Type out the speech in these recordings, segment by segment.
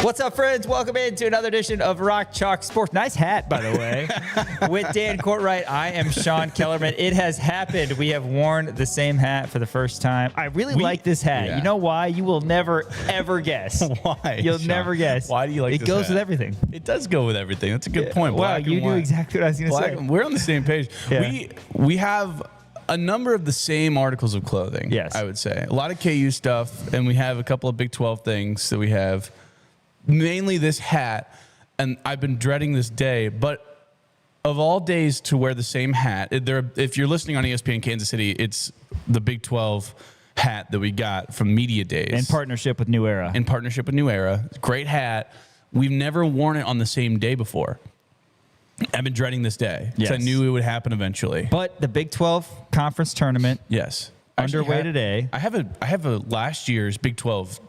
What's up, friends? Welcome into another edition of Rock Chalk Sports. Nice hat, by the way. With Dan Courtwright, I am Sean Kellerman. It has happened. We have worn the same hat for the first time. I really like this hat. Yeah. You know why? You will never, ever guess. Why? You'll Sean? never guess. Why do you like it? It this goes hat? with everything. It does go with everything. That's a good point. Wow, Black and you knew white. exactly what I was going to say. We're on the same page. Yeah. We have a number of the same articles of clothing. Yes. I would say a lot of KU stuff, and we have a couple of Big 12 things that we have. Mainly this hat, and I've been dreading this day, but of all days to wear the same hat, if you're listening on ESPN Kansas City, it's the Big 12 hat that we got from Media Days. In partnership with New Era. Great hat. We've never worn it on the same day before. I've been dreading this day because I knew it would happen eventually. But the Big 12 conference tournament Yes. underway today. I have a last year's Big 12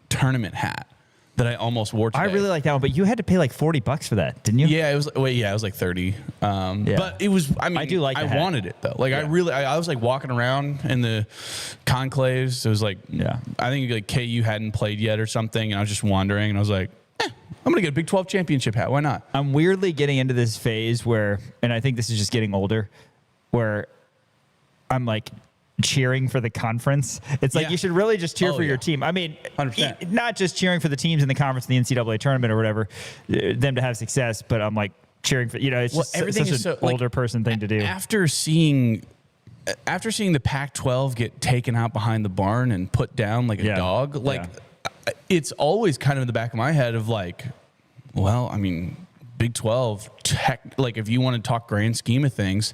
tournament hat that I almost wore today. I really like that one, but you had to pay like $40 for that, didn't you? Yeah, it was like 30. But it was, I do like the hat. wanted it though. Like I was like walking around in the conclaves. It was like, I think like KU hadn't played yet or something. And I was just wandering and I was like, I'm going to get a Big 12 championship hat. Why not? I'm weirdly getting into this phase where, and I think this is just getting older, where I'm like cheering for the conference. It's like you should really just cheer for your team. I mean, 100%. Not just cheering for the teams in the conference in the NCAA tournament or whatever, them to have success, but I'm like cheering for, it's just everything such is an older person thing to do. After seeing the Pac-12 get taken out behind the barn and put down like a dog, it's always kind of in the back of my head of like, well, I mean, Big 12, like if you want to talk grand scheme of things,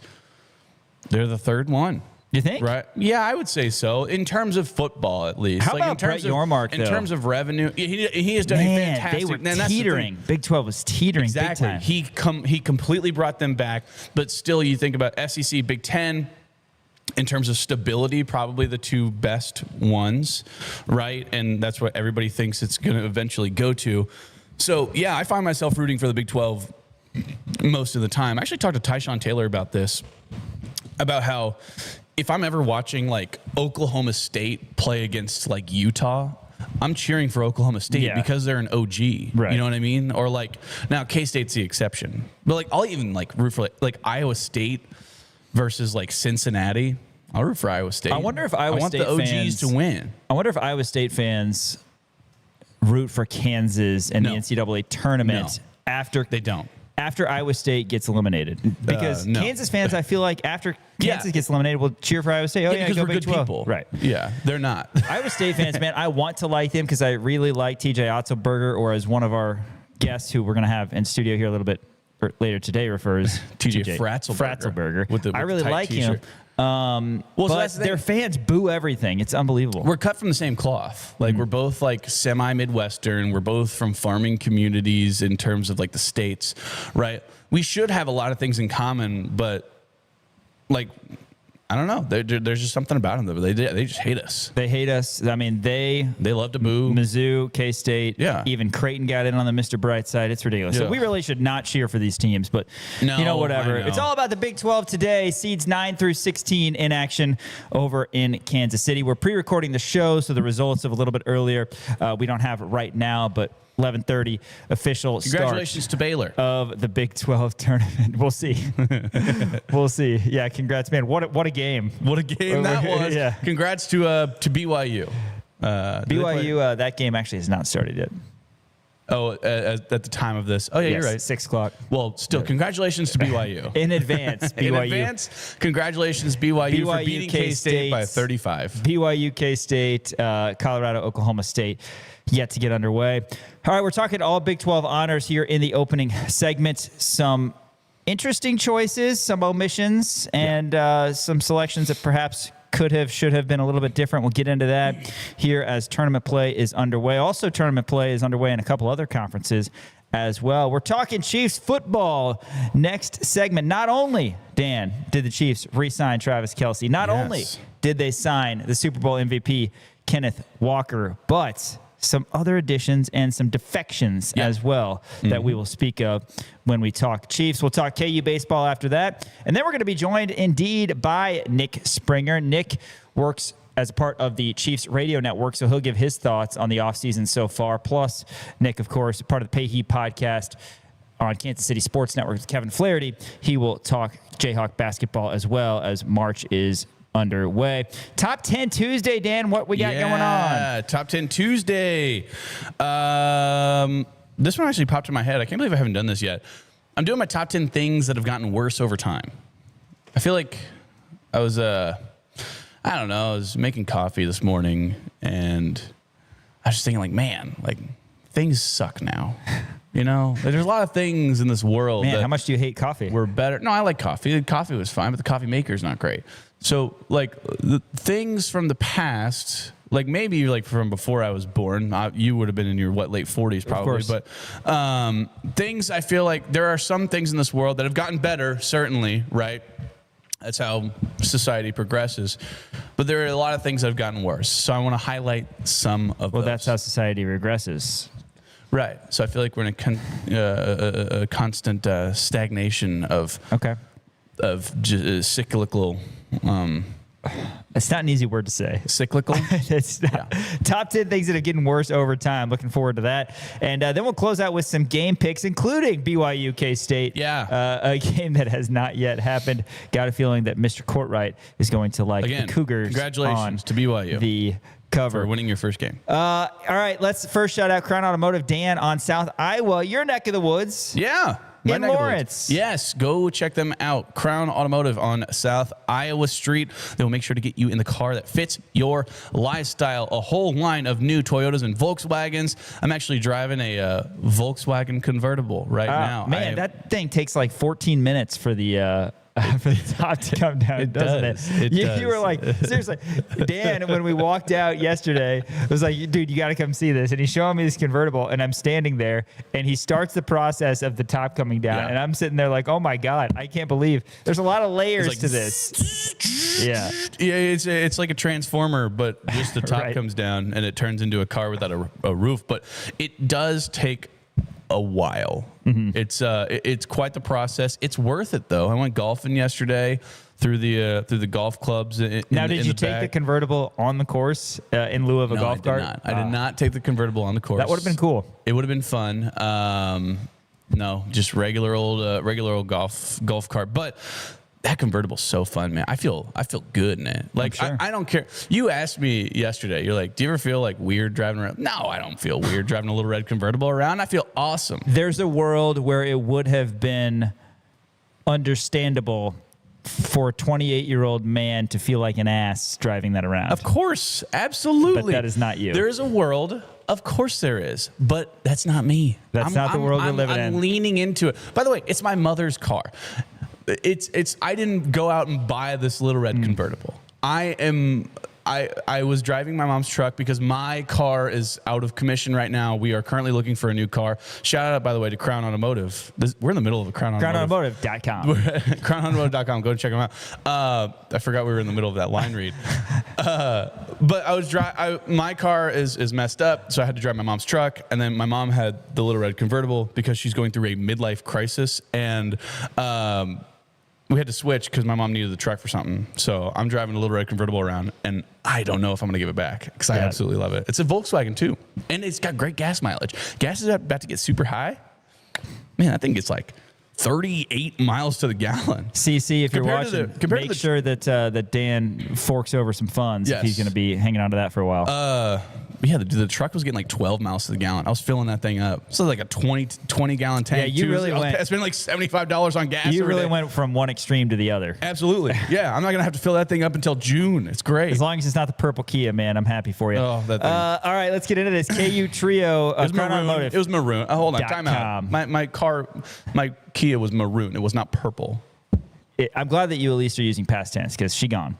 they're the third one. You think? Right. Yeah, I would say so. In terms of football, at least. How about Brett Yormark, in terms of revenue, he has done a fantastic. They were teetering. Big 12 was teetering. Exactly. Big time. He completely brought them back. But still, you think about SEC, Big 10. In terms of stability, probably the two best ones, right? And that's what everybody thinks it's going to eventually go to. So, yeah, I find myself rooting for the Big 12 most of the time. I actually talked to Tyshawn Taylor about this, about how if I'm ever watching like Oklahoma State play against like Utah, I'm cheering for Oklahoma State because they're an OG. Right. You know what I mean? Or like now K-State's the exception. But like I'll even like root for like Iowa State versus like Cincinnati. I'll root for Iowa State. I wonder if I want the OGs to win. I wonder if Iowa State fans root for Kansas in the NCAA tournament after they don't. After Iowa State gets eliminated. Because Kansas fans, I feel like after Kansas gets eliminated, will cheer for Iowa State. Oh, because go we're Big good 12. people. Right. Yeah, they're not. Iowa State fans, man, I want to like them because I really like TJ Otzelberger, or as one of our guests who we're going to have in studio here a little bit later today refers, TJ Fratzelberger. I really like him. So but their fans boo everything. It's unbelievable. We're cut from the same cloth. Like we're both like semi-Midwestern. We're both from farming communities in terms of like the states, right? We should have a lot of things in common, but like, I don't know. There's just something about them. They just hate us. They hate us. I mean, they love to boo. Mizzou, K-State, even Creighton got in on the Mr. Brightside. It's ridiculous. Yeah. So we really should not cheer for these teams, but whatever. It's all about the Big 12 today. Seeds 9 through 16 in action over in Kansas City. We're pre-recording the show, so the results of a little bit earlier we don't have it right now, but 11:30 official start. Congratulations to Baylor of the Big 12 tournament. We'll see. We'll see. Yeah, congrats, man. What a game. What a game that was. Yeah. Congrats to BYU. BYU, that game actually has not started yet. Oh, at the time of this. Oh, yeah, you're right. 6 o'clock. Well, still, congratulations to BYU. In advance, BYU. In advance, congratulations, BYU for beating K-State by 35. BYU, K-State, Colorado, Oklahoma State yet to get underway. All right, we're talking all Big 12 honors here in the opening segment. Some interesting choices, some omissions, and some selections that perhaps should have been a little bit different. We'll get into that here as tournament play is underway. Also, tournament play is underway in a couple other conferences as well. We're talking Chiefs football next segment. Not only, Dan, did the Chiefs re-sign Travis Kelce, not only did they sign the Super Bowl MVP Kenneth Walker, but some other additions and some defections as well that we will speak of when we talk Chiefs. We'll talk KU baseball after that. And then we're going to be joined indeed by Nick Springer. Nick works as a part of the Chiefs radio network, so he'll give his thoughts on the offseason so far. Plus, Nick, of course, part of the Pay Heat podcast on Kansas City Sports Network with Kevin Flaherty. He will talk Jayhawk basketball as well as March is underway. Top 10 Tuesday, Dan. What we got going on? Top 10 Tuesday. This one actually popped in my head. I can't believe I haven't done this yet. I'm doing my top 10 things that have gotten worse over time. I feel like I was, I was making coffee this morning and I was just thinking like, man, like things suck now. You know, there's a lot of things in this world. Man, how much do you hate coffee? We're better. No, I like coffee. The coffee was fine, but the coffee maker is not great. So like the things from the past, like maybe like from before I was born, you would have been in your late 40s probably. But things, I feel like there are some things in this world that have gotten better, certainly, right? That's how society progresses. But there are a lot of things that have gotten worse. So I want to highlight some of those. Well, that's how society regresses. Right. So I feel like we're in a constant stagnation of cyclical. It's not an easy word to say. Cyclical. It's not. Yeah. Top 10 things that are getting worse over time. Looking forward to that. And then we'll close out with some game picks, including BYU K-State. Yeah. A game that has not yet happened. Got a feeling that Mr. Courtwright is going to like the Cougars. Congratulations to BYU. The cover. For winning your first game. All right, let's first shout out Crown Automotive. Dan on South Iowa, your neck of the woods. Yeah. In Lawrence. Yes, go check them out. Crown Automotive on South Iowa Street. They will make sure to get you in the car that fits your lifestyle. A whole line of new Toyotas and Volkswagens. I'm actually driving a Volkswagen convertible right now. Man, that thing takes like 14 minutes for the top to come down, doesn't it? You were like, seriously, Dan, when we walked out yesterday, was like, dude, you got to come see this. And he's showing me this convertible, and I'm standing there, and he starts the process of the top coming down. Yeah. And I'm sitting there like, oh my God, I can't believe there's a lot of layers to this. Yeah. Yeah, it's like a transformer, but just the top comes down, and it turns into a car without a roof. But it does take a while. Mm-hmm. It's quite the process. It's worth it though. I went golfing yesterday through the golf clubs. Now, did you take the convertible on the course in lieu of a golf cart? I did not take the convertible on the course. That would have been cool. It would have been fun. No, just regular old golf cart. But that convertible's so fun, man. I feel good in it. Like, sure. I don't care. You asked me yesterday, you're like, do you ever feel like weird driving around? No, I don't feel weird driving a little red convertible around. I feel awesome. There's a world where it would have been understandable for a 28-year-old man to feel like an ass driving that around. Of course. Absolutely. But that is not you. There is a world. Of course there is. But that's not me. That's not the world we're living in. I'm leaning into it. By the way, it's my mother's car. I didn't go out and buy this little red convertible. I was driving my mom's truck because my car is out of commission right now. We are currently looking for a new car. Shout out, by the way, to Crown Automotive. We're in the middle of a Crown Automotive. CrownAutomotive.com. CrownAutomotive.com. Go check them out. I forgot we were in the middle of that line read. But I was my car is messed up, so I had to drive my mom's truck. And then my mom had the little red convertible because she's going through a midlife crisis. And we had to switch because my mom needed the truck for something. So I'm driving a little red convertible around, and I don't know if I'm going to give it back because I absolutely love it. It's a Volkswagen, too. And it's got great gas mileage. Gas is about to get super high. Man, that thing gets like 38 miles to the gallon. CC, if you're watching, make sure that Dan forks over some funds if he's going to be hanging on to that for a while. Yeah, the truck was getting like 12 miles to the gallon. I was filling that thing up. So like a 20 gallon tank. Yeah, you really went. I spent like $75 on gas. You really went from one extreme to the other. Absolutely. Yeah, I'm not going to have to fill that thing up until June. It's great. As long as it's not the purple Kia, man, I'm happy for you. Oh, that thing. All right, let's get into this. KU Trio. It was maroon. It was maroon. Hold on, time out. My Kia was maroon. It was not purple. I'm glad that you at least are using past tense because she gone.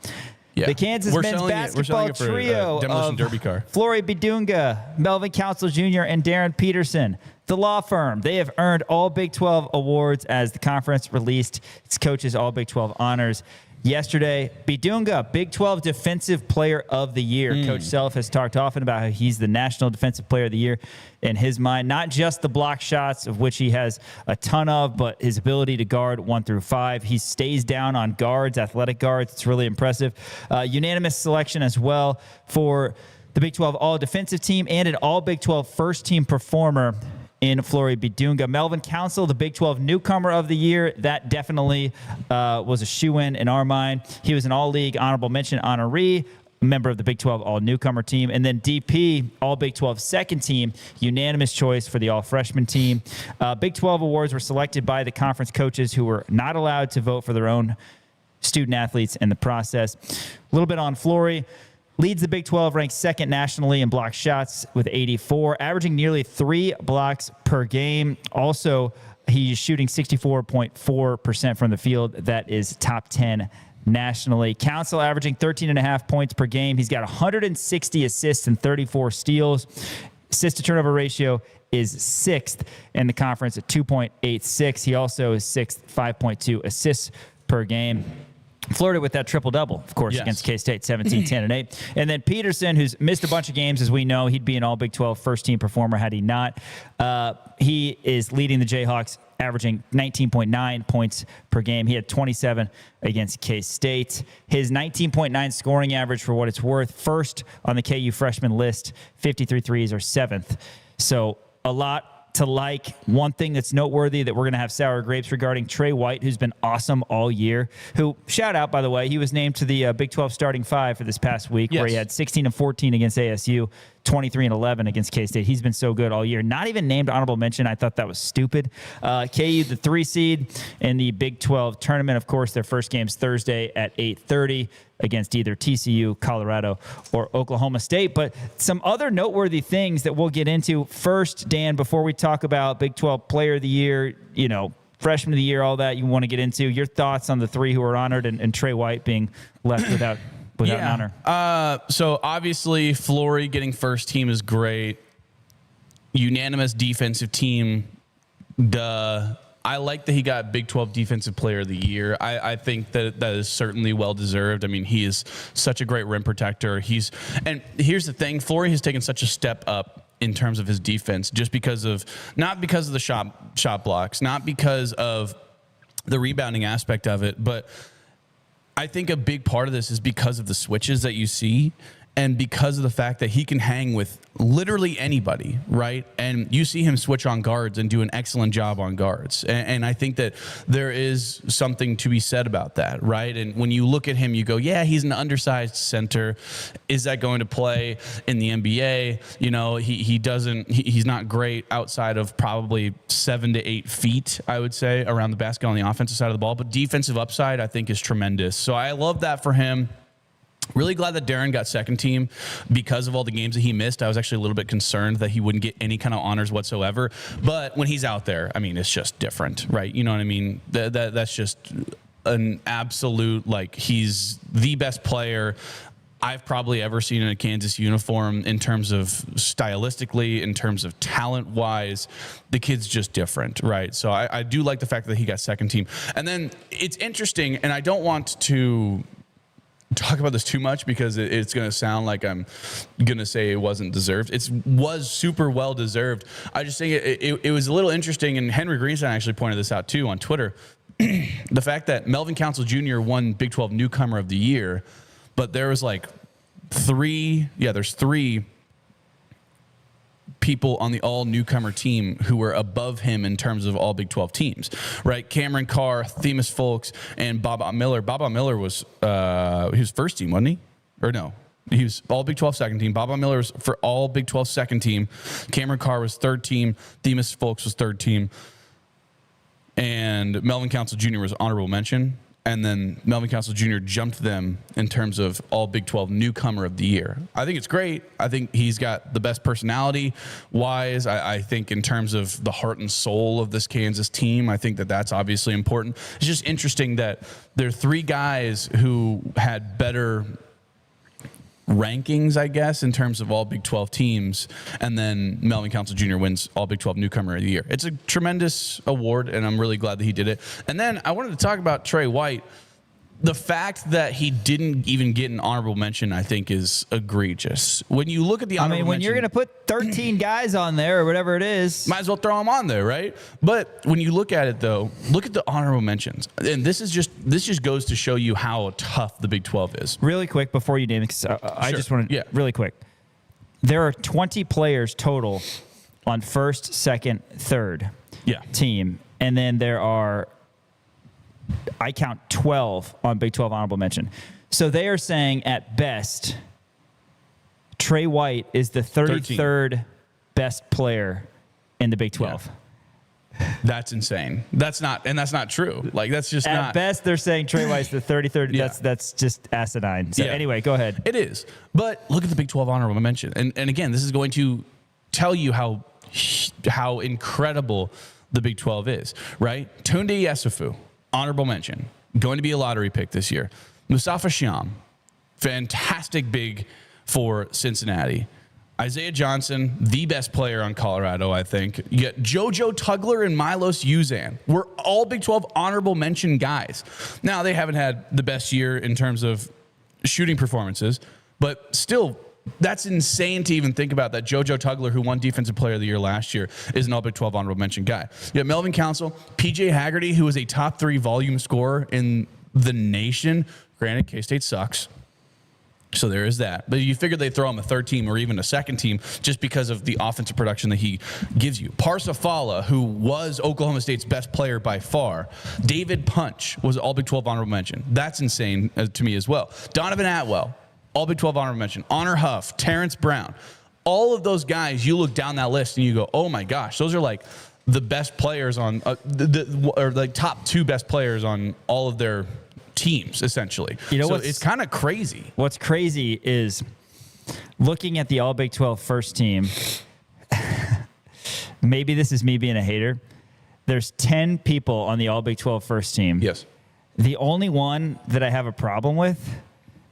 Yeah. The Kansas men's basketball trio demolition derby car. Flory Bidunga, Melvin Council Jr., and Darren Peterson. The law firm, they have earned all Big 12 awards as the conference released its coaches all Big 12 honors. yesterday. Bidunga, Big 12 Defensive Player of the Year. Coach Self has talked often about how he's the National Defensive Player of the Year in his mind. Not just the block shots, of which he has a ton of, but his ability to guard 1 through 5. He stays down on guards, athletic guards. It's really impressive. Unanimous selection as well for the Big 12 All-Defensive Team and an All-Big 12 First-Team Performer in Flory Bidunga. Melvin Council, the Big 12 Newcomer of the Year. That definitely was a shoo-in in our mind. He was an All-League Honorable Mention honoree, member of the Big 12 All-Newcomer Team. And then DP, All-Big 12 Second Team, unanimous choice for the All-Freshman Team. Big 12 awards were selected by the conference coaches who were not allowed to vote for their own student-athletes in the process. A little bit on Flory. Leads the Big 12, ranks second nationally in block shots with 84, averaging nearly 3 blocks per game. Also, he's shooting 64.4% from the field. That is top 10 nationally. Council averaging 13.5 points per game. He's got 160 assists and 34 steals. Assist-to-turnover ratio is 6th in the conference at 2.86. He also is 6th, 5.2 assists per game. Florida with that triple-double, of course, against K-State, 17, 10, and 8. And then Peterson, who's missed a bunch of games, as we know. He'd be an All-Big 12 first-team performer had he not. He is leading the Jayhawks, averaging 19.9 points per game. He had 27 against K-State. His 19.9 scoring average, for what it's worth, first on the KU freshman list, 53 threes, or 7th. So a lot to like. One thing that's noteworthy that we're going to have sour grapes regarding Trey White, who's been awesome all year, who, shout out, by the way, he was named to the Big 12 starting 5 for this past week, where he had 16 and 14 against ASU, 23 and 11 against K-State. He's been so good all year. Not even named honorable mention. I thought that was stupid. KU, the 3 seed in the Big 12 tournament. Of course, their first game's Thursday at 8:30 against either TCU, Colorado, or Oklahoma State. But some other noteworthy things that we'll get into. First, Dan, before we talk about Big 12 Player of the Year, Freshman of the Year, all that you want to get into, your thoughts on the 3 who were honored and Trey White being left without an honor. So obviously, Flory getting first team is great. Unanimous defensive team. I like that he got Big 12 Defensive Player of the Year. I think that is certainly well-deserved. I mean, he is such a great rim protector. And here's the thing, Flory has taken such a step up in terms of his defense, just not because of the shot blocks, not because of the rebounding aspect of it, but I think a big part of this is because of the switches that you see and because of the fact that he can hang with literally anybody, right? And you see him switch on guards and do an excellent job on guards. And I think that there is something to be said about that, right? And when you look at him, you go, yeah, he's an undersized center. Is that going to play in the NBA? He's not great outside of probably 7 to 8 feet, I would say, around the basket on the offensive side of the ball. But defensive upside, I think, is tremendous. So I love that for him. Really glad that Darren got second team because of all the games that he missed. I was actually a little bit concerned that he wouldn't get any kind of honors whatsoever. But when he's out there, I mean, it's just different, right? You know what I mean? That's just an absolute, he's the best player I've probably ever seen in a Kansas uniform in terms of stylistically, in terms of talent-wise. The kid's just different, right? So I do like the fact that he got second team. And then it's interesting, and I don't want to talk about this too much because it's going to sound like I'm going to say it wasn't deserved. It was super well deserved. I just think it was a little interesting, and Henry Greenstein actually pointed this out too on Twitter. The fact that Melvin Council Jr. won Big 12 Newcomer of the Year, but there was there's 3 people on the all newcomer team who were above him in terms of all Big 12 teams, right? Cameron Carr, Themis Folks, and Baba Miller. Baba Miller was he was first team, wasn't he? Or no? He was all Big 12 second team. Baba Miller was for all Big 12 second team. Cameron Carr was third team. Themis Folks was third team. And Melvin Council Jr. was honorable mention. And then Melvin Council Jr. jumped them in terms of all Big 12 Newcomer of the Year. I think it's great. I think he's got the best personality-wise. I think in terms of the heart and soul of this Kansas team, I think that's obviously important. It's just interesting that there are 3 guys who had better rankings, I guess, in terms of all Big 12 teams, and then Melvin Council Jr. wins all Big 12 Newcomer of the Year. It's a tremendous award, and I'm really glad that he did it. And then I wanted to talk about Trey White. the fact that he didn't even get an honorable mention, I think, is egregious. When you look at the honorable mention, when you're going to put 13 guys on there or whatever it is, might as well throw them on there, right? But when you look at it, though, look at the honorable mentions, and this just goes to show you how tough the Big 12 is. Really quick before you name it, because I just want to, Yeah. really quick. There are 20 players total on first, second, third team, and then there are, I count 12 on Big 12 honorable mention. So they are saying at best, Trey White is the 33rd best player in the Big 12. Yeah. That's insane. That's not true. Like, that's just at not. best, they're saying Trey White's the 33rd. Yeah. That's just asinine. So anyway, go ahead. It is. But look at the Big 12 honorable mention. And again, this is going to tell you how incredible the Big 12 is, right? Tunde Yesufu, honorable mention, going to be a lottery pick this year. Mustafa Sham, fantastic big for Cincinnati. Isaiah Johnson, the best player on Colorado, I think. You get JoJo Tugler and Milos Uzan. We're all Big 12 honorable mention guys. Now, they haven't had the best year in terms of shooting performances, but still, that's insane to even think about that JoJo Tugler, who won Defensive Player of the Year last year, is an all Big 12 honorable mention guy. You have Melvin Council, PJ Haggerty, who is a top 3 volume scorer in the nation. Granted, K-State sucks. So there is that. But you figure they throw him a third team or even a second team just because of the offensive production that he gives you. Parsafala, who was Oklahoma State's best player by far. David Punch was all Big 12 honorable mention. That's insane to me as well. Donovan Atwell, all Big 12 honorable mention. Honor Huff, Terrence Brown. All of those guys, you look down that list and you go, oh my gosh, those are like the best players on, or like top 2 best players on all of their teams, essentially. You know, so it's kind of crazy. What's crazy is looking at the all Big 12 first team. Maybe this is me being a hater. There's 10 people on the all Big 12 first team. Yes. The only one that I have a problem with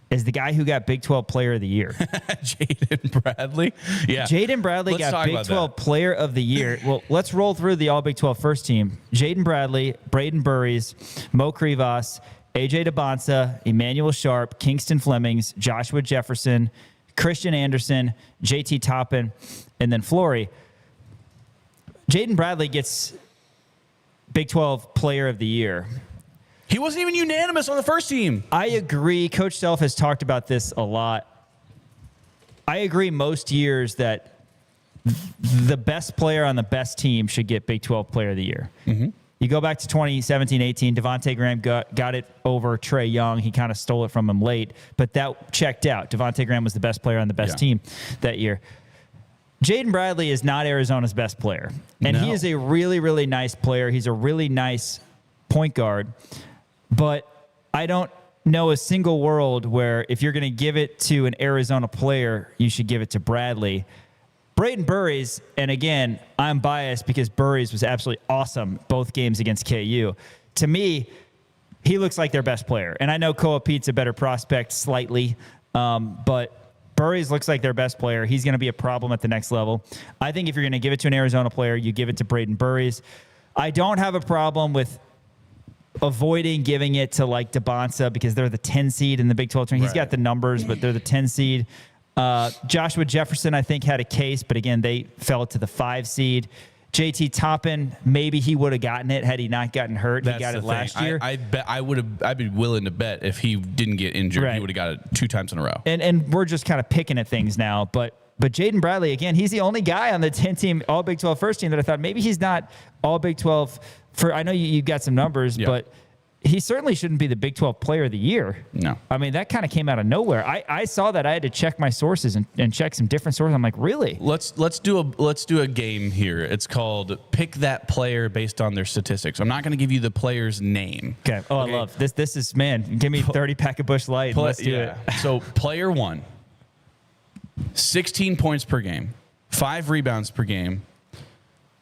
is the guy who got Big 12 Player of the Year. Jaden Bradley. Yeah. Jaden Bradley got Big 12 Player of the Year. Well, let's roll through the all Big 12 first team. Jaden Bradley, Braden Burries, Mo Krivas, AJ DeBonsa, Emmanuel Sharp, Kingston Flemings, Joshua Jefferson, Christian Anderson, JT Toppin, and then Flory. Jaden Bradley gets Big 12 Player of the Year. He wasn't even unanimous on the first team. I agree. Coach Self has talked about this a lot. I agree most years that the best player on the best team should get Big 12 Player of the Year. Mm-hmm. You go back to 2017-18, Devontae Graham got it over Trey Young. He kind of stole it from him late, but that checked out. Devontae Graham was the best player on the best team that year. Jaden Bradley is not Arizona's best player, and he is a really, really nice player. He's a really nice point guard, but I don't know a single world where if you're going to give it to an Arizona player, you should give it to Bradley. Braden Burries, and again, I'm biased because Burries was absolutely awesome both games against KU. To me, he looks like their best player. And I know Koa Pete's a better prospect slightly, but Burries looks like their best player. He's going to be a problem at the next level. I think if you're going to give it to an Arizona player, you give it to Braden Burries. I don't have a problem with avoiding giving it to like DeBonsa because they're the 10 seed in the Big 12 tournament. He's got the numbers, but they're the 10 seed. Joshua Jefferson, I think, had a case, but again, they fell to the 5 seed. JT Toppin, maybe he would have gotten it had he not gotten hurt. He got it last year. I'd be willing to bet if he didn't get injured, he would have got it 2 times in a row. And we're just kind of picking at things now, but Jaden Bradley, again, he's the only guy on the 10-team All Big 12 first team that I thought maybe he's not All Big 12 for. I know you got some numbers, but he certainly shouldn't be the Big 12 Player of the Year. No. I mean, that kind of came out of nowhere. I saw that. I had to check my sources and check some different sources. I'm like, really? Let's do a game here. It's called Pick That Player Based on Their Statistics. I'm not going to give you the player's name. Okay. Oh, okay. I love this. This is, man, give me 30 pack of Busch Light. Let's do it. So player 1, 16 points per game, 5 rebounds per game,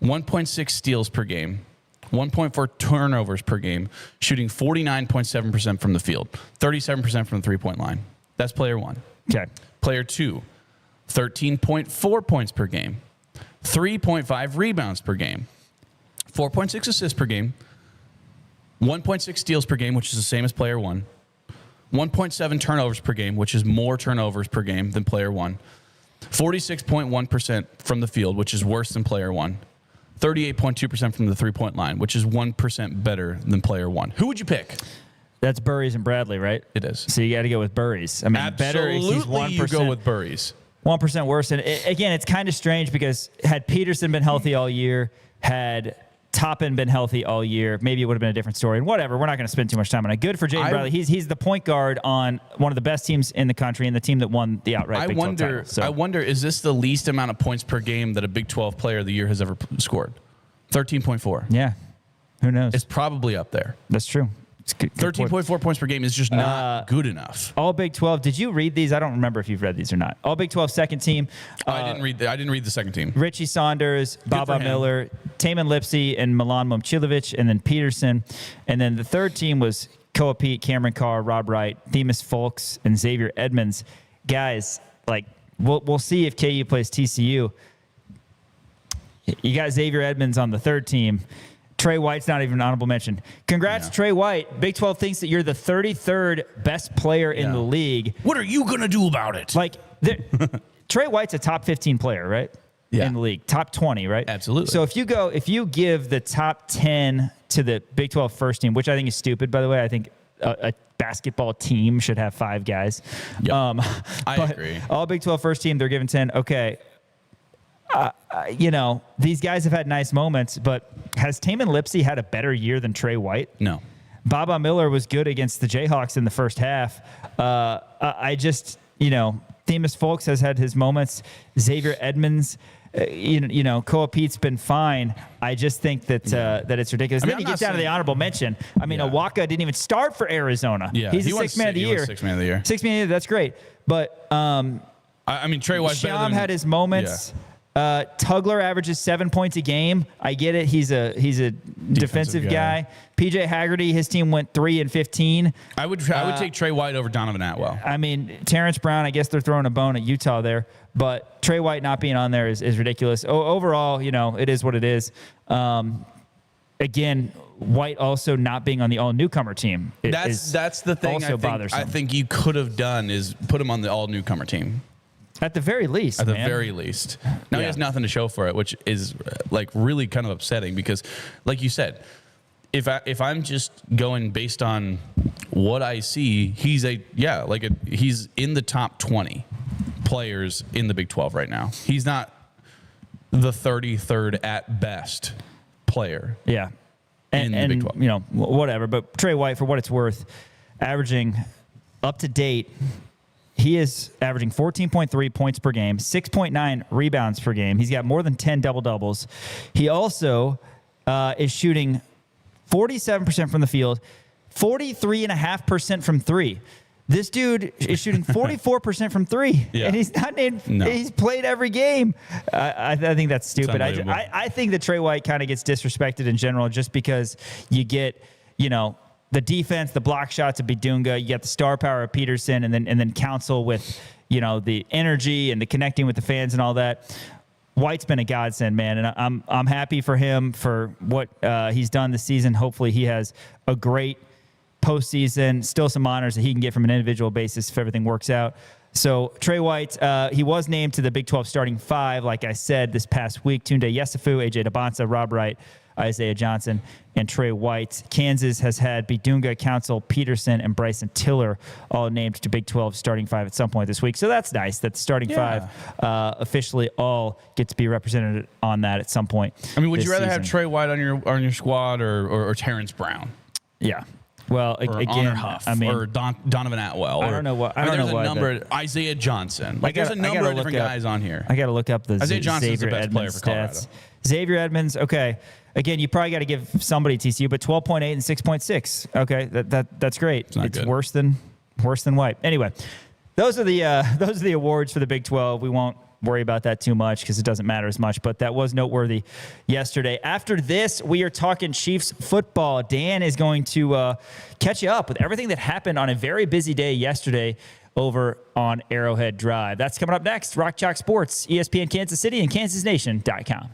1.6 steals per game, 1.4 turnovers per game, shooting 49.7% from the field, 37% from the three-point line. That's player 1. Okay. Player 2, 13.4 points per game, 3.5 rebounds per game, 4.6 assists per game, 1.6 steals per game, which is the same as player 1, 1.7 turnovers per game, which is more turnovers per game than player one. 46.1% from the field, which is worse than player one. 38.2% from the three-point line, which is 1% better than player one. Who would you pick? That's Burries and Bradley, right? It is. So you got to go with Burries. I mean, Absolutely, better. He's 1%. you go with Burries. 1% worse. And again, it's kind of strange because had Peterson been healthy all year, had Toppin been healthy all year, maybe it would have been a different story. And whatever, we're not going to spend too much time on it. Good for Jaden Bradley. He's the point guard on one of the best teams in the country and the team that won the outright Big 12 title. So. I wonder, is this the least amount of points per game that a Big 12 player of the year has ever scored? 13.4. Yeah. Who knows? It's probably up there. That's true. 13.4 points per game is just not good enough. All Big 12. Did you read these? I don't remember if you've read these or not. All Big 12 second team. I didn't read the second team. Richie Saunders, Baba Miller, Taman Lipsy, and Milan Momcilovic, and then Peterson. And then the third team was Koa Pete, Cameron Carr, Rob Wright, Themis Folks, and Xavier Edmonds. Guys, like we'll see if KU plays TCU. You got Xavier Edmonds on the third team. Trey White's not even an honorable mention. Congrats, Trey White. Big 12 thinks that you're the 33rd best player in the league. What are you going to do about it? Like, Trey White's a top 15 player, right? Yeah. In the league. Top 20, right? Absolutely. So if you give the top 10 to the Big 12 first team, which I think is stupid, by the way, I think a basketball team should have 5 guys. Yep. I agree. All Big 12 first team, they're given 10. Okay. These guys have had nice moments, but has Taman Lipsy had a better year than Trey White? No. Baba Miller was good against the Jayhawks in the first half. Themis Folks has had his moments. Xavier Edmonds, Koa Pete's been fine. I just think that it's ridiculous. Then you get down to the honorable mention. I mean, Awaka didn't even start for Arizona. Yeah, he's the sixth man of the year. Sixth man of the year. Sixth man of the year. That's great. But Trey White's better than... had his moments. Yeah. Tugler averages 7 points a game. I get it. He's a defensive guy. PJ Haggerty, his team went 3-15. I would take Trey White over Donovan Atwell. I mean, Terrence Brown, I guess they're throwing a bone at Utah there, but Trey White not being on there is ridiculous. Overall, it is what it is. Again, White also not being on the all newcomer team. That's the thing. Also bothersome. I think you could have done is put him on the all newcomer team. At the very least. At the very least. Now he has nothing to show for it, which is really kind of upsetting because, like you said, if I'm just going based on what I see, he's in the top 20 players in the Big 12 right now. He's not the 33rd at best player. Yeah. In the Big 12. Whatever. But Trey White, for what it's worth, averaging up to date, he is averaging 14.3 points per game, 6.9 rebounds per game. He's got more than 10 double-doubles. He also is shooting 47% from the field, 43.5% from three. This dude is shooting 44% from three, and he's not named. No. He's played every game. I think that's stupid. I think that Trey White kind of gets disrespected in general just because you get, the defense, the block shots of Bidunga, you got the star power of Peterson, and then Council with, the energy and the connecting with the fans and all that. White's been a godsend, man, and I'm happy for him for what he's done this season. Hopefully he has a great postseason, still some honors that he can get from an individual basis if everything works out. So Trey White, he was named to the Big 12 starting 5, like I said, this past week. Tunde Yesufu, AJ Dabansa, Rob Wright, Isaiah Johnson, and Trey White. Kansas has had Bidunga, Council, Peterson, and Bryson Tiller all named to Big 12 starting 5 at some point this week. So that's nice that the starting 5 officially all get to be represented on that at some point. I mean, would you rather have Trey White on your squad or Terrence Brown? Yeah. Well, again, Honor Huff, or Donovan Atwell. I don't know what. There's a number. Isaiah Johnson. There's a number of different guys on here. I got to look up the Isaiah Johnson's Xavier the best Edmonds player for stats. Xavier Edmonds. Okay. Again, you probably got to give somebody TCU, but 12.8 and 6.6. Okay, that's great. It's worse than White. Anyway, those are the awards for the Big 12. We won't worry about that too much because it doesn't matter as much, but that was noteworthy yesterday. After this, we are talking Chiefs football. Dan is going to catch you up with everything that happened on a very busy day yesterday over on Arrowhead Drive. That's coming up next. Rock Chalk Sports, ESPN Kansas City, and KansasNation.com.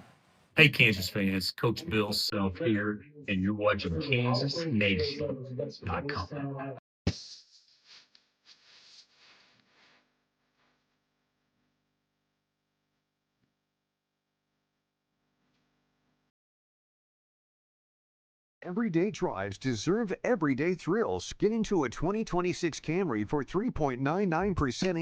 Hey, Kansas fans, Coach Bill Self here, and you're watching KansasNation.com. Everyday drives deserve everyday thrills. Get into a 2026 Camry for 3.99%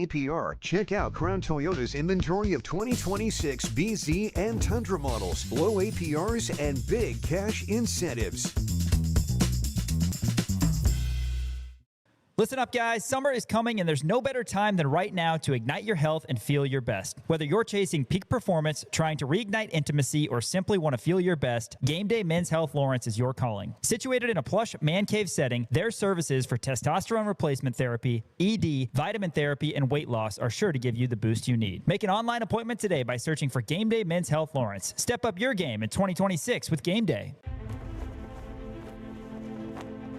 APR. Check out Crown Toyota's inventory of 2026 BZ and Tundra models, low APRs, and big cash incentives. Listen up, guys. Summer is coming, and there's no better time than right now to ignite your health and feel your best. Whether you're chasing peak performance, trying to reignite intimacy, or simply want to feel your best, Gameday Men's Health Lawrence is your calling. Situated in a plush man cave setting, their services for testosterone replacement therapy, ED, vitamin therapy, and weight loss are sure to give you the boost you need. Make an online appointment today by searching for Gameday Men's Health Lawrence. Step up your game in 2026 with Gameday.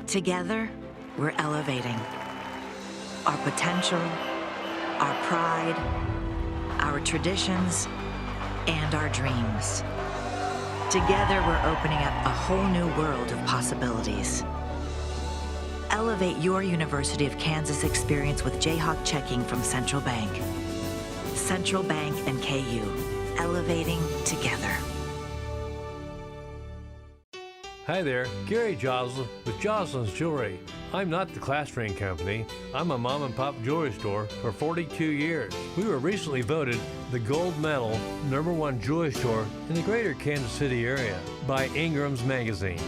Together, we're elevating our potential, our pride, our traditions, and our dreams. Together, we're opening up a whole new world of possibilities. Elevate your University of Kansas experience with Jayhawk checking from Central Bank. Central Bank and KU, elevating together. Hi there, Gary Joslin with Joslin's Jewelry. I'm not the class ring company. I'm a mom and pop jewelry store for 42 years. We were recently voted the gold medal #1 jewelry store in the greater Kansas City area by Ingram's Magazine.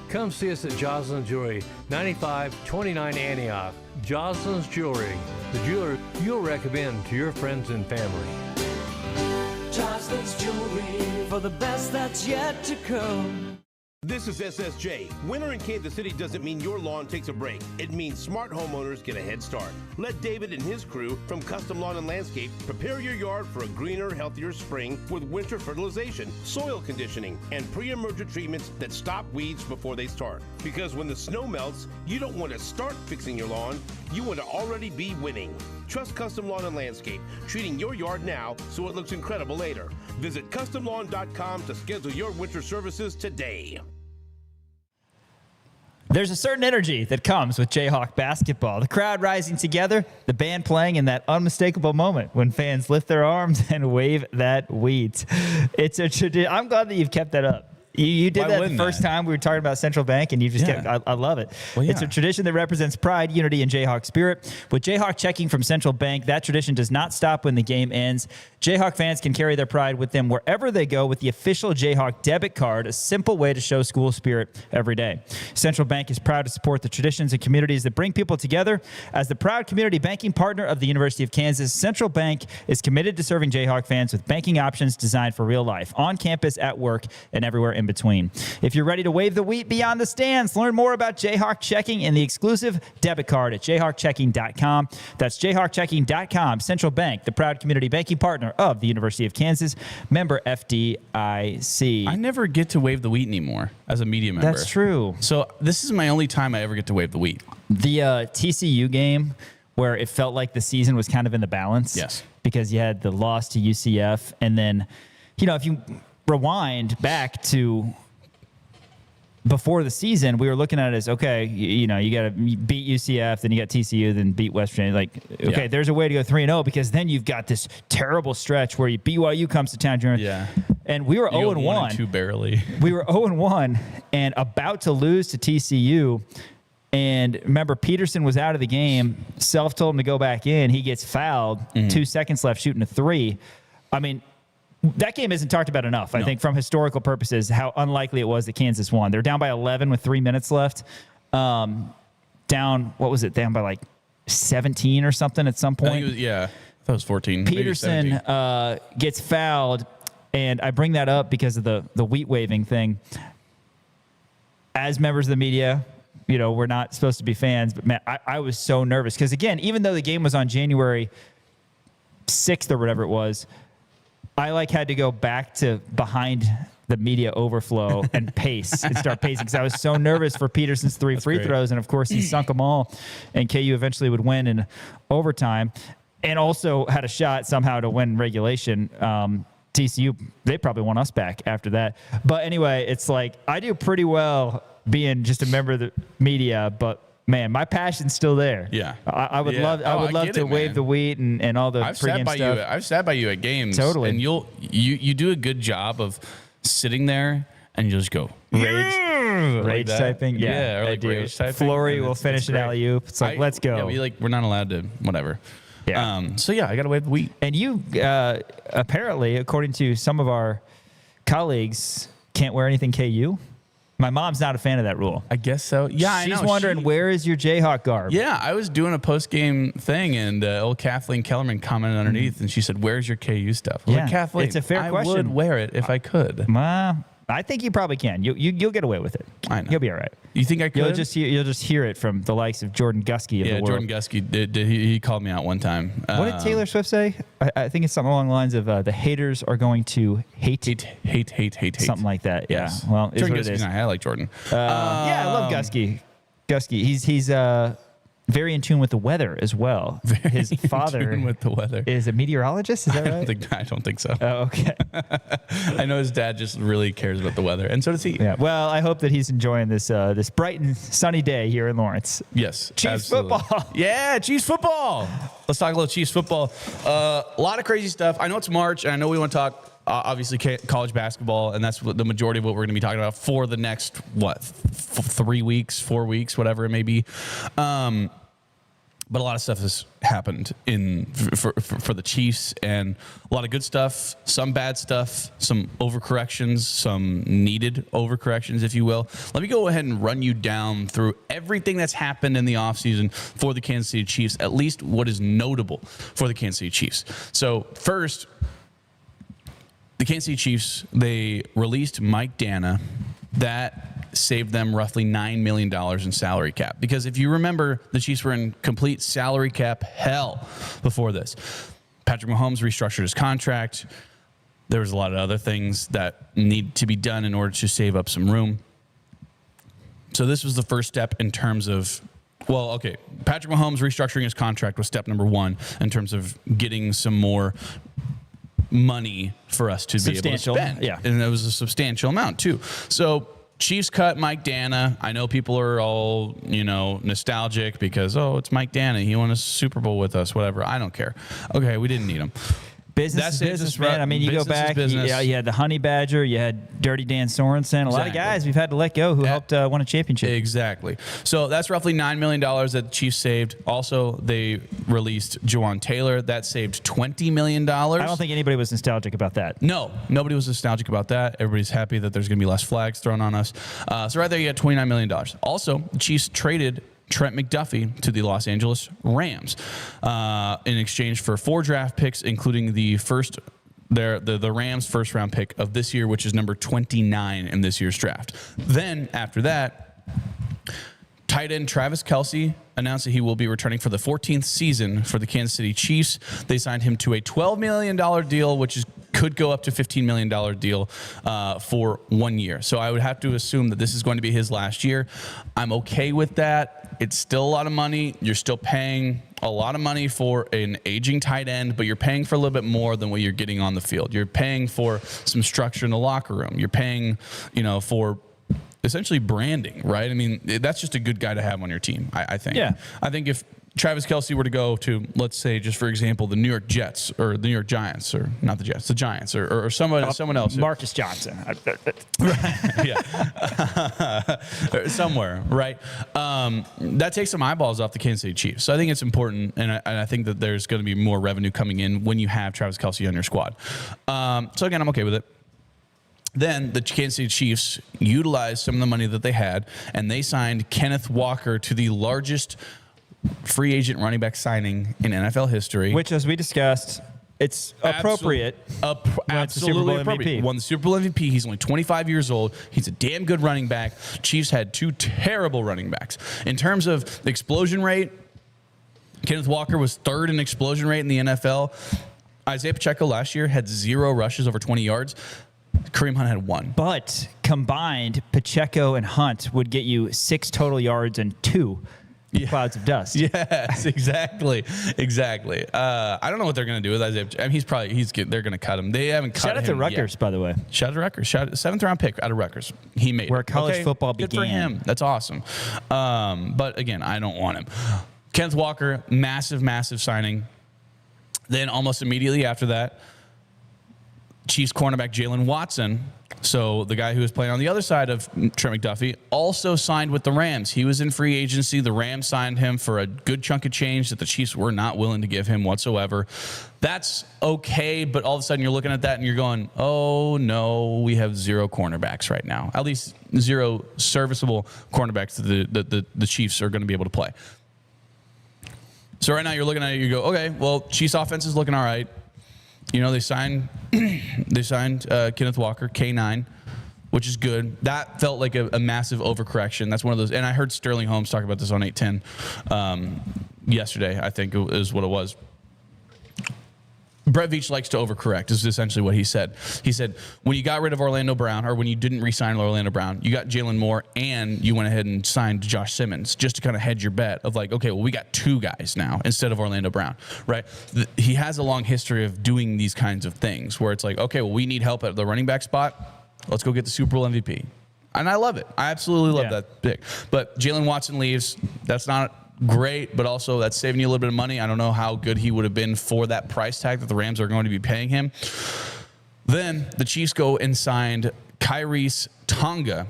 Come see us at Joslin's Jewelry, 9529 Antioch. Joslin's Jewelry, the jeweler you'll recommend to your friends and family. Joslin's Jewelry, for the best that's yet to come. This is SSJ. Winter in Kansas City doesn't mean your lawn takes a break. It means smart homeowners get a head start. Let David and his crew from Custom Lawn and Landscape prepare your yard for a greener, healthier spring with winter fertilization, soil conditioning, and pre-emergent treatments that stop weeds before they start. Because when the snow melts, you don't want to start fixing your lawn. You want to already be winning. Trust Custom Lawn and Landscape, treating your yard now so it looks incredible later. Visit CustomLawn.com to schedule your winter services today. There's a certain energy that comes with Jayhawk basketball. The crowd rising together, the band playing in that unmistakable moment when fans lift their arms and wave that wheat. It's a tradition. I'm glad that you've kept that up. You did that the first time we were talking about Central Bank, and you just kept, I love it. Well, yeah. It's a tradition that represents pride, unity, and Jayhawk spirit. With Jayhawk checking from Central Bank, that tradition does not stop when the game ends. Jayhawk fans can carry their pride with them wherever they go with the official Jayhawk debit card, a simple way to show school spirit every day. Central Bank is proud to support the traditions and communities that bring people together. As the proud community banking partner of the University of Kansas, Central Bank is committed to serving Jayhawk fans with banking options designed for real life, on campus, at work, and everywhere in between. If you're ready to wave the wheat beyond the stands, learn more about Jayhawk checking and the exclusive debit card at jayhawkchecking.com. That's jayhawkchecking.com. Central Bank, the proud community banking partner of the University of Kansas, member FDIC. I never get to wave the wheat anymore as a media member. That's true. So this is my only time I ever get to wave the wheat. The TCU game where it felt like the season was kind of in the balance. Yes. Because you had the loss to UCF, and then, if you rewind back to before the season, we were looking at it as, okay, you got to beat UCF, then you got TCU, then beat West Virginia. Like, okay, there's a way to go 3-0 because then you've got this terrible stretch where BYU comes to town. Yeah. And we were 0-1. 2 barely. We were 0-1 and about to lose to TCU. And remember, Peterson was out of the game. Self told him to go back in. He gets fouled. 2 seconds left, shooting a 3. I mean, that game isn't talked about enough, I think, from historical purposes, how unlikely it was that Kansas won. They're down by 11 with 3 minutes left. Down by like 17 or something at some point. I thought it was 14. Peterson gets fouled, and I bring that up because of the wheat waving thing. As members of the media, we're not supposed to be fans, but man, I was so nervous because, again, even though the game was on January 6th or whatever it was, I had to go back to behind the media overflow and pace and start pacing because I was so nervous for Peterson's 3 free throws. And of course he sunk them all, and KU eventually would win in overtime and also had a shot somehow to win regulation. TCU, they probably want us back after that. But anyway, it's like I do pretty well being just a member of the media, but man, my passion's still there. Yeah, I would love to wave the wheat and all the pregame stuff. I've sat by you at games, totally, and you do a good job of sitting there and you just go rage. Rage that. typing? Yeah, or I like do. rage typing. Flory And will it's finish an great. alley-oop. It's like, let's go. Yeah, we're not allowed to, whatever. Yeah. So yeah, I got away with wheat. And you, apparently, according to some of our colleagues, can't wear anything KU. My mom's not a fan of that rule. I guess so. Yeah, I know. She's wondering, where is your Jayhawk garb? Yeah, I was doing a post-game thing, and old Kathleen Kellerman commented underneath, and she said, "Where's your KU stuff?" I'm Yeah, like, Kathleen, it's a fair I question. would wear it if I could. I think you probably can. You'll get away with it. I know. You'll be all right. You think I could? You'll just hear it from the likes of Jordan Gusky of the world. Jordan Gusky he called me out one time. What did Taylor Swift say? I think it's something along the lines of the haters are going to hate. Something like that. Yes. Yeah. Well, it's Jordan what it Gusky's is. nice. I like Jordan. Yeah, I love Gusky. He's very in tune with the weather as well. His father with the weather is a meteorologist. Is that right? I don't think so. Oh, okay. I know his dad just really cares about the weather, and so does he. Yeah. Well, I hope that he's enjoying this this bright and sunny day here in Lawrence. Yes. Chiefs absolutely. football. Yeah, Chiefs football. Let's talk a little Chiefs football. A lot of crazy stuff. I know it's March, and I know we want to talk. Obviously, college basketball, and that's what the majority of what we're going to be talking about for the next 3 weeks, 4 weeks, whatever it may be. But a lot of stuff has happened for the Chiefs, and a lot of good stuff, some bad stuff, some overcorrections, some needed overcorrections, if you will. Let me go ahead and run you down through everything that's happened in the offseason for the Kansas City Chiefs, at least what is notable for the Kansas City Chiefs. So first, the Kansas City Chiefs, they released Mike Dana. That saved them roughly $9 million in salary cap. Because if you remember, the Chiefs were in complete salary cap hell before this. Patrick Mahomes restructured his contract. There was a lot of other things that need to be done in order to save up some room. So this was the first step in terms of, Patrick Mahomes restructuring his contract was step number one in terms of getting some more money for us to be able to spend. Yeah. And it was a substantial amount too. So Chiefs cut Mike Dana. I know people are all, nostalgic because, it's Mike Dana. He won a Super Bowl with us, whatever. I don't care. Okay, we didn't need him. Business is business, man. I mean, you go back, you had the Honey Badger, you had Dirty Dan Sorensen, a lot of guys we've had to let go who helped win a championship. Exactly. So that's roughly $9 million that the Chiefs saved. Also, they released Jawan Taylor. That saved $20 million. I don't think anybody was nostalgic about that. No, nobody was nostalgic about that. Everybody's happy that there's going to be less flags thrown on us. So right there, you got $29 million. Also, the Chiefs traded Trent McDuffie to the Los Angeles Rams in exchange for 4 draft picks, including the Rams' first round pick of this year, which is number 29 in this year's draft. Then after that, tight end Travis Kelce announced that he will be returning for the 14th season for the Kansas City Chiefs. They signed him to a $12 million deal, which could go up to $15 million deal for 1 year. So I would have to assume that this is going to be his last year. I'm okay with that. It's still a lot of money. You're still paying a lot of money for an aging tight end, but you're paying for a little bit more than what you're getting on the field. You're paying for some structure in the locker room. You're paying, for essentially branding, right? I mean, that's just a good guy to have on your team, I think. Yeah. I think if Travis Kelce were to go to, let's say, just for example, the New York Jets or the New York Giants, or not the Jets, the Giants, or someone else. Marcus Johnson. Or somewhere, right? That takes some eyeballs off the Kansas City Chiefs. So I think it's important, and I think that there's going to be more revenue coming in when you have Travis Kelce on your squad. So again, I'm okay with it. Then the Kansas City Chiefs utilized some of the money that they had, and they signed Kenneth Walker to the largest free agent running back signing in NFL history. Which, as we discussed, it's appropriate. Absolutely appropriate. Won the Super Bowl MVP. He's only 25 years old. He's a damn good running back. Chiefs had 2 terrible running backs. In terms of the explosion rate, Kenneth Walker was 3rd in explosion rate in the NFL. Isaiah Pacheco last year had 0 rushes over 20 yards. Kareem Hunt had 1. But combined, Pacheco and Hunt would get you 6 total yards and 2 clouds of dust. Yes, exactly. I don't know what they're going to do with Isaiah. I mean, they're going to cut him. They haven't cut him. Shout out to Rutgers, yet. by the way. Shout out to Rutgers. 7th round pick out of Rutgers. He made where it. college football began. Good for him. That's awesome. But again, I don't want him. Kenneth Walker, massive signing. Then almost immediately after that, Chiefs cornerback Jalen Watson, so the guy who was playing on the other side of Trent McDuffie, also signed with the Rams. He was in free agency. The Rams signed him for a good chunk of change that the Chiefs were not willing to give him whatsoever. That's okay, but all of a sudden you're looking at that and you're going, oh no, we have 0 cornerbacks right now. At least 0 serviceable cornerbacks that the Chiefs are going to be able to play. So right now you're looking at it, you go, okay, well, Chiefs offense is looking all right. You know, they signed Kenneth Walker, K9, which is good. That felt like a massive overcorrection. That's one of those. And I heard Sterling Holmes talk about this on 810 yesterday, I think is what it was. Brett Veach likes to overcorrect, is essentially what he said. He said, when you got rid of Orlando Brown, or when you didn't re-sign Orlando Brown, you got Jalen Moore, and you went ahead and signed Josh Simmons, just to kind of hedge your bet of like, okay, well, we got 2 guys now instead of Orlando Brown, right? He has a long history of doing these kinds of things where it's like, okay, well, we need help at the running back spot. Let's go get the Super Bowl MVP. And I love it. I absolutely love that pick. But Jalen Watson leaves. That's not great, but also that's saving you a little bit of money. I don't know how good he would have been for that price tag that the Rams are going to be paying him. Then the Chiefs go and signed Kyrese Tonga.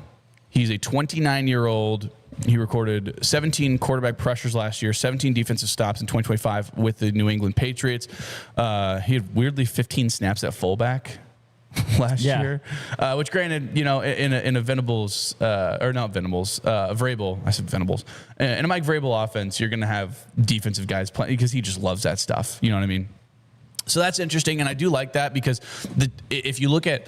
He's a 29-year-old. He recorded 17 quarterback pressures last year, 17 defensive stops in 2025 with the New England Patriots. He had weirdly 15 snaps at fullback last year, which granted, you know, in a Venables, or not Venables, Vrabel, I said Venables, in a Mike Vrabel offense, you're going to have defensive guys playing because he just loves that stuff. You know what I mean? So that's interesting. And I do like that because if you look at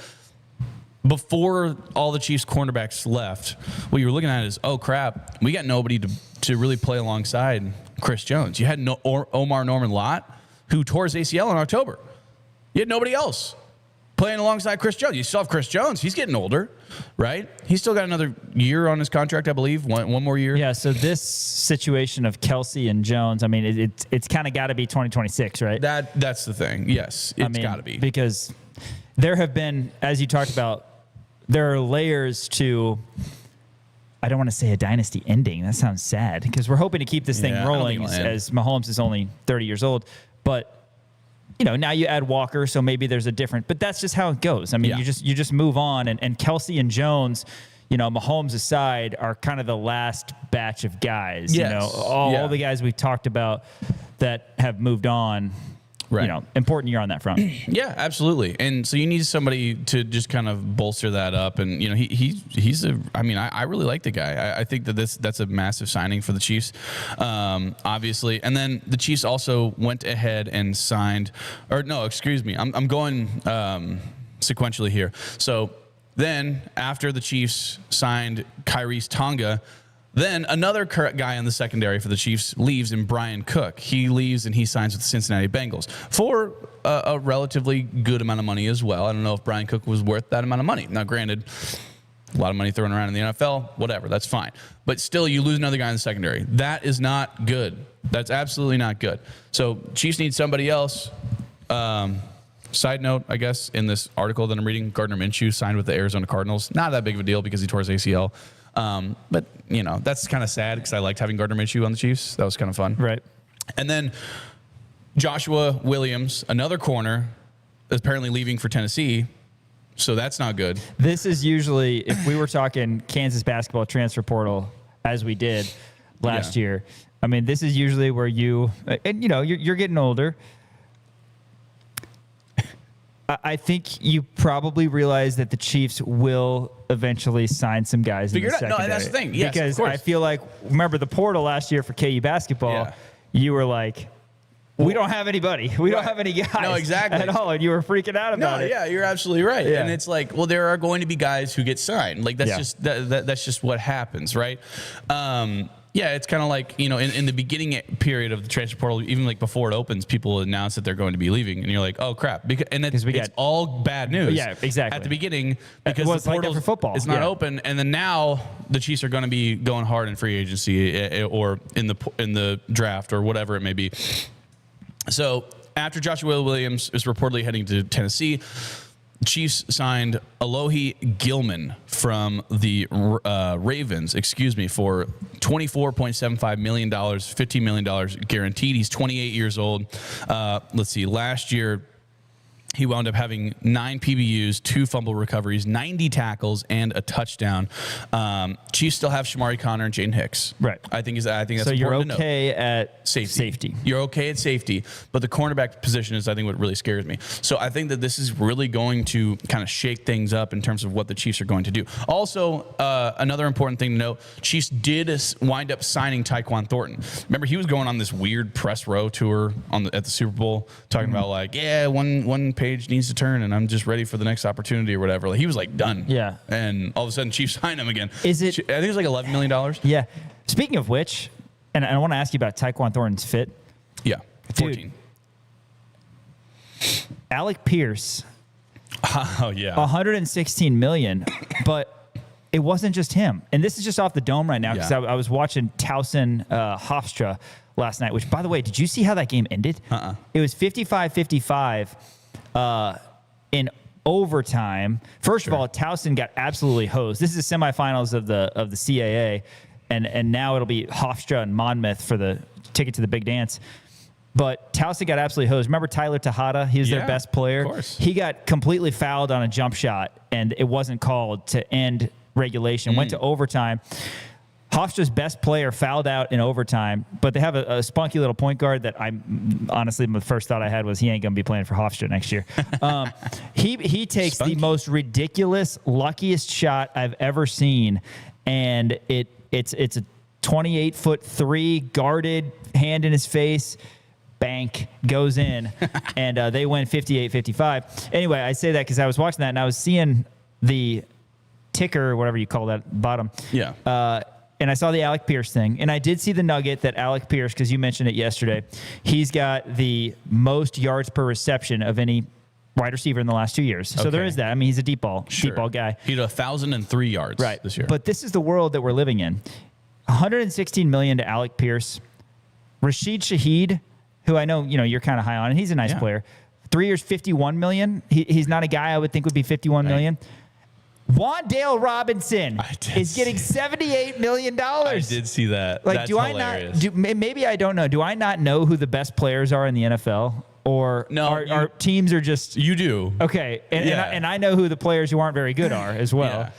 before all the Chiefs cornerbacks left, what you were looking at is, oh crap, we got nobody to really play alongside Chris Jones. You had Omar Norman Lott, who tore his ACL in October. You had nobody else playing alongside Chris Jones. You still have Chris Jones. He's getting older, right? He's still got another year on his contract, I believe. One more year. Yeah, so this situation of Kelsey and Jones, I mean, it's kind of got to be 2026, right? That's the thing. Yes, it's got to be. Because there have been, as you talked about, there are layers to, I don't want to say a dynasty ending. That sounds sad because we're hoping to keep this thing rolling as Mahomes is only 30 years old. But you know, now you add Walker, so maybe there's a different, but that's just how it goes. I mean, you just move on, and Kelsey and Jones, you know, Mahomes aside, are kind of the last batch of guys. Yes. You know, all the guys we talked about that have moved on. Right. You know, important year on that front. Yeah, absolutely. And so you need somebody to just kind of bolster that up. And, you know, he's I really like the guy. I think that that's a massive signing for the Chiefs, obviously. And then the Chiefs also went ahead and signed, or no, excuse me. I'm going sequentially here. So then after the Chiefs signed Kyrese Tonga, then another guy in the secondary for the Chiefs leaves, in Brian Cook. He leaves and he signs with the Cincinnati Bengals for a relatively good amount of money as well. I don't know if Brian Cook was worth that amount of money. Now, granted, a lot of money thrown around in the NFL, whatever, that's fine. But still, you lose another guy in the secondary. That is not good. That's absolutely not good. So Chiefs need somebody else. Side note, I guess, in this article that I'm reading, Gardner Minshew signed with the Arizona Cardinals. Not that big of a deal because he tore his ACL. But, you know, that's kind of sad because I liked having Gardner Minshew on the Chiefs. That was kind of fun. Right. And then Joshua Williams, another corner, is apparently leaving for Tennessee. So that's not good. This is usually, if we were talking Kansas basketball transfer portal, as we did last year, I mean, this is usually where you're getting older. I think you probably realize that the Chiefs will eventually sign some guys in the secondary. No, that's the thing. Yes, because I feel like, remember the portal last year for KU basketball, you were like, we don't have anybody. We don't have any guys at all. And you were freaking out about it. Yeah, you're absolutely right. Yeah. And it's like, well, there are going to be guys who get signed. Like that's just that's just what happens, right? Yeah, it's kind of like, you know, in the beginning period of the transfer portal, even like before it opens, people announce that they're going to be leaving, and you're like, oh crap, it's all bad news. Yeah, exactly. At the beginning, because the portal for football is not open, and then now the Chiefs are going to be going hard in free agency or in the draft or whatever it may be. So after Joshua Williams is reportedly heading to Tennessee, Chiefs signed Alohi Gilman from the Ravens, for $24.75 million, $15 million guaranteed. He's 28 years old. Let's see, last year He wound up having 9 PBUs, 2 fumble recoveries, 90 tackles, and a touchdown. Chiefs still have Shamari Connor and Jaden Hicks. Right. I think that's So you're important okay to note. at Safety. You're okay at safety, but the cornerback position is, I think, what really scares me. So I think that this is really going to kind of shake things up in terms of what the Chiefs are going to do. Also, another important thing to note, Chiefs did wind up signing Tyquan Thornton. Remember, he was going on this weird press row tour at the Super Bowl, talking about like, yeah, one page needs to turn, and I'm just ready for the next opportunity or whatever. Like, he was like done. Yeah. And all of a sudden, Chiefs signed him again. Is it? I think it was like $11 million. Yeah. Speaking of which, and I want to ask you about Tyquan Thornton's fit. Yeah. 14. Alec Pierce. Oh yeah. 116 million, but it wasn't just him. And this is just off the dome right now because I was watching Towson Hofstra last night, which, by the way, did you see how that game ended? It was 55-55 in overtime. First of all, Towson got absolutely hosed. This is the semifinals of the CAA, and now it'll be Hofstra and Monmouth for the ticket to the big dance. But Towson got absolutely hosed. Remember Tyler Tejada? He was their best player. Of course. He got completely fouled on a jump shot, and it wasn't called to end regulation. Went to overtime. Hofstra's best player fouled out in overtime, but they have a spunky little point guard that honestly, the first thought I had was he ain't going to be playing for Hofstra next year. He takes the most ridiculous, luckiest shot I've ever seen, and it's a 28-foot-3 guarded, hand in his face. Bank goes in, and they win 58-55. Anyway, I say that because I was watching that, and I was seeing the ticker, or whatever you call that, bottom. Yeah. And I saw the Alec Pierce thing, and I did see the nugget that Alec Pierce, because you mentioned it yesterday, he's got the most yards per reception of any wide receiver in the last 2 years. So there is that. I mean, he's a deep ball guy. He had 1,003 yards this year. But this is the world that we're living in. 116 million to Alec Pierce. Rashid Shaheed, who I know you're kind of high on, and he's a nice player. 3 years, 51 million. He's not a guy I would think would be 51 million. Wandale Robinson is getting $78 million. I did see that. Like, That's do hilarious. I not? Maybe I don't know. Do I not know who the best players are in the NFL? Or our teams are just you do okay? And I know who the players who aren't very good are as well. Yeah.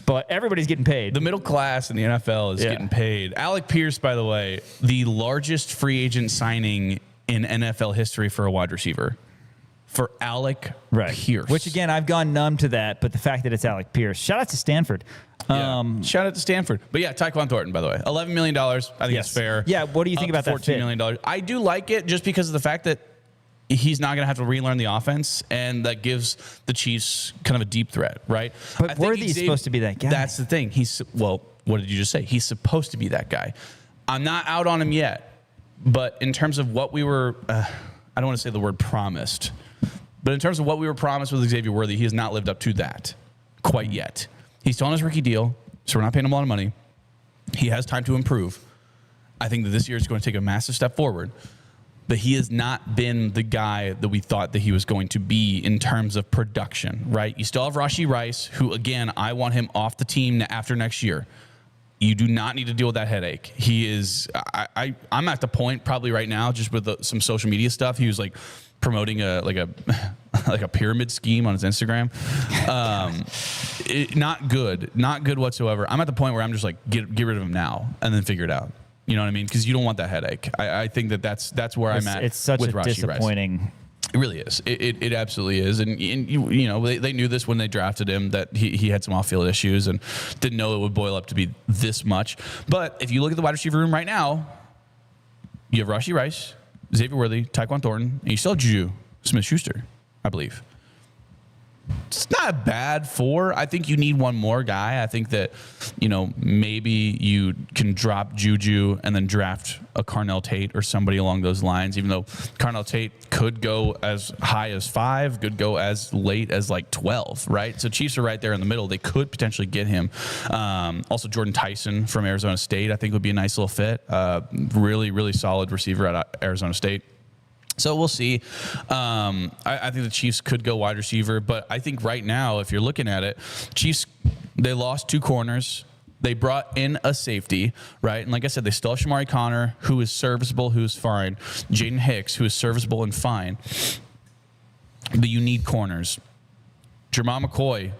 But everybody's getting paid. The middle class in the NFL is getting paid. Alec Pierce, by the way, the largest free agent signing in NFL history for a wide receiver. For Alec Pierce. Which, again, I've gone numb to that, but the fact that it's Alec Pierce. Shout out to Stanford. Shout out to Stanford. But yeah, Tyquan Thornton, by the way. $11 million. I think that's fair. Yeah, what do you think about that $14 million. I do like it just because of the fact that he's not going to have to relearn the offense, and that gives the Chiefs kind of a deep threat, right? But Worthy's supposed to be that guy. That's the thing. What did you just say? He's supposed to be that guy. I'm not out on him yet, but in terms of what we were, I don't want to say the word promised, but in terms of what we were promised with Xavier Worthy, he has not lived up to that quite yet. He's still on his rookie deal, so we're not paying him a lot of money. He has time to improve. I think that this year is going to take a massive step forward. But he has not been the guy that we thought that he was going to be in terms of production, right? You still have Rashee Rice, who, again, I want him off the team after next year. You do not need to deal with that headache. He is I'm at the point probably right now, just with some social media stuff. He was like promoting a pyramid scheme on his Instagram. Not good whatsoever. I'm at the point where I'm just like, get rid of him now and then figure it out. You know what I mean? Because you don't want that headache. I think that's where I'm at. It's such with a Rashee disappointing. Rice. It really is. It absolutely is. And they knew this when they drafted him, that he had some off-field issues and didn't know it would boil up to be this much. But if you look at the wide receiver room right now, you have Rashee Rice, Xavier Worthy, Tyquan Thornton, and you still have Juju Smith-Schuster, I believe. It's not a bad 4. I think you need one more guy. I think that, maybe you can drop Juju and then draft a Carnell Tate or somebody along those lines, even though Carnell Tate could go as high as 5, could go as late as like 12, right? So Chiefs are right there in the middle. They could potentially get him. Also, Jordan Tyson from Arizona State, I think would be a nice little fit. Really, really solid receiver at Arizona State. So we'll see. I think the Chiefs could go wide receiver, but I think right now, if you're looking at it, Chiefs, they lost 2 corners. They brought in a safety, right? And like I said, they still have Shamari Connor, who is serviceable, who is fine. Jaden Hicks, who is serviceable and fine. but you need corners. Jamal McCoy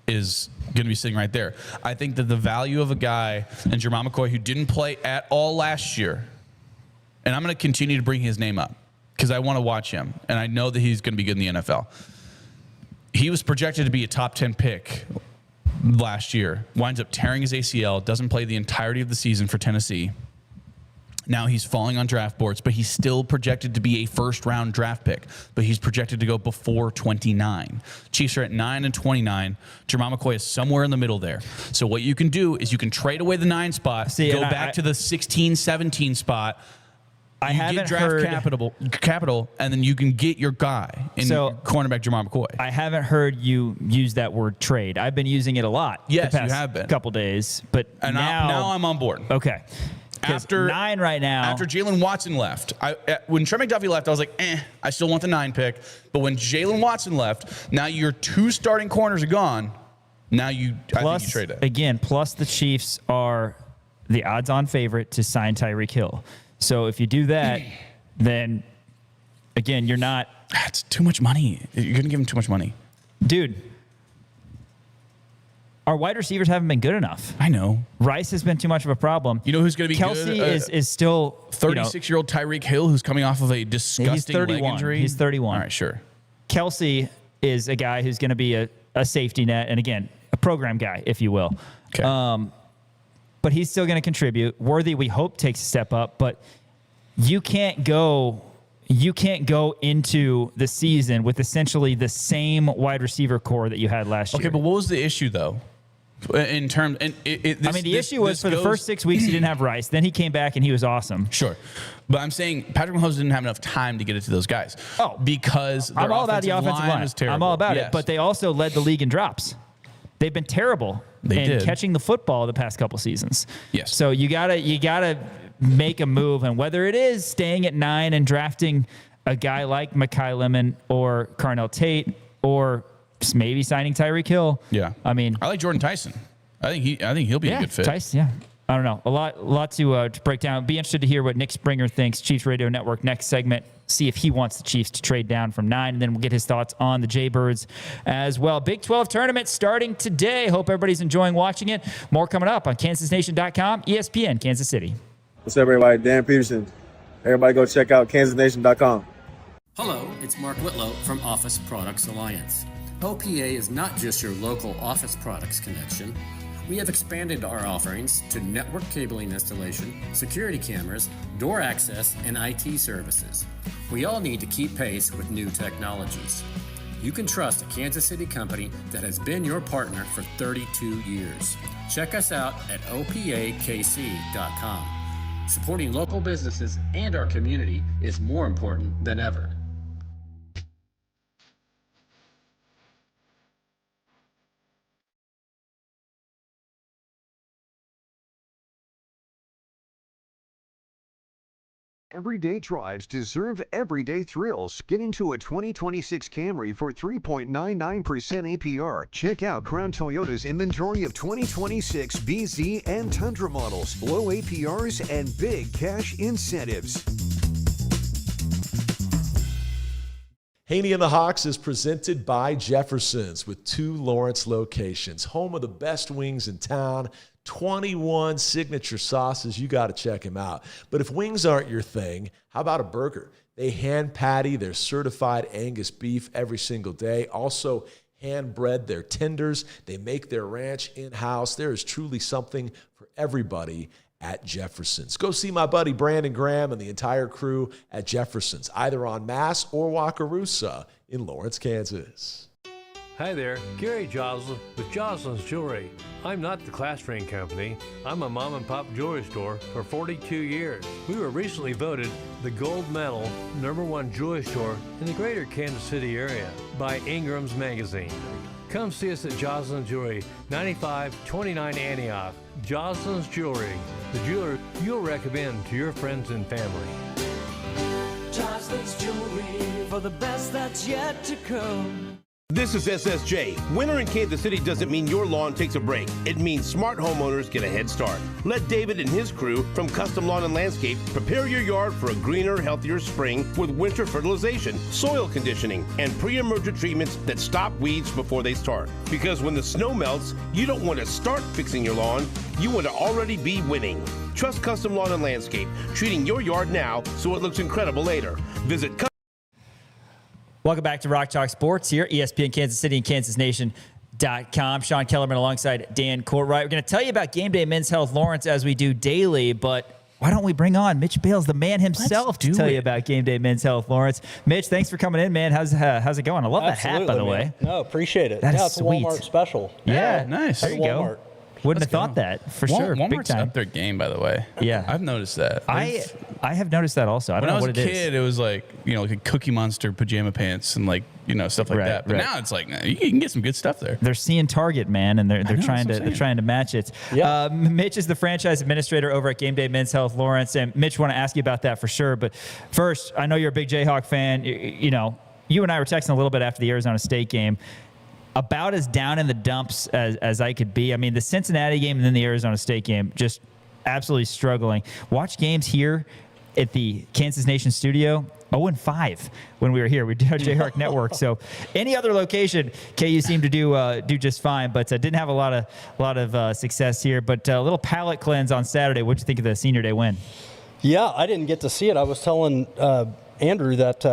is going to be sitting right there. I think that the value of a guy and Jamal McCoy who didn't play at all last year, and I'm going to continue to bring his name up because I want to watch him, and I know that he's going to be good in the NFL. He was projected to be a top 10 pick last year, winds up tearing his ACL, doesn't play the entirety of the season for Tennessee. Now he's falling on draft boards, but he's still projected to be a first-round draft pick. But he's projected to go before 29. Chiefs are at 9 and 29. Jamal McCoy is somewhere in the middle there. So what you can do is you can trade away the 9 spot, go back to the 16, 17 spot. I haven't get heard capital, and then you can get your guy in cornerback Jamal McCoy. I haven't heard you use that word trade. I've been using it a lot. Yes, the past you have been. Couple days, but now I'm on board. Okay. After 9 right now. After Jalen Watson left, when Trey McDuffie left, I was like, I still want the 9 pick. But when Jalen Watson left, now your 2 starting corners are gone. Now I think you trade it. Again, plus the Chiefs are the odds-on favorite to sign Tyreek Hill. So if you do that, then, again, you're not. That's too much money. You're going to give him too much money. Dude, our wide receivers haven't been good enough. I know. Rice has been too much of a problem. You know who's going to be Kelsey good? Kelsey is still 36-year-old Tyreek Hill who's coming off of a disgusting leg injury. He's 31. All right, sure. Kelsey is a guy who's going to be a safety net and, again, a program guy, if you will. Okay. But he's still going to contribute. Worthy, we hope, takes a step up, but you can't go into the season with essentially the same wide receiver core that you had last year. Okay, but what was the issue though? In terms, the issue was for the first 6 weeks he didn't have Rice. Then he came back and he was awesome. Sure, but I'm saying Patrick Mahomes didn't have enough time to get it to those guys. Oh, because I'm all about the offensive line. Was terrible. I'm all about it. But they also led the league in drops. They've been terrible in catching the football the past couple seasons. Yes. So you gotta make a move, and whether it is staying at 9 and drafting a guy like Mekhi Lemon or Carnell Tate, or maybe signing Tyreek Hill. Yeah. I mean, I like Jordan Tyson. I think he'll be a good fit. Tyson, yeah. I don't know. A lot to break down. Be interested to hear what Nick Springer thinks. Chiefs Radio Network next segment. See if he wants the Chiefs to trade down from 9, and then we'll get his thoughts on the Jaybirds as well. Big 12 tournament starting today. Hope everybody's enjoying watching it. More coming up on KansasNation.com, ESPN, Kansas City. What's up, everybody? Dan Peterson. Everybody go check out KansasNation.com. Hello, it's Mark Whitlow from Office Products Alliance. OPA is not just your local office products connection. We have expanded our offerings to network cabling installation, security cameras, door access, and IT services. We all need to keep pace with new technologies. You can trust a Kansas City company that has been your partner for 32 years. Check us out at opakc.com. Supporting local businesses and our community is more important than ever. Everyday drives deserve everyday thrills. Get into a 2026 Camry for 3.99% APR. Check out Crown Toyota's inventory of 2026 BZ and Tundra models, low APRs, and big cash incentives. Haney and the Hawks is presented by Jefferson's with 2 Lawrence locations, home of the best wings in town. 21 signature sauces. You got to check them out. But if wings aren't your thing, how about a burger? They hand patty their certified Angus beef every single day. Also hand bread their tenders. They make their ranch in-house. There is truly something for everybody at Jefferson's. Go see my buddy Brandon Graham and the entire crew at Jefferson's, either on Mass or Wakarusa in Lawrence, Kansas. Hi there, Gary Joslin with Joslin's Jewelry. I'm not the class ring company. I'm a mom and pop jewelry store for 42 years. We were recently voted the gold medal #1 jewelry store in the greater Kansas City area by Ingram's Magazine. Come see us at Joslin's Jewelry, 9529 Antioch. Joslin's Jewelry, the jeweler you'll recommend to your friends and family. Joslin's Jewelry for the best that's yet to come. This is SSJ. Winter in Kansas City doesn't mean your lawn takes a break. It means smart homeowners get a head start. Let David and his crew from Custom Lawn and Landscape prepare your yard for a greener, healthier spring with winter fertilization, soil conditioning, and pre-emergent treatments that stop weeds before they start. Because when the snow melts, you don't want to start fixing your lawn. You want to already be winning. Trust Custom Lawn and Landscape, treating your yard now so it looks incredible later. Visit Welcome back to Rock Talk Sports here, ESPN Kansas City and KansasNation.com. Sean Kellerman alongside Dan Courtwright. We're going to tell you about Game Day Men's Health Lawrence as we do daily, but why don't we bring on Mitch Bales, the man himself, to tell you about Game Day Men's Health Lawrence. Mitch, thanks for coming in, man. How's it going? I love that hat, by the way. No, appreciate it. That is it's sweet. a Walmart special. Yeah, nice. There you go. Wouldn't have thought that for sure. Big Walmart's time. up their game, by the way. Yeah, I've noticed that. I have noticed that also. I don't know what it is. When I was a kid, it was like like a Cookie Monster pajama pants and stuff like that. But now it's like you can get some good stuff there. They're seeing Target, man, and they're trying to match it. Yeah. Mitch is the franchise administrator over at Game Day Men's Health Lawrence, and Mitch, want to ask you about that for sure. But first, I know you're a big Jayhawk fan. You and I were texting a little bit after the Arizona State game. About as down in the dumps as I could be. I mean, the Cincinnati game and then the Arizona State game, just absolutely struggling. Watch games here at the Kansas Nation studio, 0-5 when we were here. We did our Jayhawk Network. So any other location, KU seemed to do just fine, but didn't have a lot of success here. But a little palate cleanse on Saturday. What'd you think of the Senior Day win? Yeah, I didn't get to see it. I was telling Andrew that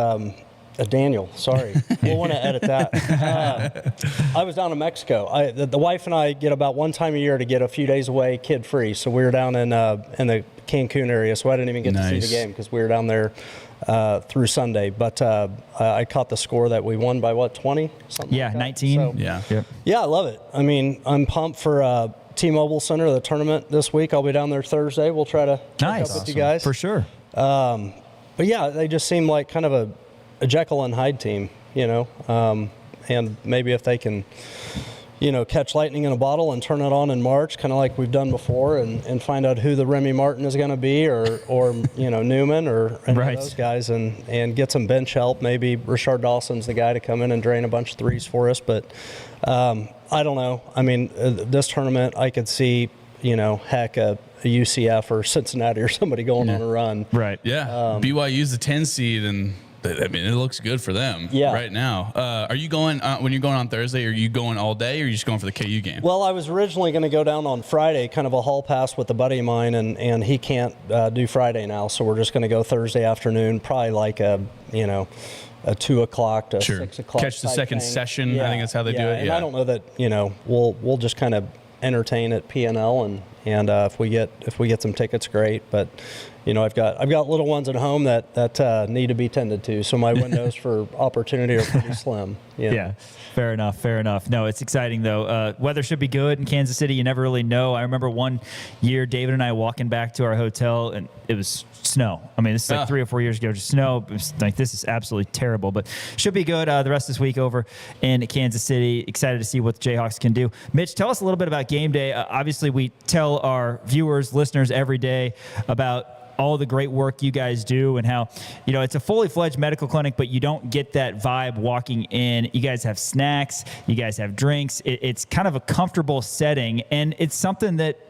Daniel, sorry. We'll want to edit that. I was down in Mexico. The wife and I get about one time a year to get a few days away kid-free. So we were down in the Cancun area, so I didn't even get to see the game because we were down there through Sunday. But I caught the score that we won by, 20? Something like that. 19. So, yeah, I love it. I mean, I'm pumped for T-Mobile Center, the tournament this week. I'll be down there Thursday. We'll try to catch up with you guys. For sure. But yeah, they just seem like kind of a Jekyll and Hyde team, and maybe if they can, catch lightning in a bottle and turn it on in March, kind of like we've done before, and find out who the Remy Martin is going to be, or Newman, or any of those guys, and get some bench help. Maybe Rashard Dawson's the guy to come in and drain a bunch of threes for us. But I don't know. I mean, this tournament, I could see, heck, a UCF or Cincinnati or somebody going on a run. Right. Yeah. BYU's the 10 seed, and I mean, it looks good for them right now. Are you going when you're going on Thursday? Are you going all day, or are you just going for the KU game? Well, I was originally going to go down on Friday, kind of a hall pass with a buddy of mine, and he can't do Friday now, so we're just going to go Thursday afternoon, probably like a 2 o'clock to 6 o'clock. Catch the second session. I think that's how they do it. And I don't know that we'll just kind of entertain at P&L, and if we get some tickets, great. But I've got little ones at home that need to be tended to, so my windows for opportunity are pretty slim. Yeah, fair enough. No, it's exciting though. Weather should be good in Kansas City. You never really know. I remember one year, David and I walking back to our hotel, and it was snow. I mean, this is like 3 or 4 years ago, just snow. It was like, this is absolutely terrible, but should be good the rest of this week over in Kansas City. Excited to see what the Jayhawks can do. Mitch, tell us a little bit about Game Day. Obviously, we tell our viewers, listeners every day about all the great work you guys do, and how, it's a fully fledged medical clinic, but you don't get that vibe walking in. You guys have snacks, you guys have drinks. It's kind of a comfortable setting, and it's something that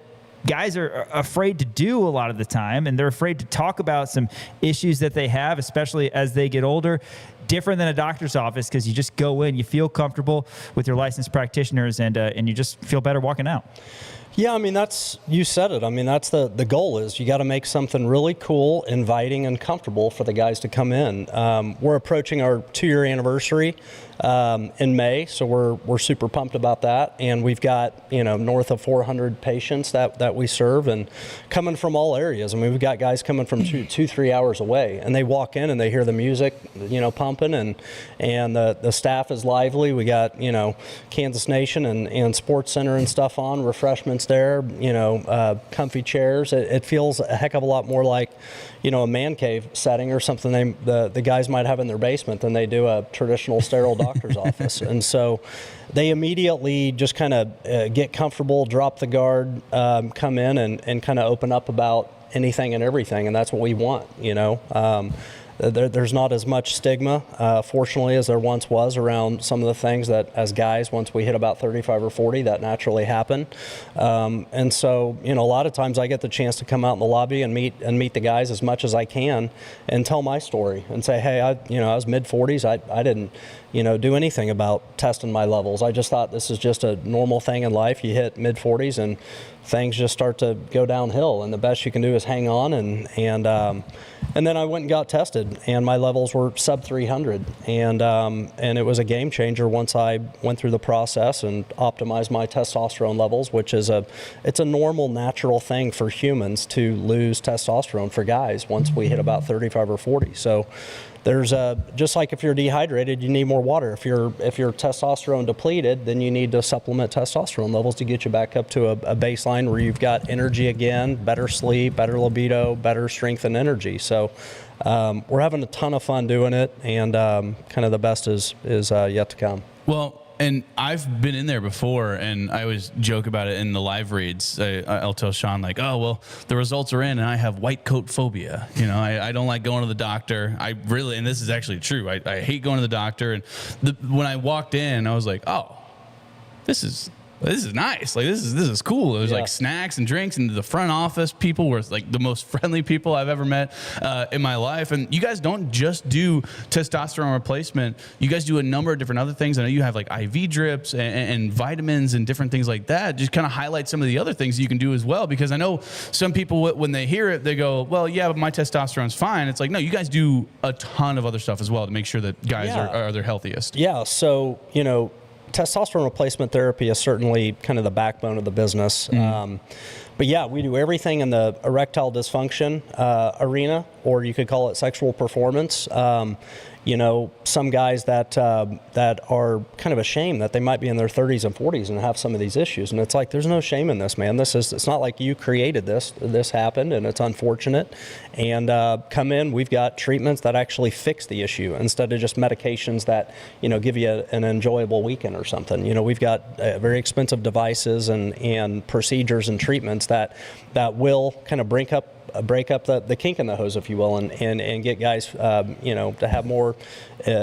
guys are afraid to do a lot of the time, and they're afraid to talk about some issues that they have, especially as they get older. Different than a doctor's office, because you just go in, you feel comfortable with your licensed practitioners, and you just feel better walking out. Yeah, I mean, you said it. I mean, that's the goal is you got to make something really cool, inviting, and comfortable for the guys to come in. We're approaching our 2-year anniversary in May, so we're super pumped about that. And we've got, north of 400 patients that we serve, and coming from all areas. I mean, we've got guys coming from 2-3 hours away, and they walk in and they hear the music, pumping, and the staff is lively. We got, Kansas Nation and Sports Center and stuff on, refreshments there, comfy chairs. It feels a heck of a lot more like, a man cave setting or something the guys might have in their basement than they do a traditional sterile doctor's office. And so they immediately just kind of get comfortable, drop the guard, come in and kind of open up about anything and everything. And that's what we want, there's not as much stigma, fortunately, as there once was around some of the things that as guys, once we hit about 35 or 40, that naturally happen. And so, a lot of times I get the chance to come out in the lobby and meet the guys as much as I can and tell my story and say, hey, I was mid 40s. I didn't, do anything about testing my levels. I just thought this is just a normal thing in life. You hit mid 40s and things just start to go downhill, and the best you can do is hang on. And then I went and got tested, and my levels were sub 300, and it was a game changer once I went through the process and optimized my testosterone levels, which is it's a normal, natural thing for humans to lose testosterone for guys once we hit about 35 or 40. So there's just like if you're dehydrated, you need more water. If you're testosterone depleted, then you need to supplement testosterone levels to get you back up to a baseline where you've got energy again, better sleep, better libido, better strength and energy. So we're having a ton of fun doing it, and kind of the best is yet to come. Well, and I've been in there before, and I always joke about it in the live reads. I'll tell Sean, like, oh, well, the results are in, and I have white coat phobia. I don't like going to the doctor. I really, and this is actually true, I hate going to the doctor. And when I walked in, I was like, oh, this is nice. Like, this is cool. There's like snacks and drinks, and the front office people were like the most friendly people I've ever met in my life. And you guys don't just do testosterone replacement. You guys do a number of different other things. I know you have like IV drips and vitamins and different things like that. Just kind of highlight some of the other things you can do as well, because I know some people, when they hear it, they go, well, yeah, but my testosterone's fine. It's like, no, you guys do a ton of other stuff as well to make sure that guys are their healthiest. Yeah. So, testosterone replacement therapy is certainly kind of the backbone of the business. But yeah, we do everything in the erectile dysfunction arena, or you could call it sexual performance. Some guys that are kind of ashamed that they might be in their 30s and 40s and have some of these issues. And it's like, there's no shame in this, man. It's not like you created this. This happened, and it's unfortunate. And come in, we've got treatments that actually fix the issue instead of just medications that, give you an enjoyable weekend or something. We've got very expensive devices and procedures and treatments that will kind of break up the kink in the hose, if you will, and get guys, to have more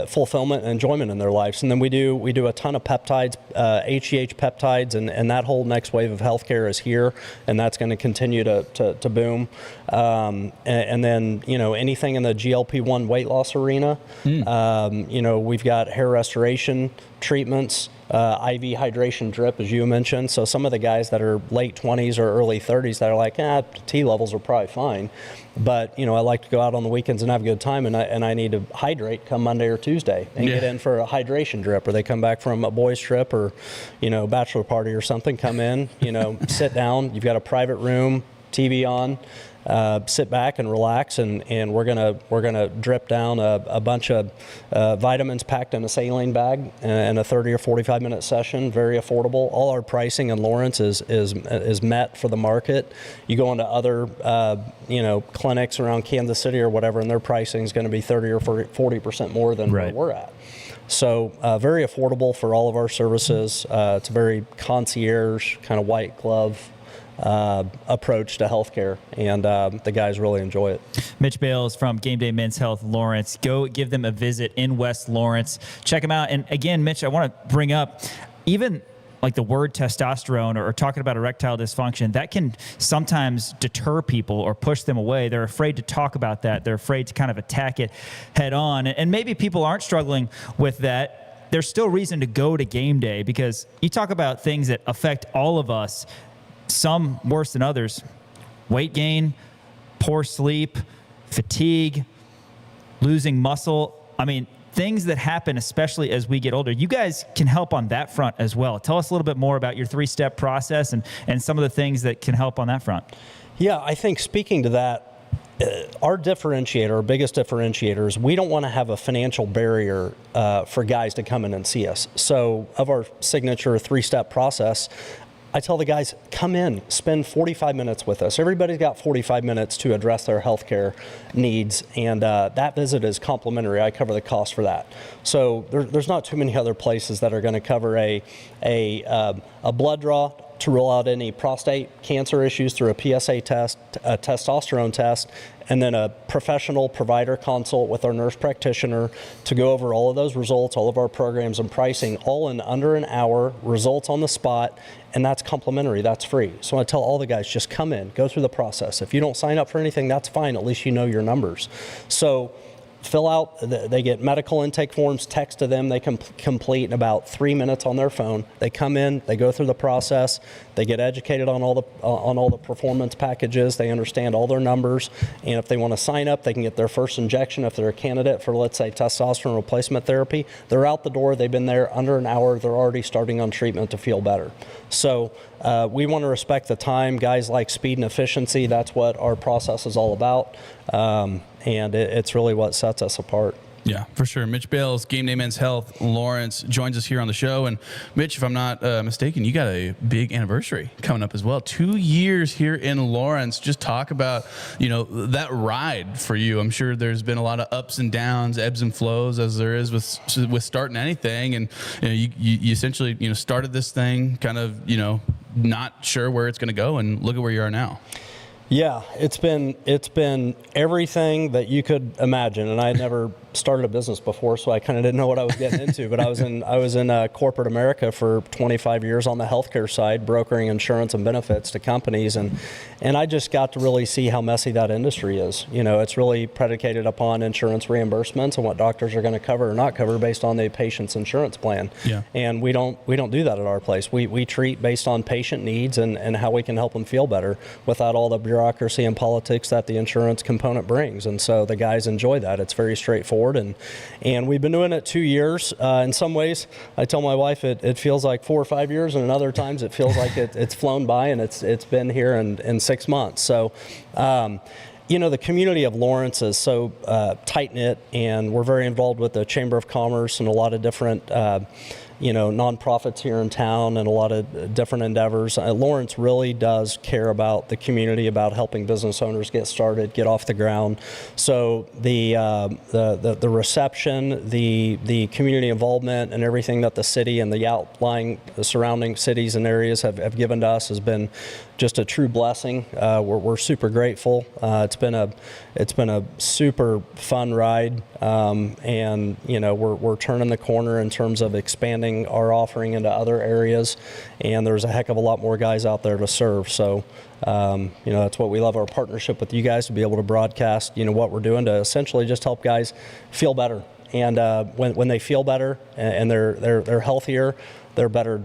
fulfillment and enjoyment in their lives. And then we do a ton of peptides, HGH peptides, and that whole next wave of healthcare is here, and that's going to continue to boom. And then, anything in the GLP-1 weight loss arena, we've got hair restoration treatments, IV hydration drip, as you mentioned. So some of the guys that are late 20s or early 30s that are like, T levels are probably fine, but I like to go out on the weekends and have a good time, and I need to hydrate come Monday or Tuesday and get in for a hydration drip, or they come back from a boys trip or bachelor party or something, come in, sit down, you've got a private room, TV on. Sit back and relax, and we're gonna drip down a bunch of vitamins packed in a saline bag in a 30 or 45 minute session. Very affordable. All our pricing in Lawrence is met for the market. You go into other clinics around Kansas City or whatever, and their pricing is going to be 30 or 40% more than where we're at. So very affordable for all of our services. It's a very concierge kind of white glove approach to healthcare, and the guys really enjoy it. Mitch Bales from Gameday Men's Health Lawrence. Go give them a visit in West Lawrence. Check them out. And again, Mitch, I want to bring up even like the word testosterone or talking about erectile dysfunction, that can sometimes deter people or push them away. They're afraid to talk about that. They're afraid to kind of attack it head on. And maybe people aren't struggling with that. There's still reason to go to Gameday, because you talk about things that affect all of us, some worse than others: weight gain, poor sleep, fatigue, losing muscle. I mean, things that happen, especially as we get older. You guys can help on that front as well. Tell us a little bit more about your 3-step process and some of the things that can help on that front. Yeah, I think speaking to that, our differentiator, our biggest differentiator, is we don't want to have a financial barrier for guys to come in and see us. So of our signature 3-step process, I tell the guys, come in, spend 45 minutes with us. Everybody's got 45 minutes to address their healthcare needs, and that visit is complimentary. I cover the cost for that. So there's not too many other places that are going to cover a blood draw to rule out any prostate cancer issues through a PSA test, a testosterone test, and then a professional provider consult with our nurse practitioner to go over all of those results, all of our programs and pricing, all in under an hour, results on the spot, and that's complimentary, that's free. So I tell all the guys, just come in, go through the process. If you don't sign up for anything, that's fine, at least you know your numbers. So fill out, they get medical intake forms, text to them, they can complete in about 3 minutes on their phone. They come in, they go through the process, they get educated on all the performance packages, they understand all their numbers, and if they want to sign up, they can get their first injection. If they're a candidate for, let's say, testosterone replacement therapy, they're out the door, they've been there under an hour, they're already starting on treatment to feel better. So we want to respect the time. Guys like speed and efficiency, that's what our process is all about. And it's really what sets us apart. Yeah, for sure. Mitch Bales, Gameday Men's Health, Lawrence, joins us here on the show. And Mitch, if I'm not mistaken, you got a big anniversary coming up as well. 2 years here in Lawrence. Just talk about, that ride for you. I'm sure there's been a lot of ups and downs, ebbs and flows, as there is with starting anything. And you essentially, started this thing kind of, not sure where it's going to go, and look at where you are now. Yeah, it's been everything that you could imagine, and I had never started a business before, so I kind of didn't know what I was getting into. But I was in corporate America for 25 years on the healthcare side, brokering insurance and benefits to companies, and I just got to really see how messy that industry is. It's really predicated upon insurance reimbursements and what doctors are going to cover or not cover based on the patient's insurance plan. Yeah. And we don't do that at our place. We treat based on patient needs and how we can help them feel better without all the bureaucracy and politics that the insurance component brings. And so the guys enjoy that. It's very straightforward. And we've been doing it 2 years. In some ways, I tell my wife it feels like 4 or 5 years, and in other times it feels like it's flown by, and it's been here in 6 months. So, the community of Lawrence is so tight-knit, and we're very involved with the Chamber of Commerce and a lot of different nonprofits here in town and a lot of different endeavors. Lawrence really does care about the community, about helping business owners get started, get off the ground. So the reception, the community involvement, and everything that the city and the surrounding cities and areas have given to us has been just a true blessing. We're super grateful. It's been a super fun ride, and we're turning the corner in terms of expanding our offering into other areas, and there's a heck of a lot more guys out there to serve. So that's what we love, our partnership with you guys, to be able to broadcast what we're doing to essentially just help guys feel better. And when they feel better and they're healthier, they're better,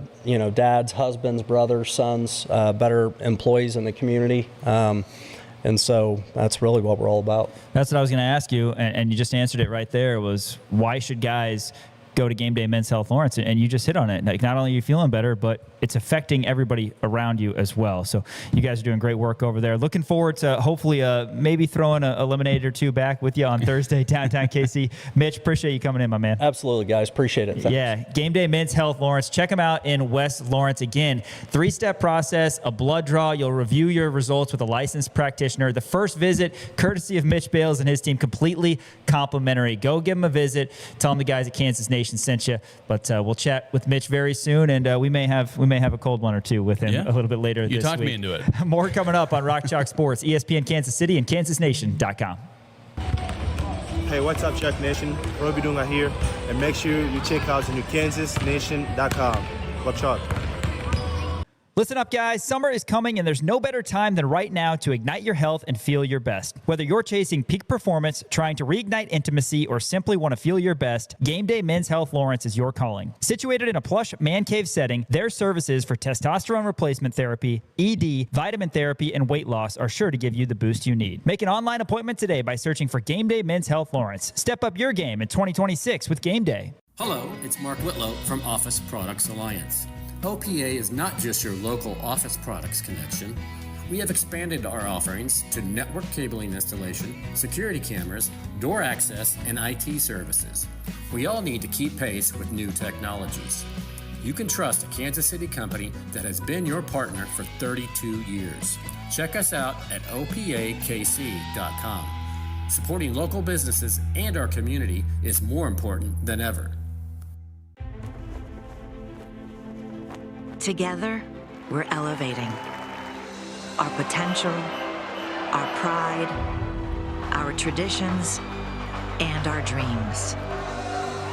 dads, husbands, brothers, sons, better employees in the community. And so that's really what we're all about. That's what I was going to ask you, and you just answered it right there, was why should guys go to Gameday Men's Health Lawrence? And you just hit on it. Like, not only are you feeling better, but it's affecting everybody around you as well. So you guys are doing great work over there. Looking forward to hopefully maybe throwing a lemonade or two back with you on Thursday, downtown KC. Mitch, appreciate you coming in, my man. Absolutely, guys. Appreciate it. Thanks. Yeah, Gameday Men's Health Lawrence. Check them out in West Lawrence. Again, 3-step process, a blood draw. You'll review your results with a licensed practitioner. The first visit, courtesy of Mitch Bales and his team, completely complimentary. Go give them a visit. Tell them the guys at Kansas Nation sent you. But we'll chat with Mitch very soon, and we may have a cold one or two with him a little bit later this week. You talked me into it. More coming up on Rock Chalk Sports, ESPN Kansas City, and KansasNation.com. Hey, what's up, Chuck Nation? Roby Dunga here, and make sure you check out the new KansasNation.com. Rock Chalk. Listen up, guys. Summer is coming, and there's no better time than right now to ignite your health and feel your best. Whether you're chasing peak performance, trying to reignite intimacy, or simply want to feel your best, Gameday Men's Health Lawrence is your calling. Situated in a plush man cave setting, their services for testosterone replacement therapy, ED, vitamin therapy, and weight loss are sure to give you the boost you need. Make an online appointment today by searching for Gameday Men's Health Lawrence. Step up your game in 2026 with Gameday. Hello, it's Mark Whitlow from Office Products Alliance. OPA is not just your local office products connection. We have expanded our offerings to network cabling installation, security cameras, door access, and IT services. We all need to keep pace with new technologies. You can trust a Kansas City company that has been your partner for 32 years. Check us out at opakc.com. Supporting local businesses and our community is more important than ever. Together, we're elevating our potential, our pride, our traditions, and our dreams.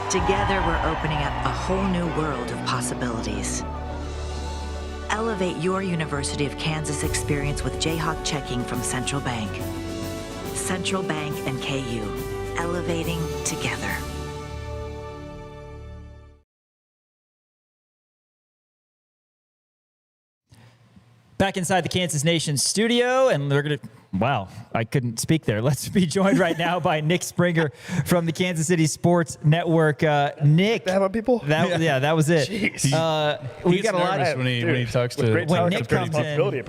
Together, we're opening up a whole new world of possibilities. Elevate your University of Kansas experience with Jayhawk checking from Central Bank. Central Bank and KU, elevating together. Back inside the Kansas Nation studio, and we're going to, wow, I couldn't speak there. Let's be joined right now by Nick Springer from the Kansas City Sports Network. Nick. That people? That was it. We got a lot of when he talks to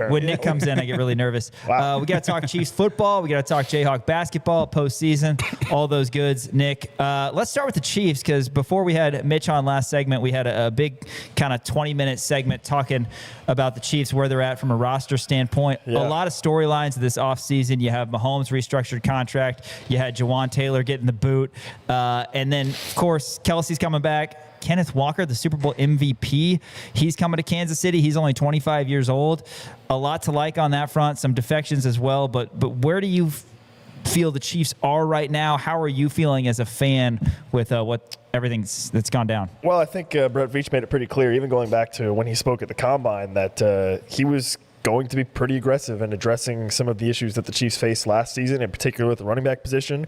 when Nick comes in, I get really nervous. Wow. We got to talk Chiefs football. We got to talk Jayhawk basketball, postseason, all those goods. Nick, let's start with the Chiefs, because before we had Mitch on last segment, we had a big kind of 20-minute segment talking about the Chiefs, where they're at from a roster standpoint. Yeah. A lot of storylines this offseason. You have Mahomes' restructured contract. You had Jawan Taylor getting the boot. And then, of course, Kelsey's coming back. Kenneth Walker, the Super Bowl MVP, he's coming to Kansas City. He's only 25 years old. A lot to like on that front. Some defections as well. But where do you feel the Chiefs are right now? How are you feeling as a fan with what everything that's gone down? Well, I think Brett Veach made it pretty clear, even going back to when he spoke at the Combine, that he was going to be pretty aggressive in addressing some of the issues that the Chiefs faced last season, in particular with the running back position.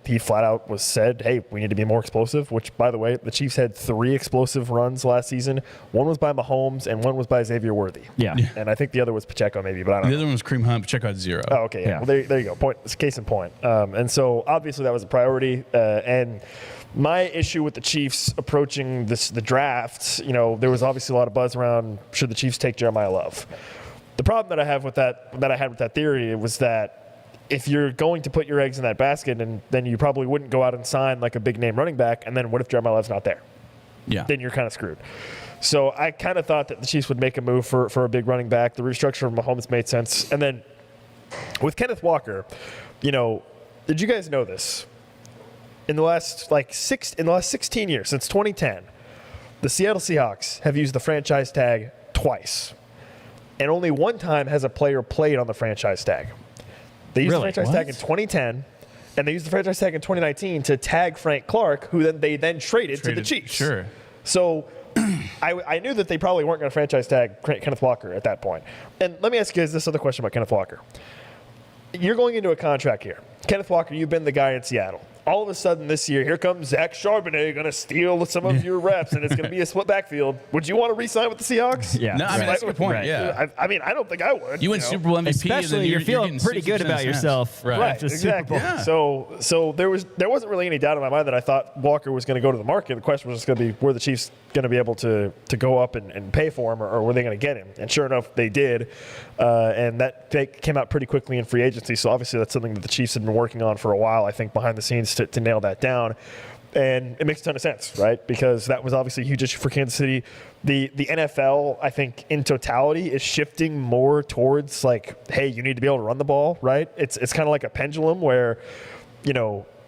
He flat out said, hey, we need to be more explosive, which, by the way, the Chiefs had 3 explosive runs last season. One was by Mahomes and one was by Xavier Worthy. Yeah. And I think the other was Pacheco maybe, but I don't know. The other one was Kareem Hunt. Pacheco had 0. Oh, okay. Yeah. Well, there you go. It's case in point. And so obviously that was a priority. And my issue with the Chiefs approaching the draft, there was obviously a lot of buzz around should the Chiefs take Jeremiah Love. The problem that I have with that I had with that theory was that if you're going to put your eggs in that basket, and then you probably wouldn't go out and sign like a big name running back, and then what if Jeremiah Love's not there? Yeah. Then you're kind of screwed. So I kind of thought that the Chiefs would make a move for a big running back. The restructure of Mahomes made sense. And then with Kenneth Walker, did you guys know this? In the last 16 years, since 2010, the Seattle Seahawks have used the franchise tag twice. And only one time has a player played on the franchise tag. They used the franchise tag in 2010, and they used the franchise tag in 2019 to tag Frank Clark, who they then traded to the Chiefs. Sure. So I knew that they probably weren't going to franchise tag Kenneth Walker at that point. And let me ask you guys this other question about Kenneth Walker. You're going into a contract here. Kenneth Walker, you've been the guy in Seattle. All of a sudden this year, here comes Zach Charbonnet going to steal some of your reps, and it's going to be a split backfield. Would you want to re-sign with the Seahawks? Yeah. No, I mean, that's a good point. Right. Yeah. I don't think I would. You win Super Bowl MVP, especially and then you're feeling pretty good about yourself. Right. After Exactly. Super Bowl. Yeah. So there wasn't really any doubt in my mind that I thought Walker was going to go to the market. The question was just going to be, were the Chiefs going to be able to go up and pay for him, or were they going to get him? And sure enough, they did. And that came out pretty quickly in free agency. So obviously that's something that the Chiefs had been working on for a while, I think, behind the scenes to nail that down. And it makes a ton of sense, right? Because that was obviously a huge issue for Kansas City. The NFL, I think, in totality is shifting more towards hey, you need to be able to run the ball, right? It's kind of like a pendulum where,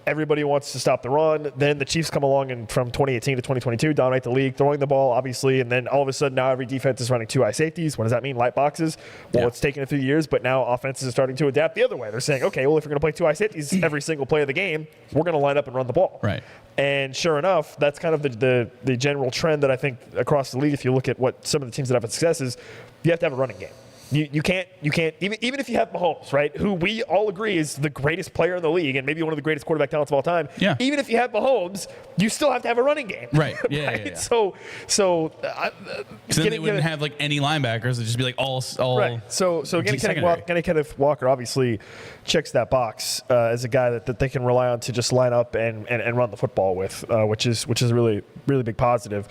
everybody wants to stop the run. Then the Chiefs come along and from 2018 to 2022 dominate the league, throwing the ball, obviously. And then all of a sudden now every defense is running 2 high safeties. What does that mean? Light boxes. Well, It's taken a few years, but now offenses are starting to adapt the other way. They're saying, okay, well, if you're going to play 2 high safeties every single play of the game, we're going to line up and run the ball. Right. And sure enough, that's kind of the general trend that I think across the league, if you look at what some of the teams that have had success is, you have to have a running game. You can't even if you have Mahomes, right, who we all agree is the greatest player in the league and maybe one of the greatest quarterback talents of all time. Yeah. Even if you have Mahomes, you still have to have a running game. Right. Yeah. Right? Yeah. So then they wouldn't have any linebackers. It'd just be all right. So again, Kenneth Walker obviously checks that box as a guy that they can rely on to just line up and run the football with, which is a really, really big positive.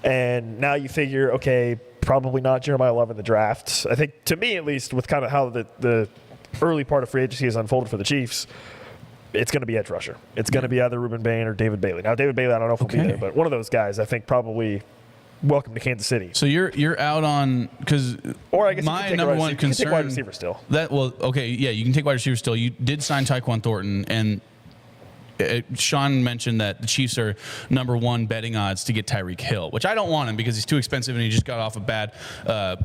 And now you figure, okay, probably not Jeremiah Love in the draft. I think, to me at least, with kind of how the early part of free agency has unfolded for the Chiefs, it's going to be edge rusher. It's going to be either Ruben Bain or David Bailey. Now, David Bailey, I don't know if he'll be there, but one of those guys, I think, probably welcome to Kansas City. So you're out on, because my number one concern. You can take wide receiver still. You can take wide receiver still. You did sign Tyquan Thornton, and Sean mentioned that the Chiefs are number 1 betting odds to get Tyreek Hill, which I don't want him because he's too expensive and he just got off a bad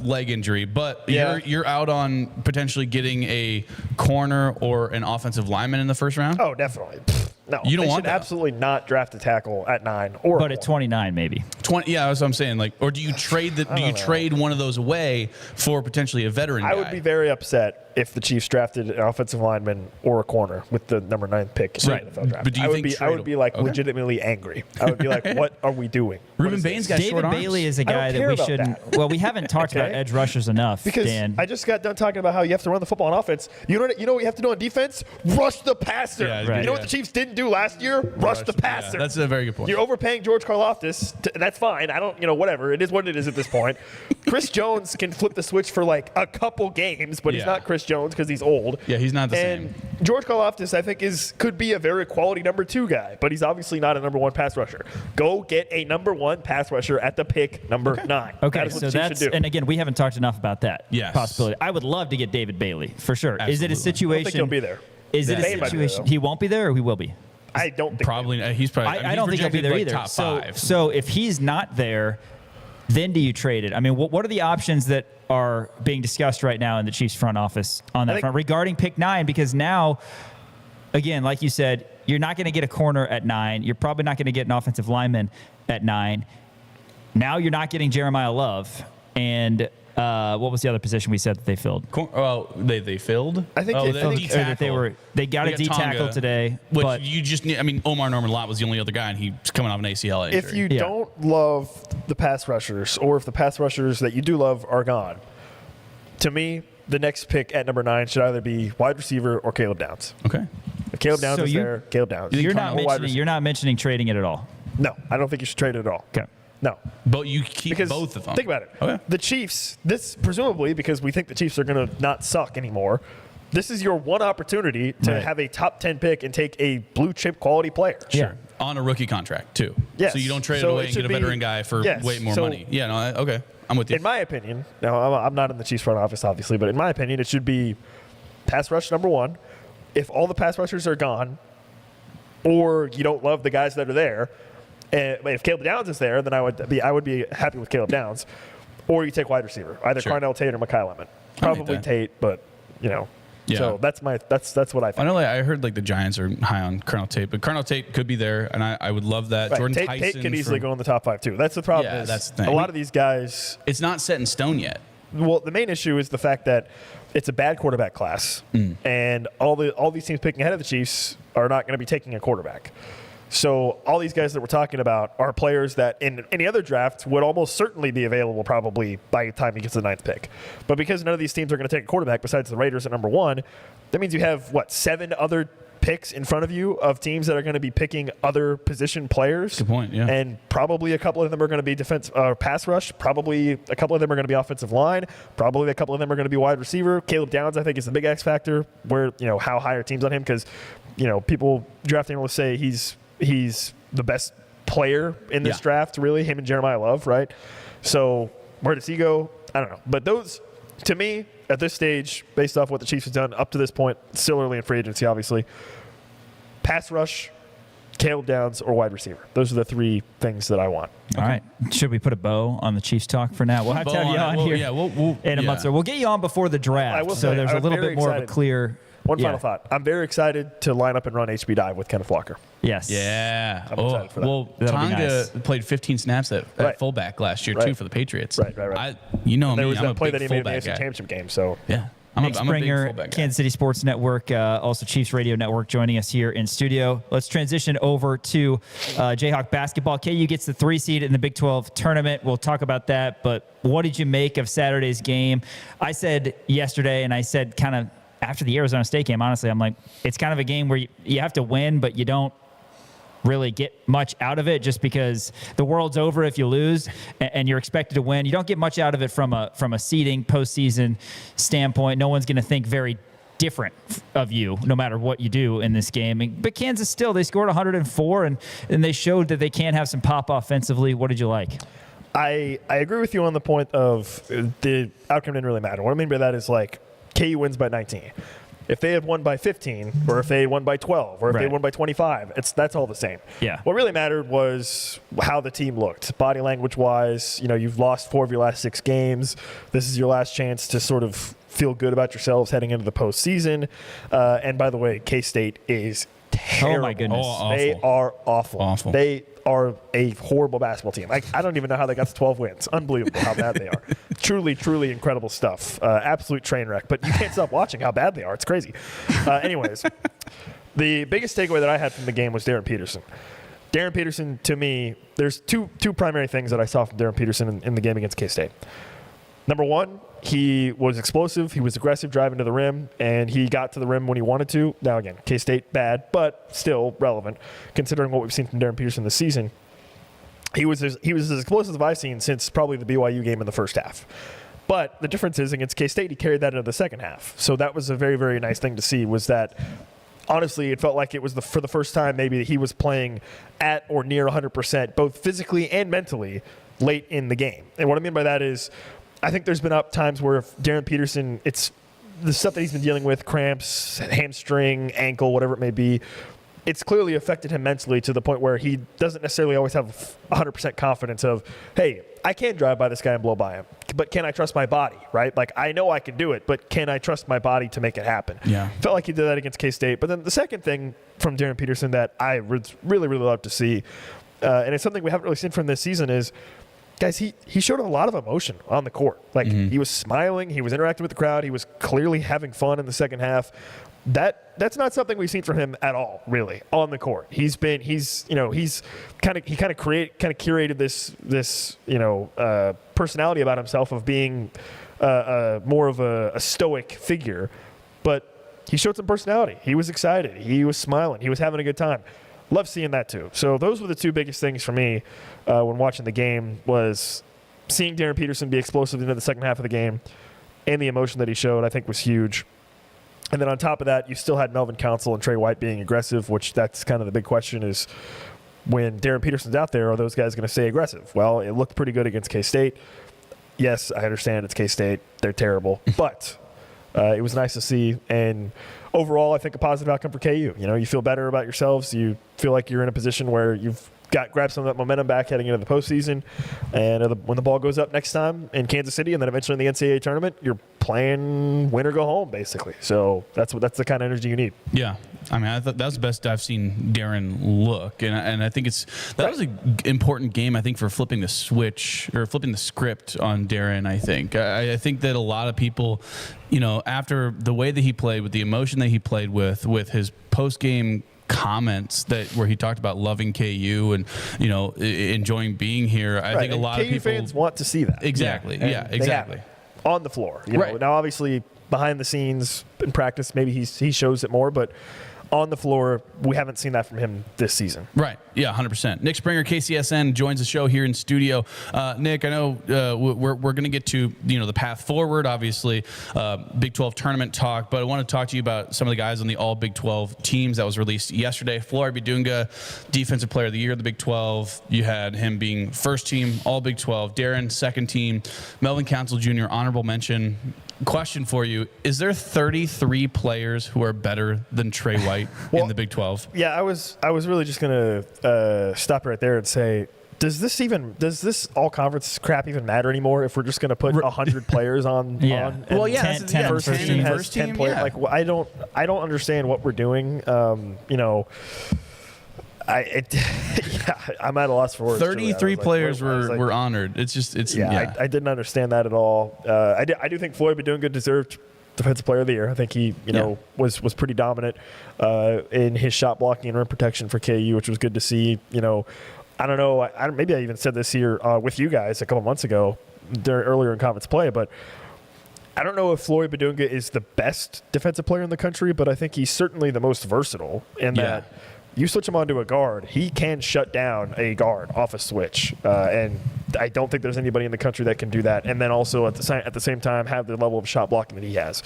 leg injury. But you're out on potentially getting a corner or an offensive lineman in the first round? Oh, definitely. No, you don't they want should that. absolutely not draft a tackle at 9 or. But at 29, maybe. 20. Yeah, that's what I'm saying. Like, or do you trade trade one of those away for potentially a veteran guy? I would be very upset if the Chiefs drafted an offensive lineman or a corner with the number 9 pick in the NFL draft. But do you I would be like legitimately angry. I would be like, what are we doing? Ruben Baines got short David arms. Bailey is a I don't guy that care we about shouldn't. that. Well, we haven't talked about edge rushers enough, Because Dan. I just got done talking about how you have to run the football on offense. You know what you have to do on defense? Rush the passer. Yeah, right. You know what the Chiefs didn't do last year? Rush the passer. Yeah, that's a very good point. You're overpaying George Karlaftis, and that's fine. I don't, whatever. It is what it is at this point. Chris Jones can flip the switch for like a couple games, but he's not Chris Jones because he's old. Yeah, he's not the same. George Karlaftis, I think, could be a very quality number 2 guy, but he's obviously not a number 1 pass rusher. Go get a number 1 pass rusher at the pick number 9. Okay, that is what so the Chiefs should do. and again, we haven't talked enough about that Yes. possibility. I would love to get David Bailey for sure. Absolutely. Is it a I situation? don't think he'll be there. Is it a He might be there, situation? though. He won't be there, or he will be? I don't think Probably. He's probably. I don't think he'll be there either. Top 5. So if he's not there, then do you trade it? I mean, what are the options that are being discussed right now in the Chiefs front office on that front regarding pick 9? Because now, again, like you said, you're not going to get a corner at 9. You're probably not going to get an offensive lineman at 9. Now you're not getting Jeremiah Love. And what was the other position we said that they filled? Well, they filled. I think they got a D tackle today. Which but you just need. I mean, Omar Norman Lott was the only other guy, and he's coming off an ACL injury. If you don't love the pass rushers, or if the pass rushers that you do love are gone, to me, the next pick at number 9 should either be wide receiver or Caleb Downs. Okay. If Caleb Downs is there, Caleb Downs. You're not mentioning trading it at all. No, I don't think you should trade it at all. Okay. No. But you keep both of them. Think about it. Okay. The Chiefs, this presumably because we think the Chiefs are going to not suck anymore, this is your one opportunity to have a top 10 pick and take a blue chip quality player. Sure. On a rookie contract, too. Yes. So you don't trade it So away it and get a should be- veteran guy for yes. way more So- money. Yeah, no, okay. I'm with you. In my opinion, now I'm not in the Chiefs front office, obviously, but in my opinion, it should be pass rush number 1. If all the pass rushers are gone, or you don't love the guys that are there, and if Caleb Downs is there, then I would be happy with Caleb Downs. Or you take wide receiver, either Carnell Tate or Mekhi Lemon. Probably Tate, but Yeah. So that's what I think. I know. I heard the Giants are high on Colonel Tate, but Colonel Tate could be there, and I would love that. Right. Jordan Tate Tyson could easily go in the top 5 too. That's the problem. Yeah, is that's the thing. A lot of these guys. It's not set in stone yet. Well, the main issue is the fact that it's a bad quarterback class, and all these teams picking ahead of the Chiefs are not going to be taking a quarterback. So all these guys that we're talking about are players that in any other draft would almost certainly be available probably by the time he gets to the 9th pick. But because none of these teams are going to take a quarterback besides the Raiders at number 1, that means you have, 7 other picks in front of you of teams that are going to be picking other position players. Good point, yeah. And probably a couple of them are going to be defense pass rush. Probably a couple of them are going to be offensive line. Probably a couple of them are going to be wide receiver. Caleb Downs, I think, is the big X factor where, how high are teams on him because, people drafting will say he's the best player in this draft, really, him and Jeremiah Love, right? So where does he go? I don't know. But those, to me, at this stage, based off what the Chiefs have done up to this point, still early in free agency, obviously, pass rush, Caleb Downs, or wide receiver. Those are the 3 things that I want. All right. Should we put a bow on the Chiefs talk for now? We'll have to have you on here in a month. So we'll get you on before the draft. I will so say, there's a I'm little very bit more excited. of a clear. One final thought. I'm very excited to line up and run HB Dive with Kenneth Walker. Yes. Yeah. I'm excited for that. Well, That'll be Tonga nice. played 15 snaps at fullback last year, too, for the Patriots. Right. There was I'm that a play big that he made in the fullback AFC guy. Championship game. So Yeah. Nick I'm a big Springer, fullback guy. Kansas City Sports Network, also Chiefs Radio Network, joining us here in studio. Let's transition over to Jayhawk basketball. KU gets the 3 seed in the Big 12 tournament. We'll talk about that. But what did you make of Saturday's game? I said yesterday, and I said kind of after the Arizona State game, honestly, I'm like, it's kind of a game where you have to win, but you don't really get much out of it just because the world's over if you lose and you're expected to win. You don't get much out of it from a seeding postseason standpoint. No one's going to think very different of you no matter what you do in this game. But Kansas still, they scored 104 and they showed that they can have some pop offensively. What did you like? I agree with you on the point of the outcome didn't really matter. What I mean by that is KU wins by 19. if they had won by 15, or if they had won by 12, or if they had won by 25, that's all the same. Yeah. What really mattered was how the team looked, body language-wise. You've lost 4 of your last 6 games. This is your last chance to sort of feel good about yourselves heading into the postseason. And by the way, K-State is terrible. Oh my goodness. They are awful. Awful. They are a horrible basketball team. I don't even know how they got to 12 wins. Unbelievable how bad they are. Truly incredible stuff. Absolute train wreck. But you can't stop watching how bad they are. It's crazy. Anyways, the biggest takeaway that I had from the game was Darren Peterson. Darren Peterson, to me, there's two primary things that I saw from Darren Peterson in the game against K-State. Number one, he was explosive, he was aggressive driving to the rim, and he got to the rim when he wanted to. Now, again, K-State bad, but still relevant, considering what we've seen from Darren Peterson this season. He was as explosive as I've seen since probably the BYU game in the first half. But the difference is against K-State, he carried that into the second half. So that was a very, very nice thing to see, was that honestly, it felt like it was for the first time maybe that he was playing at or near 100%, both physically and mentally, late in the game. And what I mean by that is, I think there's been times where if Darren Peterson, it's the stuff that he's been dealing with, cramps, hamstring, ankle, whatever it may be, it's clearly affected him mentally to the point where he doesn't necessarily always have 100% confidence of, hey, I can drive by this guy and blow by him, but can I trust my body, right? Like, I know I can do it, but can I trust my body to make it happen? Yeah. Felt like he did that against K-State. But then the second thing from Darren Peterson that I would really, really love to see, and it's something we haven't really seen from this season, is guys, he showed a lot of emotion on the court. Like, he was smiling, he was interacting with the crowd, he was clearly having fun in the second half. That's not something we've seen from him at all, really, on the court. He's kind of curated this personality about himself of being more of a stoic figure, but he showed some personality. He was excited, he was smiling, he was having a good time. Love seeing that too. So those were the two biggest things for me when watching the game, was seeing Darren Peterson be explosive into the second half of the game, and the emotion that he showed, I think, was huge. And then on top of that, you still had Melvin Council and Trey White being aggressive, which that's kind of the big question is, when Darren Peterson's out there, are those guys going to stay aggressive? Well, it looked pretty good against K-State. Yes, I understand it's K-State. They're terrible. But it was nice to see. And overall, I think a positive outcome for KU. You feel better about yourselves. You feel like you're in a position where you've grabbed some of that momentum back heading into the postseason. And when the ball goes up next time in Kansas City and then eventually in the NCAA tournament, you're playing win or go home, basically. So that's the kind of energy you need. Yeah. I mean, I thought that was the best I've seen Darren look. And I think that was an important game, I think, for flipping the switch or flipping the script on Darren, I think. I think that a lot of people, after the way that he played, with the emotion that he played with his post-game comments where he talked about loving KU and enjoying being here. I think a lot of KU people fans want to see that. Exactly. Yeah, exactly. On the floor. Now, obviously, behind the scenes in practice, maybe he shows it more, but on the floor, we haven't seen that from him this season. Right. Yeah, 100%. Nick Springer, KCSN, joins the show here in studio. Nick, I know we're going to get to the path forward, obviously, Big 12 tournament talk, but I want to talk to you about some of the guys on the all Big 12 teams that was released yesterday. Flory Bidunga, Defensive Player of the Year of the Big 12. You had him being first team, all Big 12. Darren, second team. Melvin Council Jr., honorable mention. Question for you: is there 33 players who are better than Trey White in the Big 12? Yeah, I was really just gonna stop right there and say, does this all conference crap even matter anymore if we're just gonna put 100 players on? Yeah. On, well, yeah, 10 first team has 10 players. Yeah. Like, I don't understand what we're doing. I'm at a loss for words. 33 players were honored. I didn't understand that at all. I do think Flory Bidunga deserved Defensive Player of the Year. I think he was pretty dominant in his shot blocking and rim protection for KU, which was good to see. I don't know. Maybe I even said this here with you guys a couple months ago earlier in conference play, but I don't know if Flory Bidunga is the best defensive player in the country, but I think he's certainly the most versatile in that. You switch him onto a guard, he can shut down a guard off a switch, and I don't think there's anybody in the country that can do that. And then also at the same time have the level of shot blocking that he has.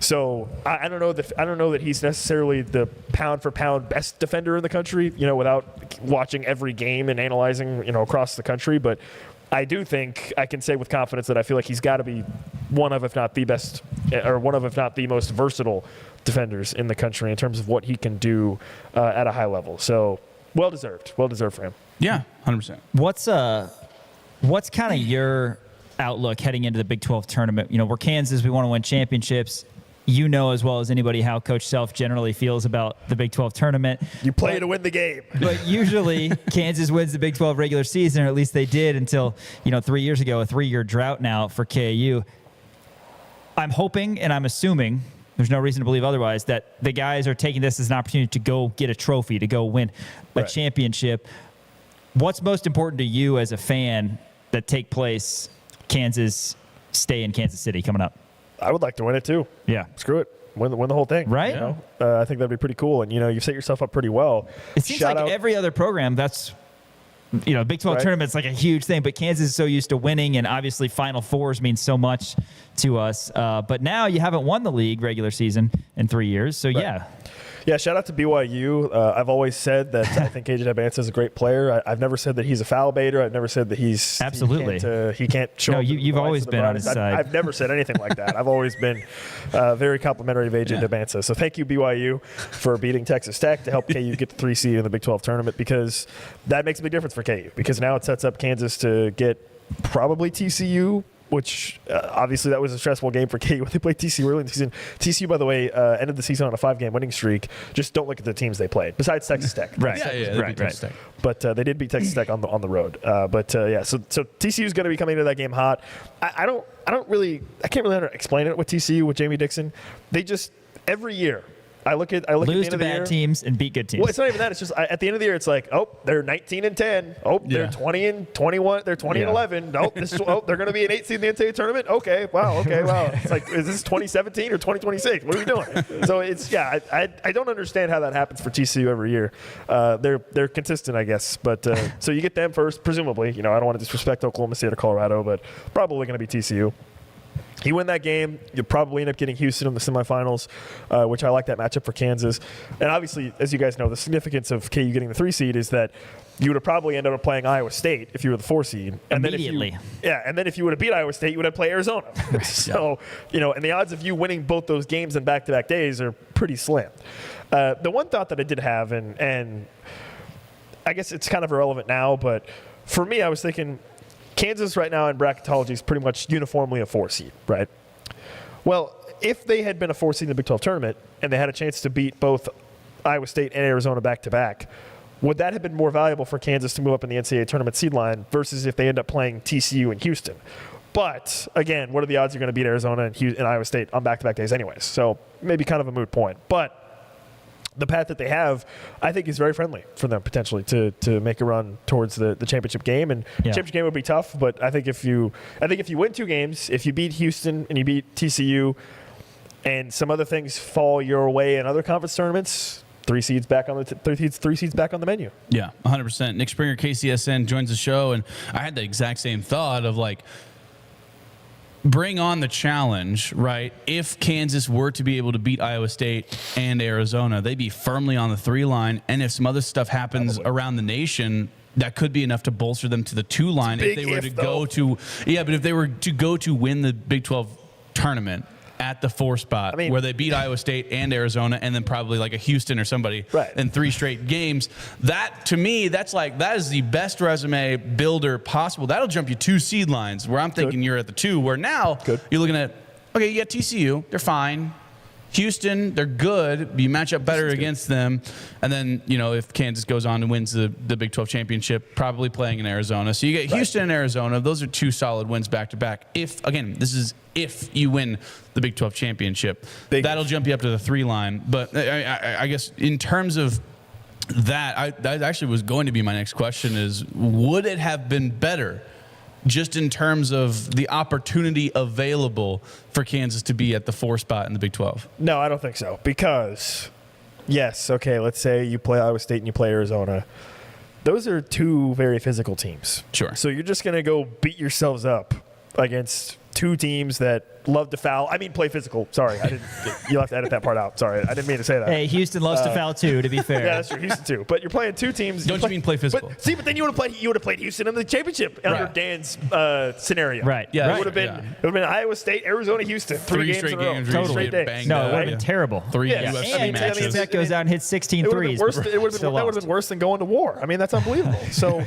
So I don't know that he's necessarily the pound for pound best defender in the country, without watching every game and analyzing, across the country. But I do think I can say with confidence that I feel like he's got to be one of, if not the best, or one of, if not the most versatile defenders in the country in terms of what he can do at a high level. So well deserved for him. Yeah, 100%. What's kind of your outlook heading into the Big 12 tournament? We're Kansas. We want to win championships. You know as well as anybody how Coach Self generally feels about the Big 12 tournament. You play to win the game. But usually Kansas wins the Big 12 regular season, or at least they did until 3 years ago, a 3-year drought now for KU. I'm hoping and I'm assuming, there's no reason to believe otherwise, that the guys are taking this as an opportunity to go get a trophy, to go win a championship. What's most important to you as a fan that take place Kansas stay in Kansas City coming up? I would like to win it too. Yeah. Screw it. Win the whole thing. Right? I think that'd be pretty cool. And, you've set yourself up pretty well. It seems like every other program that's, Big 12 tournament's like a huge thing, but Kansas is so used to winning, and obviously Final Fours mean so much to us. But now you haven't won the league regular season in 3 years. So, Yeah, shout out to BYU. I've always said that I think KJ Abance is a great player. I've never said that he's a foul baiter. I've never said that he's absolutely he can't show. No, up you've always been on his side. I've never said anything like that. I've always been very complimentary of AJ Abance. So thank you BYU for beating Texas Tech to help KU get the 3 seed in the Big 12 tournament, because that makes a big difference for KU, because now it sets up Kansas to get probably TCU. Which obviously that was a stressful game for KU when they played TCU early in the season. TCU, by the way, ended the season on a 5-game winning streak. Just don't look at the teams they played, besides Texas Tech. Right. Right. Tech. But they did beat Texas Tech on the road. So TCU is going to be coming into that game hot. I can't really explain it with TCU with Jamie Dixon. They just every year. I look at lose the to bad teams and beat good teams. Well, it's not even that. It's just at the end of the year, it's like, they're 19-10. They're 20-21. They're 20-11. They're going to be an 8 seed in the NCAA tournament. Okay, wow. It's like, is this 2017 or 2026? What are we doing? So it's I don't understand how that happens for TCU every year. They're consistent, I guess. But so you get them first, presumably. I don't want to disrespect Oklahoma State or Colorado, but probably going to be TCU. You win that game, you'll probably end up getting Houston in the semifinals, which I like that matchup for Kansas. And obviously, as you guys know, the significance of KU getting the 3 seed is that you would have probably ended up playing Iowa State if you were the 4 seed. And immediately. And then if you would have beat Iowa State, you would have played Arizona. So, and the odds of you winning both those games in back-to-back days are pretty slim. The one thought that I did have, and I guess it's kind of irrelevant now, but for me, I was thinking – Kansas right now in bracketology is pretty much uniformly a 4 seed, right? Well, if they had been a 4 seed in the Big 12 tournament and they had a chance to beat both Iowa State and Arizona back-to-back, would that have been more valuable for Kansas to move up in the NCAA tournament seed line versus if they end up playing TCU and Houston? But, again, what are the odds you're going to beat Arizona and Iowa State on back-to-back days anyways? So maybe kind of a moot point. But the path that they have, I think, is very friendly for them potentially to make a run towards the championship game. And championship game would be tough, but I think if you win 2 games, if you beat Houston and you beat TCU, and some other things fall your way in other conference tournaments, 3 seeds back on the 3 seeds back on the menu. Yeah, 100%. Nick Springer, KCSN, joins the show, and I had the exact same thought of like, bring on the challenge, right? If Kansas were to be able to beat Iowa State and Arizona, they'd be firmly on the 3 line. And if some other stuff happens around the nation, that could be enough to bolster them to the 2 line if they were to go to but if they were to go to win the Big 12 tournament at the 4 spot, where they beat Iowa State and Arizona, and then probably like a Houston or somebody in 3 straight games. That, to me, that is the best resume builder possible. That'll jump you 2 seed lines, where I'm thinking you're at the 2, where now you're looking at, okay, you got TCU, they're fine. Houston, they're good. You match up better against them. And then, if Kansas goes on and wins the Big 12 championship, probably playing in Arizona. So you get Houston and Arizona. Those are 2 solid wins back-to-back. If you win the Big 12 championship, that'll jump you up to the 3 line. But I guess in terms of that actually was going to be my next question is, would it have been better just in terms of the opportunity available for Kansas to be at the 4 spot in the Big 12? No, I don't think so. Because, yes, okay, let's say you play Iowa State and you play Arizona. Those are 2 very physical teams. Sure. So you're just going to go beat yourselves up against two teams that love to foul. I mean, play physical. Sorry, you'll have to edit that part out. Sorry, I didn't mean to say that. Hey, Houston loves to foul too. To be fair, yeah, that's true. Houston too. But you're playing two teams. Don't you mean play physical? But then you would have played Houston in the championship under Dan's scenario. Right. Yeah, It would have been Iowa State, Arizona, Houston, three games straight in a row. games. Totally. Straight days. No, it would have been terrible. Three Yeah. UFC And matches. Tech goes out and hits 16 It would threes. have been worse than going to war. I mean, that's unbelievable. So,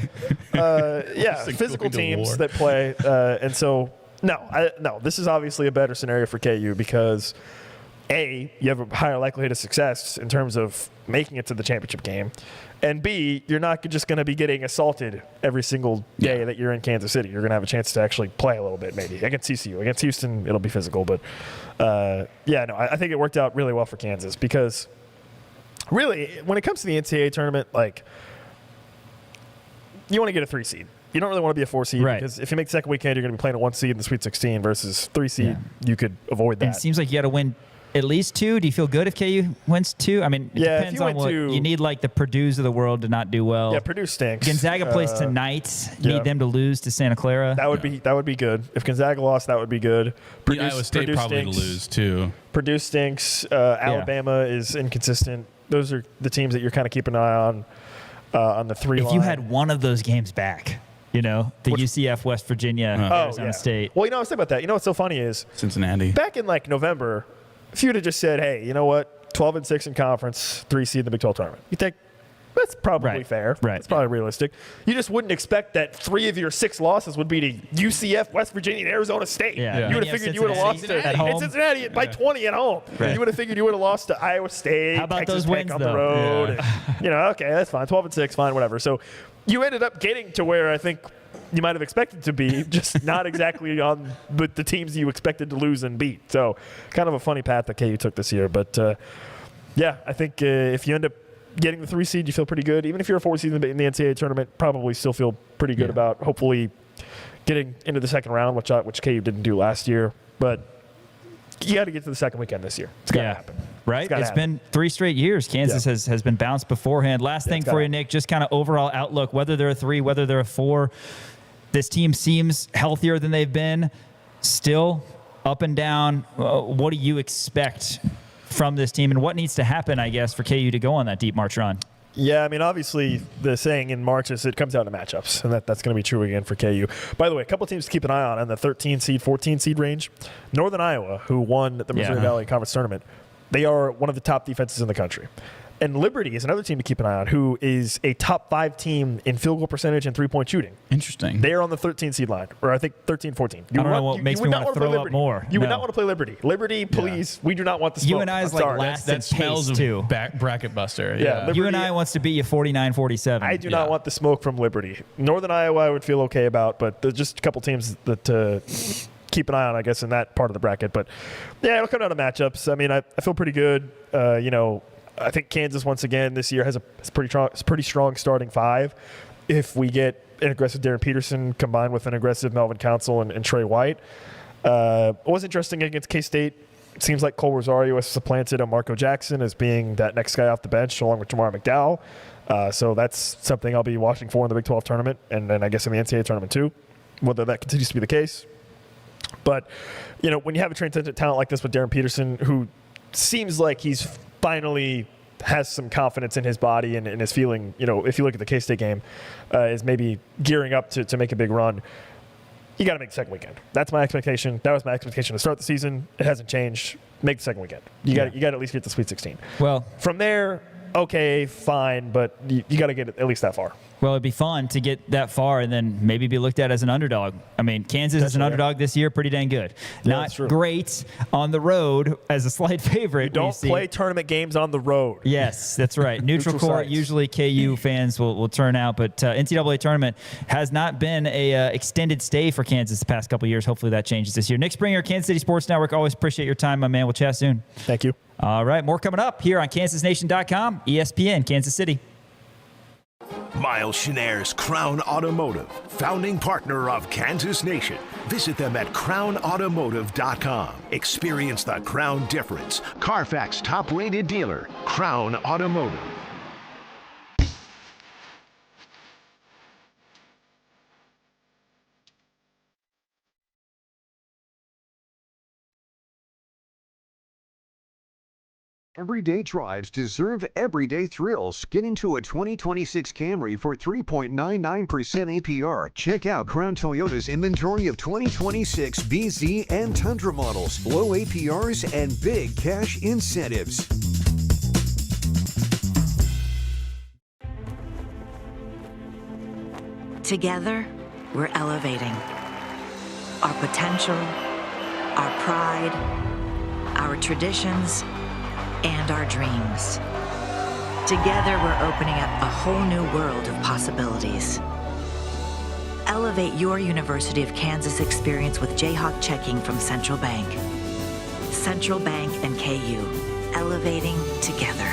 physical teams that play, and so no, this is obviously a better scenario for KU because A, you have a higher likelihood of success in terms of making it to the championship game, and B, you're not just going to be getting assaulted every single day that you're in Kansas City. You're going to have a chance to actually play a little bit, maybe against TCU. Against Houston, it'll be physical, but I think it worked out really well for Kansas because really, when it comes to the NCAA tournament, like, you want to get a 3 seed. You don't really want to be a 4 seed because if you make the second weekend, you're going to be playing a 1 seed in the Sweet 16 versus 3 seed. You could avoid that. And it seems like you got to win at least 2. Do you feel good if KU wins 2? I mean, it depends on what you need. Like the Purdue's of the world to not do well. Yeah, Purdue stinks. Gonzaga plays tonight. Need them to lose to Santa Clara. That would be good. If Gonzaga lost, that would be good. Iowa State probably to lose too. Purdue stinks. Alabama is inconsistent. Those are the teams that you're kind of keeping an eye on the 3 line. If you had one of those games back, the UCF, West Virginia, Arizona State. Well, I was thinking about that. What's so funny is Cincinnati. Back in November, if you would have just said, hey, you know what, 12-6 in conference, 3 seed in the Big 12 tournament, you think that's probably fair. Right. It's probably realistic. You just wouldn't expect that 3 of your 6 losses would be to UCF, West Virginia, and Arizona State. Yeah. You would have figured you would have lost to Cincinnati by 20 at home. Right. You would have figured you would have lost to Iowa State. How about Texas those wins, Tech on though? the road. Yeah. Okay, that's fine. 12-6, fine, whatever. So you ended up getting to where I think you might have expected to be, just not exactly on the teams you expected to lose and beat. So kind of a funny path that KU took this year. But, I think if you end up getting the 3 seed, you feel pretty good. Even if you're a 4 seed in the NCAA tournament, probably still feel pretty good about hopefully getting into the second round, which KU didn't do last year. But you got to get to the second weekend this year. It's got to happen. Right? It's been 3 straight years. Kansas has been bounced beforehand. Last thing for you, Nick, just kind of overall outlook, whether they're a 3, whether they're a 4. This team seems healthier than they've been. Still up and down. What do you expect from this team, and what needs to happen, I guess, for KU to go on that deep March run? Yeah, I mean, obviously, the saying in March is it comes down to matchups, and that's going to be true again for KU. By the way, a couple teams to keep an eye on in the 13 seed, 14 seed range. Northern Iowa, who won the Missouri Valley Conference Tournament, they are one of the top defenses in the country. And Liberty is another team to keep an eye on, who is a top 5 team in field goal percentage and 3-point shooting. Interesting. They are on the 13 seed line, or I think 13, 14. I don't know what makes me want to throw up more. You would not want to play Liberty. Liberty, please. We do not want the smoke. You and I is like last in pace, too. Bracket buster. Yeah. You and I wants to beat you 49-47. I do not want the smoke from Liberty. Northern Iowa I would feel okay about, but there's just a couple teams that keep an eye on, I guess, in that part of the bracket. But, yeah, it'll come down to matchups. I mean, I feel pretty good. I think Kansas, once again, this year has a pretty strong starting 5. If we get an aggressive Darren Peterson combined with an aggressive Melvin Council and Trey White. It was interesting against K-State. It seems like Cole Rosario has supplanted a Marco Jackson as being that next guy off the bench along with Jamar McDowell. So that's something I'll be watching for in the Big 12 tournament and then I guess in the NCAA tournament too, whether that continues to be the case. But, when you have a transcendent talent like this with Darren Peterson, who seems like he's finally has some confidence in his body and is feeling, if you look at the K-State game, is maybe gearing up to make a big run. You got to make the second weekend. That's my expectation. That was my expectation to start the season. It hasn't changed. Make the second weekend. You got to at least get the Sweet 16. Well, from there, okay, fine, but you got to get at least that far. Well, it'd be fun to get that far and then maybe be looked at as an underdog. I mean, Kansas is an underdog this year, pretty dang good. Not great on the road as a slight favorite. You don't play tournament games on the road. Yes, that's right. Neutral court, usually KU fans will turn out, but NCAA tournament has not been a extended stay for Kansas the past couple of years. Hopefully that changes this year. Nick Springer, Kansas City Sports Network. Always appreciate your time, my man. We'll chat soon. Thank you. All right, more coming up here on KansasNation.com, ESPN, Kansas City. Miles Schneer's Crown Automotive, founding partner of Kansas Nation. Visit them at crownautomotive.com. Experience the Crown difference. Carfax top-rated dealer, Crown Automotive. Everyday drives deserve everyday thrills. Get into a 2026 Camry for 3.99% APR. Check out Crown Toyota's inventory of 2026 BZ and Tundra models, low APRs, and big cash incentives. Together, we're elevating our potential, our pride, our traditions, and our dreams. Together, we're opening up a whole new world of possibilities. Elevate your University of Kansas experience with Jayhawk checking from Central Bank. Central Bank and KU, elevating together.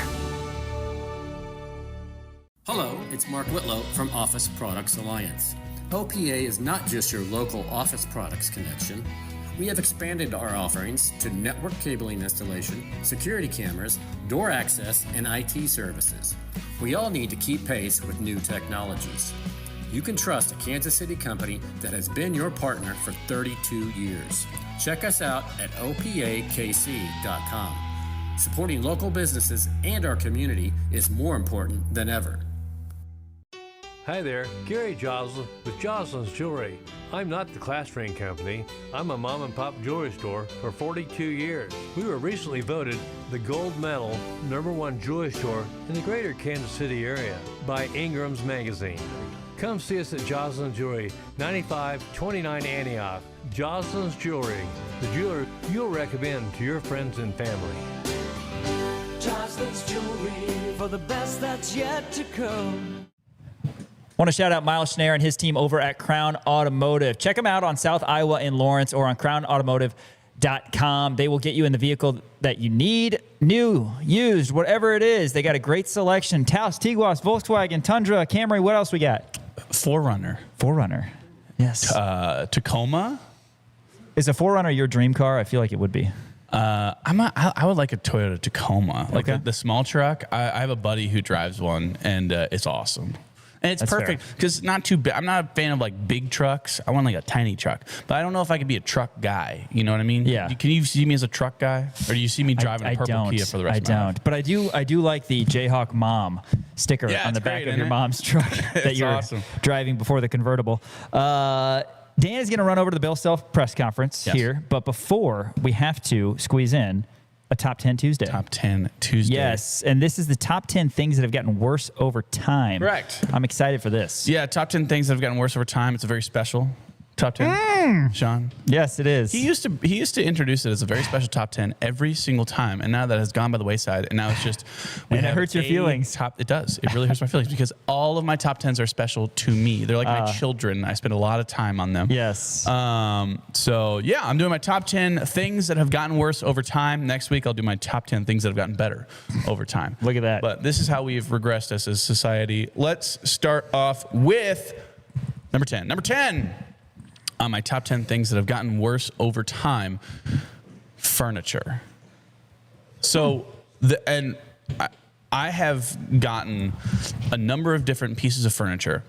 Hello, it's Mark Whitlow from Office Products Alliance. OPA is not just your local office products connection. We have expanded our offerings to network cabling installation, security cameras, door access, and IT services. We all need to keep pace with new technologies. You can trust a Kansas City company that has been your partner for 32 years. Check us out at opakc.com. Supporting local businesses and our community is more important than ever. Hi there, Gary Joslin with Joslin's Jewelry. I'm not the class ring company. I'm a mom and pop jewelry store for 42 years. We were recently voted the gold medal #1 jewelry store in the greater Kansas City area by Ingram's Magazine. Come see us at Joslin's Jewelry, 9529 Antioch. Joslin's Jewelry, the jeweler you'll recommend to your friends and family. Joslin's Jewelry for the best that's yet to come. Want to shout out Miles Schneier and his team over at Crown Automotive. Check them out on South Iowa in Lawrence or on crownautomotive.com. They will get you in the vehicle that you need, new, used, whatever it is. They got a great selection. Taos, Tiguas, Volkswagen, Tundra, Camry. What else we got? 4Runner. Yes. Tacoma. Is a 4Runner your dream car? I feel like it would be. I would like a Toyota Tacoma, like Okay. the small truck. I have a buddy who drives one, and it's awesome. And it's That's perfect because not too big. I'm not a fan of like big trucks. I want like a tiny truck, but I don't know if I could be a truck guy. You know what I mean? Yeah. Can you see me as a truck guy, or do you see me driving a purple Kia for the rest of my life? But I do like the Jayhawk mom sticker Yeah, on the it's back great, of isn't your it? mom's truck that It's you're awesome. driving before the convertible. Dan is going to run over to the Bill Self press conference here, but before we have to squeeze in a Top 10 Tuesday. Top 10 Tuesday. Yes, and this is the top 10 things that have gotten worse over time. Correct. I'm excited for this. Yeah, top 10 things that have gotten worse over time. It's a very special top 10. Sean. Yes, it is. He used to introduce it as a very special top 10 every single time, and now that has gone by the wayside, and now it's just And it hurts your feelings. It does. It really hurts my feelings because all of my top 10s are special to me. They're like my children. I spend a lot of time on them. Yes. So yeah, I'm doing my top 10 things that have gotten worse over time. Next week I'll do my top 10 things that have gotten better over time. Look at that. But this is how we've regressed as a society. Let's start off with number 10. Number 10 on my top 10 things that have gotten worse over time: furniture. So I have gotten a number of different pieces of furniture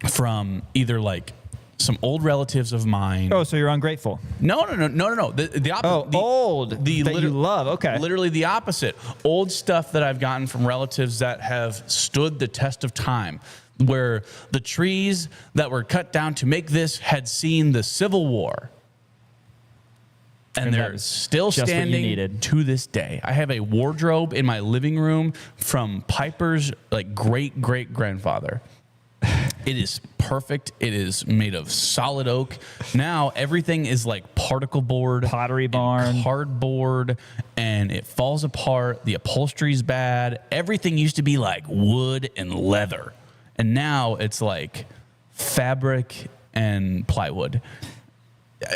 from either like some old relatives of mine. Oh, so you're ungrateful. No. The opposite. Old that you love. Okay. Literally the opposite. Old stuff that I've gotten from relatives that have stood the test of time, where the trees that were cut down to make this had seen the Civil War. And they're still just what you standing needed. to this day. I have a wardrobe in my living room from Piper's like great-great-grandfather. It is perfect. It is made of solid oak. Now everything is like particle board, Pottery Barn, cardboard, and it falls apart. The upholstery's bad. Everything used to be like wood and leather, and now it's like fabric and plywood.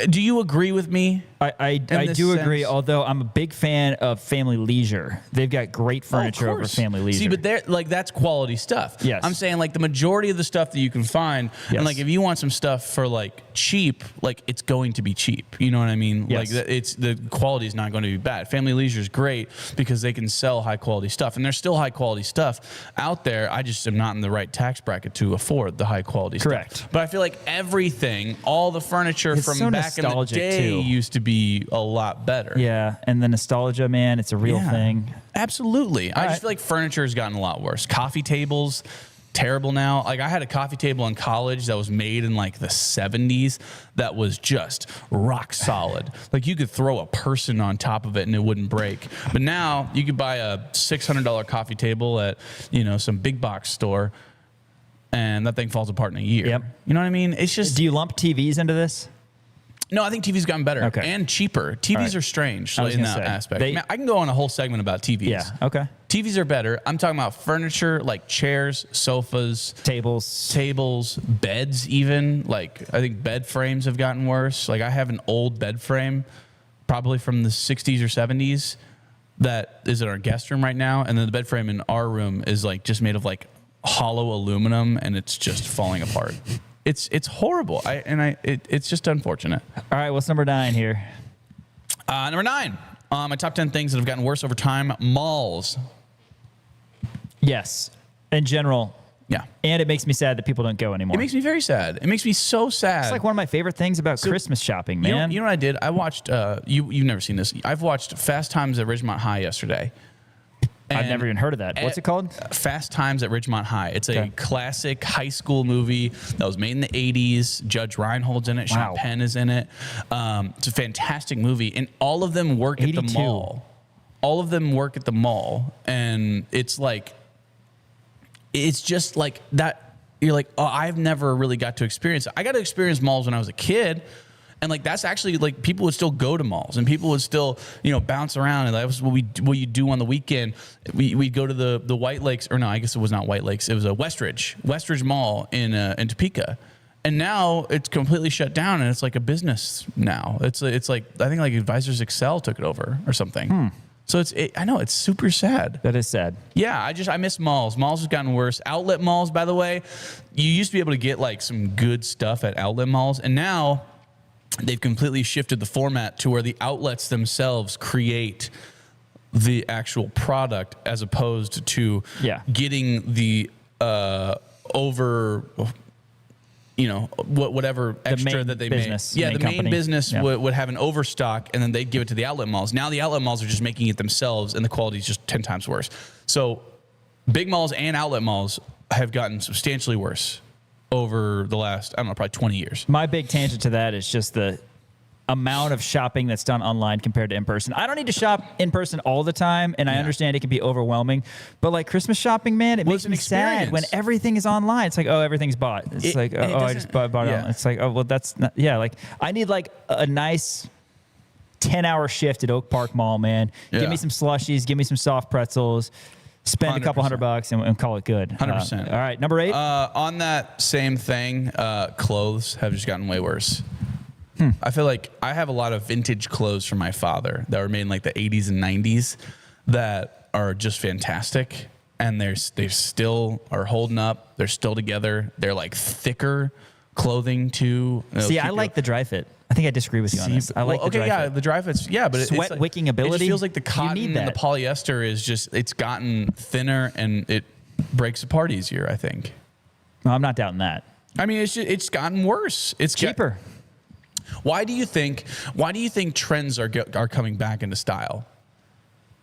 Do you agree with me? I do agree, although I'm a big fan of Family Leisure. They've got great furniture over Family Leisure. See, but that's quality stuff. Yes. I'm saying like the majority of the stuff that you can find, and like if you want some stuff for like cheap, like it's going to be cheap. You know what I mean? Yes. Like the quality is not going to be bad. Family Leisure is great because they can sell high quality stuff, and there's still high quality stuff out there. I just am not in the right tax bracket to afford the high quality Correct. stuff. But I feel like everything, all the furniture It's from so back in the nostalgic, day too. used to be be a lot better. Yeah, and the nostalgia, man, it's a real thing. Absolutely. I just feel like furniture has gotten a lot worse. Coffee tables, terrible now. Like I had a coffee table in college that was made in like the 70s that was just rock solid. Like you could throw a person on top of it and it wouldn't break. But now you could buy a $600 coffee table at, some big box store and that thing falls apart in a year. Yep. You know what I mean? It's just. Do you lump TVs into this? No, I think TV's gotten better and cheaper. TVs are strange in that aspect. I can go on a whole segment about TVs. Yeah, okay. TVs are better. I'm talking about furniture like chairs, sofas, tables, beds even. Like I think bed frames have gotten worse. Like I have an old bed frame probably from the 60s or 70s that is in our guest room right now. And then the bed frame in our room is like just made of like hollow aluminum and it's just falling apart. It's horrible. It's just unfortunate. All right, what's number 9 here? Number 9, my top 10 things that have gotten worse over time. Malls. Yes, in general. Yeah. And it makes me sad that people don't go anymore. It makes me very sad. It makes me so sad. It's like one of my favorite things about Christmas shopping, man. You know what I did? I watched, you've never seen this. I've watched Fast Times at Ridgemont High yesterday. I've never even heard of that. What's it called? Fast Times at Ridgemont High. It's a classic high school movie that was made in the 80s. Judge Reinhold's in it. Sean Penn is in it. It's a fantastic movie. And all of them work at the mall. All of them work at the mall. And it's like, it's just like that. You're like, oh, I've never really got to experience it. I got to experience malls when I was a kid. And like that's actually like people would still go to malls and people would still bounce around, and that was what you do on the weekend. We'd go to the White Lakes, or no, I guess it was not White Lakes. It was a Westridge Mall in Topeka, and now it's completely shut down and it's like a business now. It's like I think like Advisors Excel took it over or something. So I know it's super sad. That is sad. Yeah, I miss malls. Malls have gotten worse. Outlet malls, by the way, you used to be able to get like some good stuff at outlet malls, and now they've completely shifted the format to where the outlets themselves create the actual product as opposed to getting the whatever extra that they business, made. Yeah, the main company. business would have an overstock, and then they'd give it to the outlet malls. Now the outlet malls are just making it themselves, and the quality is just 10 times worse. So big malls and outlet malls have gotten substantially worse over the last, I don't know, probably 20 years. My big tangent to that is just the amount of shopping that's done online compared to in person. I don't need to shop in person all the time, and I understand it can be overwhelming, but like Christmas shopping, man, it makes me sad when everything is online. It's like, oh, everything's bought. It's like, oh, I just bought it on. It's like, oh, well, that's not, like I need like a nice 10-hour shift at Oak Park Mall, man. Give me some slushies, give me some soft pretzels, spend 100%. A couple $100 and call it good. 100%. All right, number 8. On that same thing, clothes have just gotten way worse. I feel like I have a lot of vintage clothes from my father that were made in like the 80s and 90s that are just fantastic, and they still are holding up. They're still together. They're like thicker clothing too. See, I like the dry fit. I think I disagree with you on this. I like the dry fit. The dry fit's but sweat it's wicking ability. It just feels like the cotton and the polyester is just it's gotten thinner and it breaks apart easier. I think. No, I'm not doubting that. I mean, it's gotten worse. It's cheaper. Why do you think trends are coming back into style?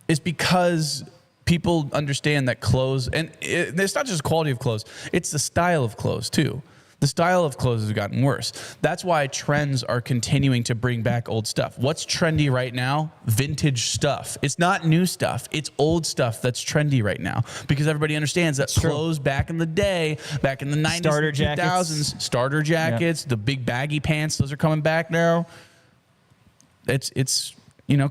It's because people understand that clothes, and it's not just quality of clothes, it's the style of clothes too. The style of clothes has gotten worse. That's why trends are continuing to bring back old stuff. What's trendy right now? Vintage stuff. It's not new stuff. It's old stuff that's trendy right now because everybody understands that clothes back in the day, back in the 90s, starter and 2000s, starter jackets, the big baggy pants, those are coming back now. It's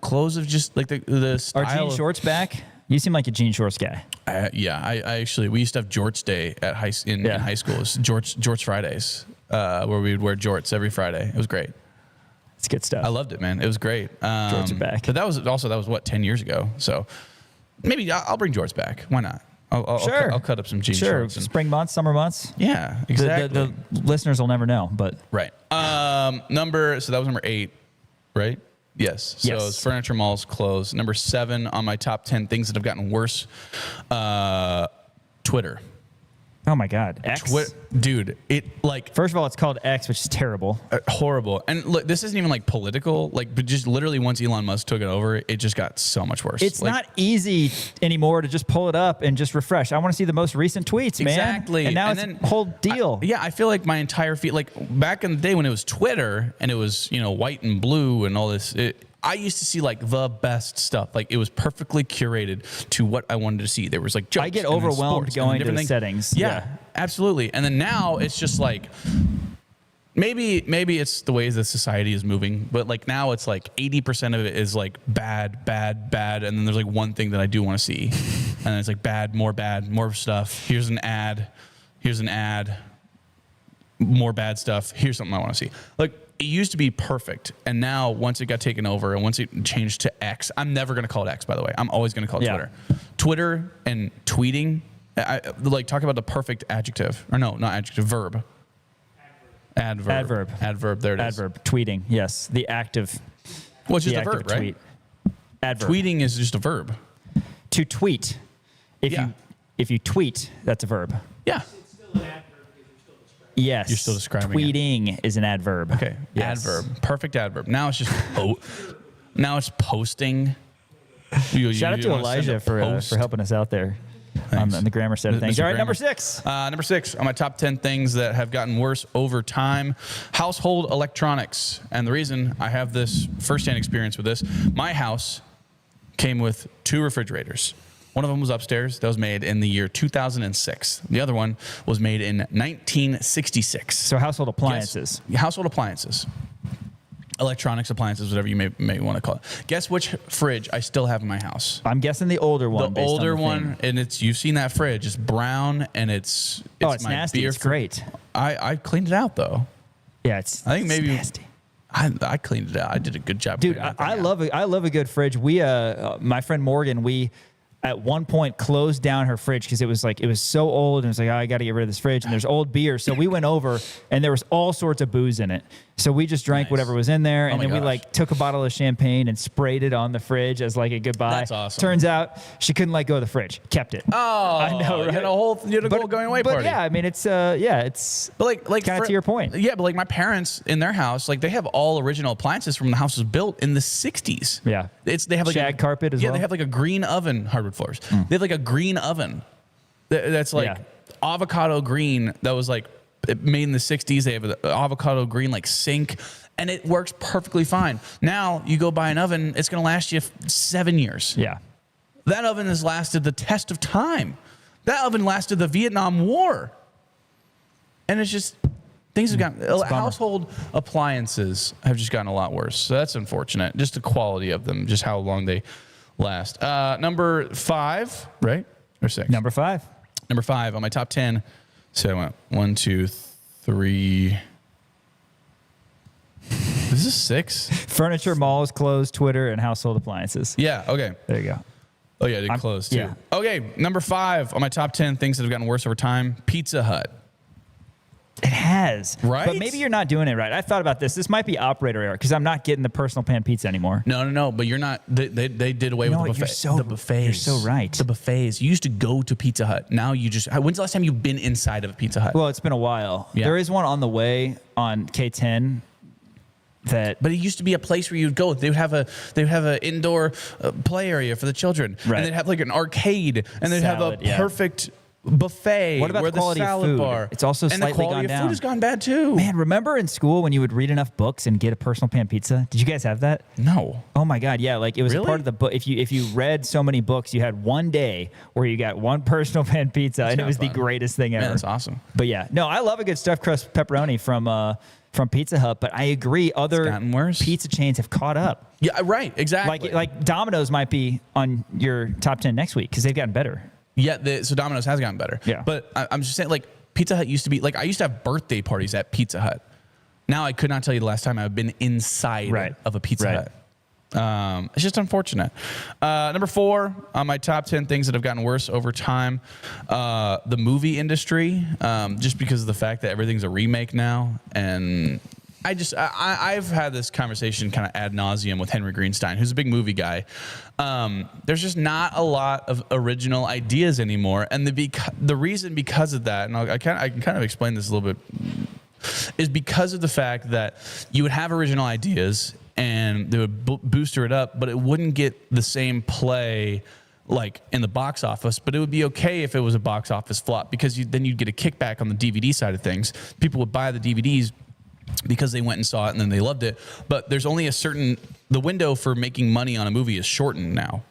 clothes of just like the style. Are jean shorts back? You seem like a jean shorts guy. I actually, we used to have jorts day at high school. It was jorts Fridays, where we would wear jorts every Friday. It was great. It's good stuff. I loved it, man. It was great. Jorts are back. But that was what, 10 years ago. So maybe I'll bring jorts back. Why not? I'll cut up some jean shorts. Spring months, summer months. Yeah, exactly. The listeners will never know, but right. So that was number 8, right? Yes. So it's furniture, malls, clothes. Number 7 on my top 10 things that have gotten worse. Twitter. Oh my God, X. Dude, it like first of all, it's called X, which is terrible, horrible. And look, this isn't even like political. Like, but just literally once Elon Musk took it over, it just got so much worse. It's like, not easy anymore to just pull it up and just refresh. I want to see the most recent tweets, man. Exactly. And now And it's then a whole deal. I feel like my entire feed, like back in the day when it was Twitter and it was white and blue and all this. I used to see like the best stuff. Like it was perfectly curated to what I wanted to see. There was like jokes. I get and then overwhelmed sports going and to the different settings. Yeah, absolutely. And then now it's just like maybe it's the ways that society is moving, but like now it's like 80% of it is like bad, and then there's like one thing that I do want to see, and then it's like bad, more stuff. Here's an ad, more bad stuff. Here's something I want to see. Like. It used to be perfect, and now once it got taken over and once it changed to X, I'm never going to call it X, by the way. I'm always going to call it Twitter. Twitter and tweeting, talk about the perfect adjective. Or no, not adjective, verb. Adverb. There it is. Adverb. Tweeting. Yes. The active. Well, it's just a verb, right? Tweet. Adverb. Tweeting is just a verb. To tweet. If you tweet, that's a verb. Yeah. Yes. You're still describing tweeting is an adverb. Okay. Yes. Adverb. Perfect adverb. Now it's just now it's posting. Shout out to Elijah for helping us out there on the grammar side of things. All right, number 6. Number 6 on my top 10 things that have gotten worse over time: household electronics. And the reason I have this firsthand experience with this, my house came with 2 refrigerators. One of them was upstairs. That was made in the year 2006. The other one was made in 1966. So household appliances. Household appliances. Electronics appliances, whatever you may want to call it. Guess which fridge I still have in my house? I'm guessing the older one. The older one, and you've seen that fridge. It's brown, and it's it's my nasty. Beer it's great. I cleaned it out, though. Yeah, I think maybe nasty. I cleaned it out. I did a good job. Dude, I love a good fridge. We, my friend Morgan, we at one point closed down her fridge because it was so old, and it was like, oh, I got to get rid of this fridge, and there's old beer. So we went over, and there was all sorts of booze in it. So we just drank whatever was in there, and then we took a bottle of champagne and sprayed it on the fridge as like a goodbye. That's awesome. Turns out she couldn't let go of the fridge. Kept it. Oh, I know, right? You had a whole going away party. But yeah, I mean, it's but like kind of to your point. Yeah, but like my parents in their house, like they have all original appliances from the house was built in the 60s. Yeah, they have like shag carpet as well. Yeah, they have like a green oven, hardwood floors. They have like a green oven that's like avocado green that was like made in the 60s. They have an avocado green like sink, and it works perfectly fine. Now you go buy an oven, it's going to last you 7 years. Yeah. That oven has lasted the test of time. That oven lasted the Vietnam War. And it's just, things have gotten, household appliances have just gotten a lot worse. So that's unfortunate. Just the quality of them, just how long they last. Number 5, right? Or 6? Number 5. Number 5 on my top 10. So I went 1, 2, 3. This is 6. Furniture, malls, clothes, Twitter, and household appliances. Yeah, okay. There you go. Oh, yeah, they closed too. Yeah. Okay, number 5 on my top 10 things that have gotten worse over time: Pizza Hut. It has. Right? But maybe you're not doing it right. I thought about this. This might be operator error because I'm not getting the personal pan pizza anymore. No. But you're not. They did away with the buffet. The buffets. You're so right. The buffets. You used to go to Pizza Hut. Now you just. When's the last time you've been inside of a Pizza Hut? Well, it's been a while. Yeah. There is one on the way on K10. But it used to be a place where you'd go. They would have an indoor play area for the children, right. And they'd have like an arcade, and they'd salad, have a perfect buffet. What about where the quality salad of food? bar? It's also and slightly the quality gone of down. food has gone bad too. Man, remember in school when you would read enough books and get a personal pan pizza? Did you guys have that? No. Oh my God, yeah. Like it was Really? a part of the book. If you read so many books, you had one day where you got one personal pan pizza, and it was the greatest thing ever. Man, that's awesome. But yeah, no, I love a good stuffed crust pepperoni from Pizza Hut, but I agree other pizza chains have caught up. Yeah, right, exactly. Like Domino's might be on your top 10 next week because they've gotten better. Yeah, so Domino's has gotten better. Yeah. But I'm just saying, like, Pizza Hut used to be, like, I used to have birthday parties at Pizza Hut. Now I could not tell you the last time I've been inside of a Pizza Hut. It's just unfortunate. Number 4 on my top 10 things that have gotten worse over time, the movie industry, just because of the fact that everything's a remake now, and I've had this conversation kind of ad nauseum with Henry Greenstein, who's a big movie guy. There's just not a lot of original ideas anymore, and the reason because of that, and I can kind of explain this a little bit, is because of the fact that you would have original ideas and they would booster it up, but it wouldn't get the same play like in the box office, but it would be okay if it was a box office flop, because then you'd get a kickback on the DVD side of things. People would buy the DVDs because they went and saw it and then they loved it. But there's only the window for making money on a movie is shortened now.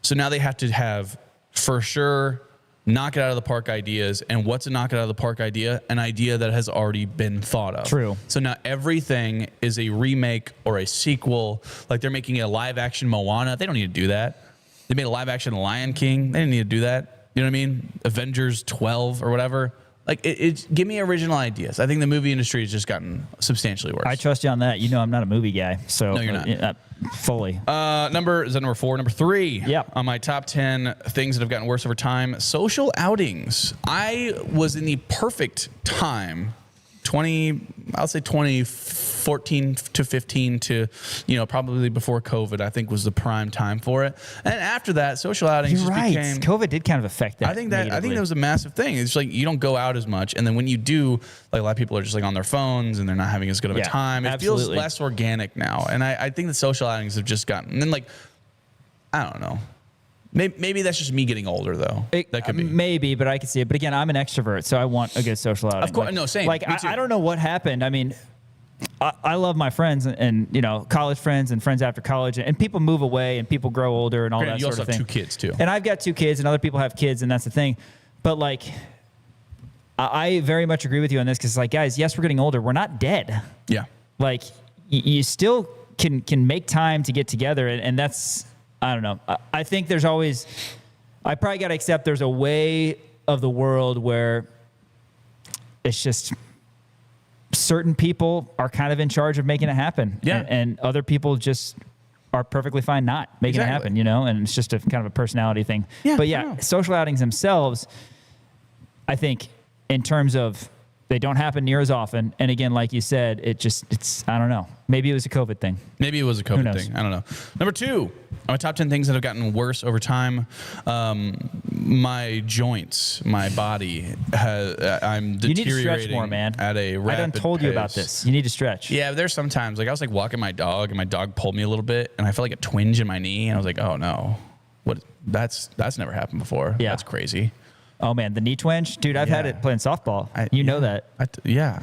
So now they have to have, for sure, knock it out of the park ideas. And what's a knock it out of the park idea? An idea that has already been thought of. True. So now everything is a remake or a sequel. Like they're making a live action Moana. They don't need to do that. They made a live action Lion King. They didn't need to do that. You know what I mean? Avengers 12 or whatever. Like, give me original ideas. I think the movie industry has just gotten substantially worse. I trust you on that. You know, I'm not a movie guy, so no, you're not. Fully. Is that number 4? Number 3. Yeah. On my top 10 things that have gotten worse over time, social outings. I was in the perfect time. 2014 to 15 to, probably before COVID, I think was the prime time for it. And after that, social outings became. COVID did kind of affect that. I think that was a massive thing. It's like you don't go out as much, and then when you do, like a lot of people are just like on their phones and they're not having as good of a time. It feels less organic now, and I think the social outings have just gotten. And then I don't know. Maybe that's just me getting older, though. That could be. Maybe, but I can see it. But again, I'm an extrovert, so I want a good social outing. Of course, no, same. Like, I don't know what happened. I mean, I love my friends and college friends and friends after college, and people move away and people grow older and all that sort of thing. You also have 2 kids, too. And I've got 2 kids, and other people have kids, and that's the thing. But, like, I very much agree with you on this because, like, guys, yes, we're getting older. We're not dead. Yeah. Like, you still can make time to get together, and that's... I don't know. I think there's always, I probably got to accept there's a way of the world where it's just certain people are kind of in charge of making it happen. Yeah. And other people just are perfectly fine not making it happen, and it's just a kind of a personality thing. Yeah, but social outings themselves, I think in terms of they don't happen near as often. And again, like you said, it's I don't know. Maybe it was a COVID thing. Maybe it was a COVID thing. I don't know. Number 2, my top 10 things that have gotten worse over time. My joints, my body, I'm deteriorating. You need to stretch more, man. At a rapid I done told you about this. You need to stretch. Yeah, there's sometimes, like I was like walking my dog and my dog pulled me a little bit and I felt like a twinge in my knee and I was like, oh no, that's never happened before. Yeah. That's crazy. Oh man, the knee twinge, dude. I've had it playing softball. You know that. I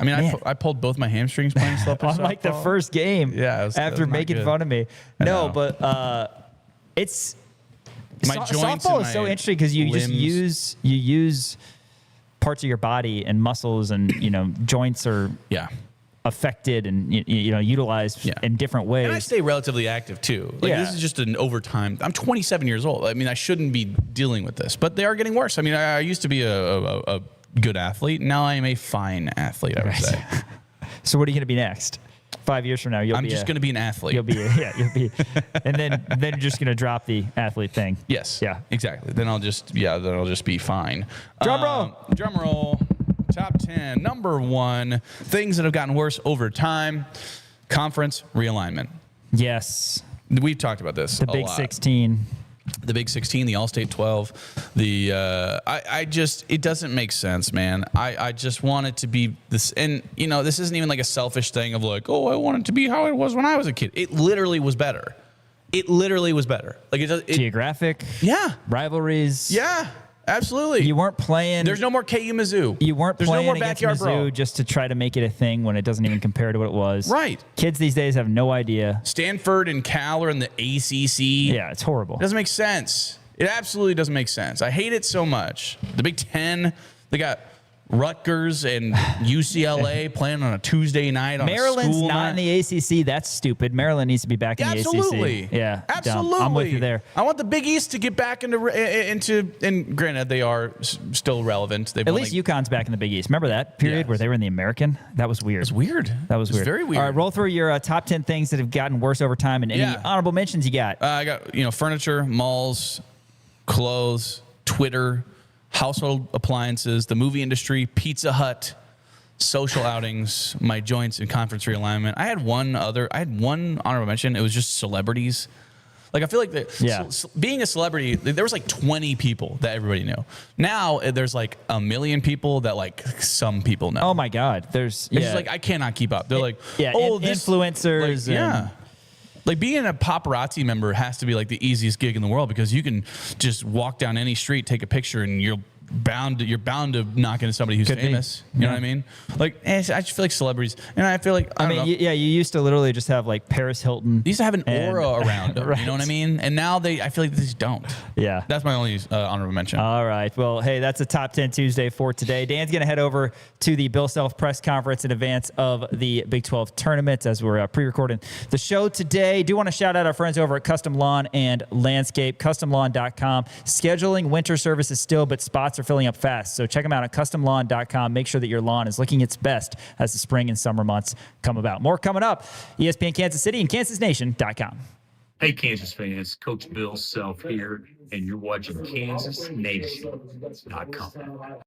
mean, I pulled both my hamstrings playing softball. On like the first game. Yeah. After making fun of me. No, but it's my joints. Softball is so interesting because you just use parts of your body and muscles and joints are affected and utilized in different ways. And I stay relatively active too. Like this is just an overtime. I'm 27 years old. I mean, I shouldn't be dealing with this, but they are getting worse. I mean, I used to be a good athlete. Now I am a fine athlete, I would say. So what are you going to be next? 5 years from now, I'm just going to be an athlete. You'll be, and then you're just going to drop the athlete thing. Yes. Yeah. Exactly. Then I'll just be fine. Drum roll. Drum roll. Top 10. Number 1, things that have gotten worse over time. Conference realignment. Yes. We've talked about this. The Big 16. The Big 16, the All-State 12. It doesn't make sense, man. I just want it to be this. And, this isn't even like a selfish thing of like, oh, I want it to be how it was when I was a kid. It literally was better. Like Geographic. Yeah. Rivalries. Yeah. Absolutely. You weren't playing. There's no more KU Mizzou. You weren't There's playing no more against backyard Mizzou brawl. just to try to make it a thing when it doesn't even compare to what it was. Right. Kids these days have no idea. Stanford and Cal are in the ACC. Yeah, it's horrible. It doesn't make sense. It absolutely doesn't make sense. I hate it so much. The Big 10, they got Rutgers and UCLA playing on a Tuesday night on a school Maryland's not night. in the ACC. That's stupid. Maryland needs to be back in the ACC. Yeah, absolutely. Dumb. I'm with you there. I want the Big East to get back into and granted they are still relevant. At least UConn's back in the Big East. Remember that period where they were in the American? That was weird. It was weird. That was weird. Very weird. All right, roll through your top 10 things that have gotten worse over time and any honorable mentions you got. I got furniture, malls, clothes, Twitter, household appliances, the movie industry, Pizza Hut, social outings, my joints and conference realignment. I had one honorable mention. It was just celebrities. Like, I feel like being a celebrity, there was like 20 people that everybody knew. Now there's like a million people that like some people know. Oh my God. It's just like, I cannot keep up. They're like, influencers. Like, like being a paparazzi member has to be like the easiest gig in the world, because you can just walk down any street, take a picture, and you're bound to knock into somebody who's famous. You know what I mean? Like, I just feel like celebrities, and I feel like, I mean, you used to literally just have like Paris Hilton. They used to have an aura around them. Right. You know what I mean? And now I feel like they just don't. Yeah. That's my only honorable mention. All right. Well, hey, that's a Top 10 Tuesday for today. Dan's going to head over to the Bill Self press conference in advance of the Big 12 tournament as we're pre-recording the show today. Do want to shout out our friends over at Custom Lawn and Landscape, customlawn.com. Scheduling winter services still, but spots are filling up fast. So check them out at customlawn.com. Make sure that your lawn is looking its best as the spring and summer months come about. More coming up. ESPN Kansas City and KansasNation.com. Hey, Kansas fans, Coach Bill Self here, and you're watching KansasNation.com.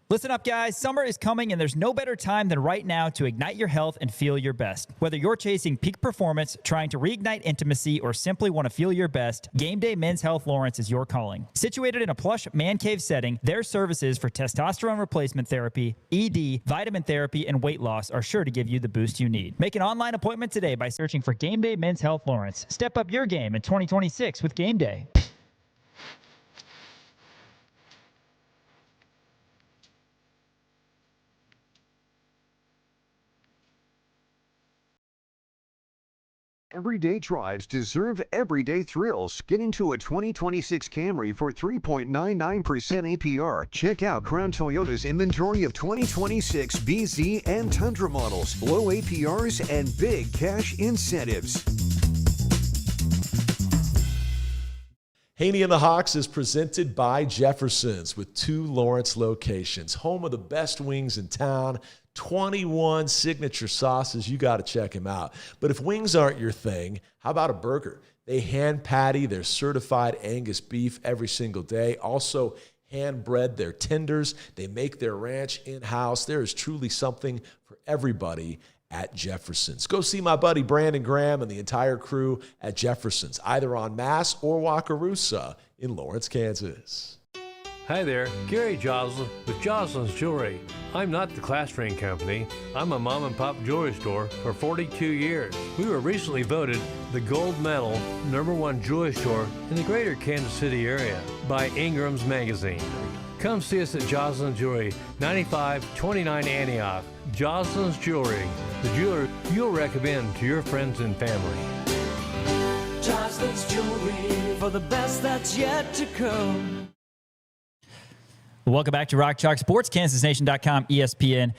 Listen up, guys. Summer is coming, and there's no better time than right now to ignite your health and feel your best. Whether you're chasing peak performance, trying to reignite intimacy, or simply want to feel your best, Gameday Men's Health Lawrence is your calling. Situated in a plush man cave setting, their services for testosterone replacement therapy, ED, vitamin therapy, and weight loss are sure to give you the boost you need. Make an online appointment today by searching for Gameday Men's Health Lawrence. Step up your game in 2026 with Gameday. Everyday drives deserve everyday thrills. Get into a 2026 Camry for 3.99% APR. Check out Crown Toyota's inventory of 2026 BZ and Tundra models, low APRs, and big cash incentives. Haney and the Hawks is presented by Jefferson's with 2 Lawrence locations, home of the best wings in town. 21 signature sauces. You got to check them out. But if wings aren't your thing, how about a burger? They hand patty their certified Angus beef every single day. Also hand bread their tenders. They make their ranch in-house. There is truly something for everybody at Jefferson's. Go see my buddy Brandon Graham and the entire crew at Jefferson's, either on Mass or Wakarusa in Lawrence, Kansas. Hi there, Gary Joslin with Joslin's Jewelry. I'm not the class ring company. I'm a mom and pop jewelry store for 42 years. We were recently voted the gold medal #1 jewelry store in the greater Kansas City area by Ingram's Magazine. Come see us at Joslin's Jewelry, 9529 Antioch. Joslin's Jewelry, the jeweler you'll recommend to your friends and family. Joslin's Jewelry for the best that's yet to come. Welcome back to Rock Chalk Sports, KansasNation.com, ESPN,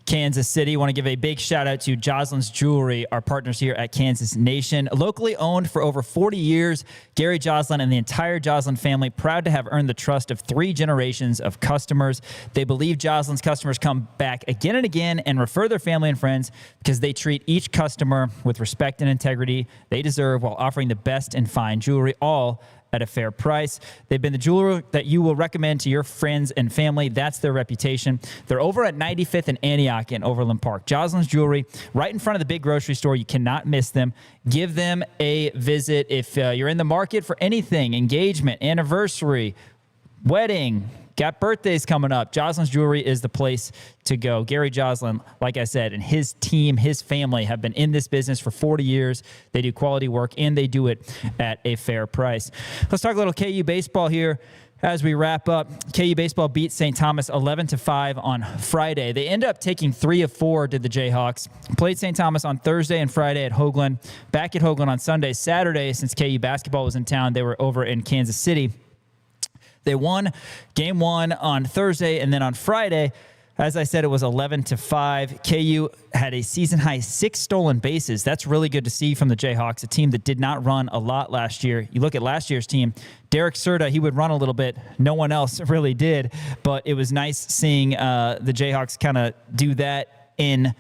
Kansas City. Want to give a big shout out to Joslin's Jewelry, our partners here at Kansas Nation. Locally owned for over 40 years, Gary Joslin and the entire Joslin family proud to have earned the trust of 3 generations of customers. They believe Joslin's customers come back again and again and refer their family and friends because they treat each customer with respect and integrity they deserve while offering the best in fine jewelry, all at a fair price. They've been the jeweler that you will recommend to your friends and family. That's their reputation. They're over at 95th and Antioch in Overland Park. Joslin's Jewelry, right in front of the big grocery store. You cannot miss them. Give them a visit if you're in the market for anything, engagement, anniversary, wedding, got birthdays coming up. Joslin's Jewelry is the place to go. Gary Joslin, like I said, and his team, his family have been in this business for 40 years. They do quality work, and they do it at a fair price. Let's talk a little KU baseball here as we wrap up. KU baseball beat St. Thomas 11-5 on Friday. They end up taking 3 of 4, did the Jayhawks. Played St. Thomas on Thursday and Friday at Hoagland. Back at Hoagland on Sunday. Saturday, since KU basketball was in town, they were over in Kansas City. They won game 1 on Thursday, and then on Friday, as I said, it was 11-5. KU had a season-high 6 stolen bases. That's really good to see from the Jayhawks, a team that did not run a lot last year. You look at last year's team, Derek Serta, he would run a little bit. No one else really did, but it was nice seeing the Jayhawks kind of do that in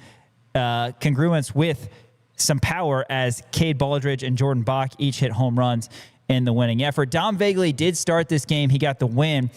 congruence with some power as Cade Baldridge and Jordan Bach each hit home runs in the winning effort. Dom Vagley did start this game. He got the win.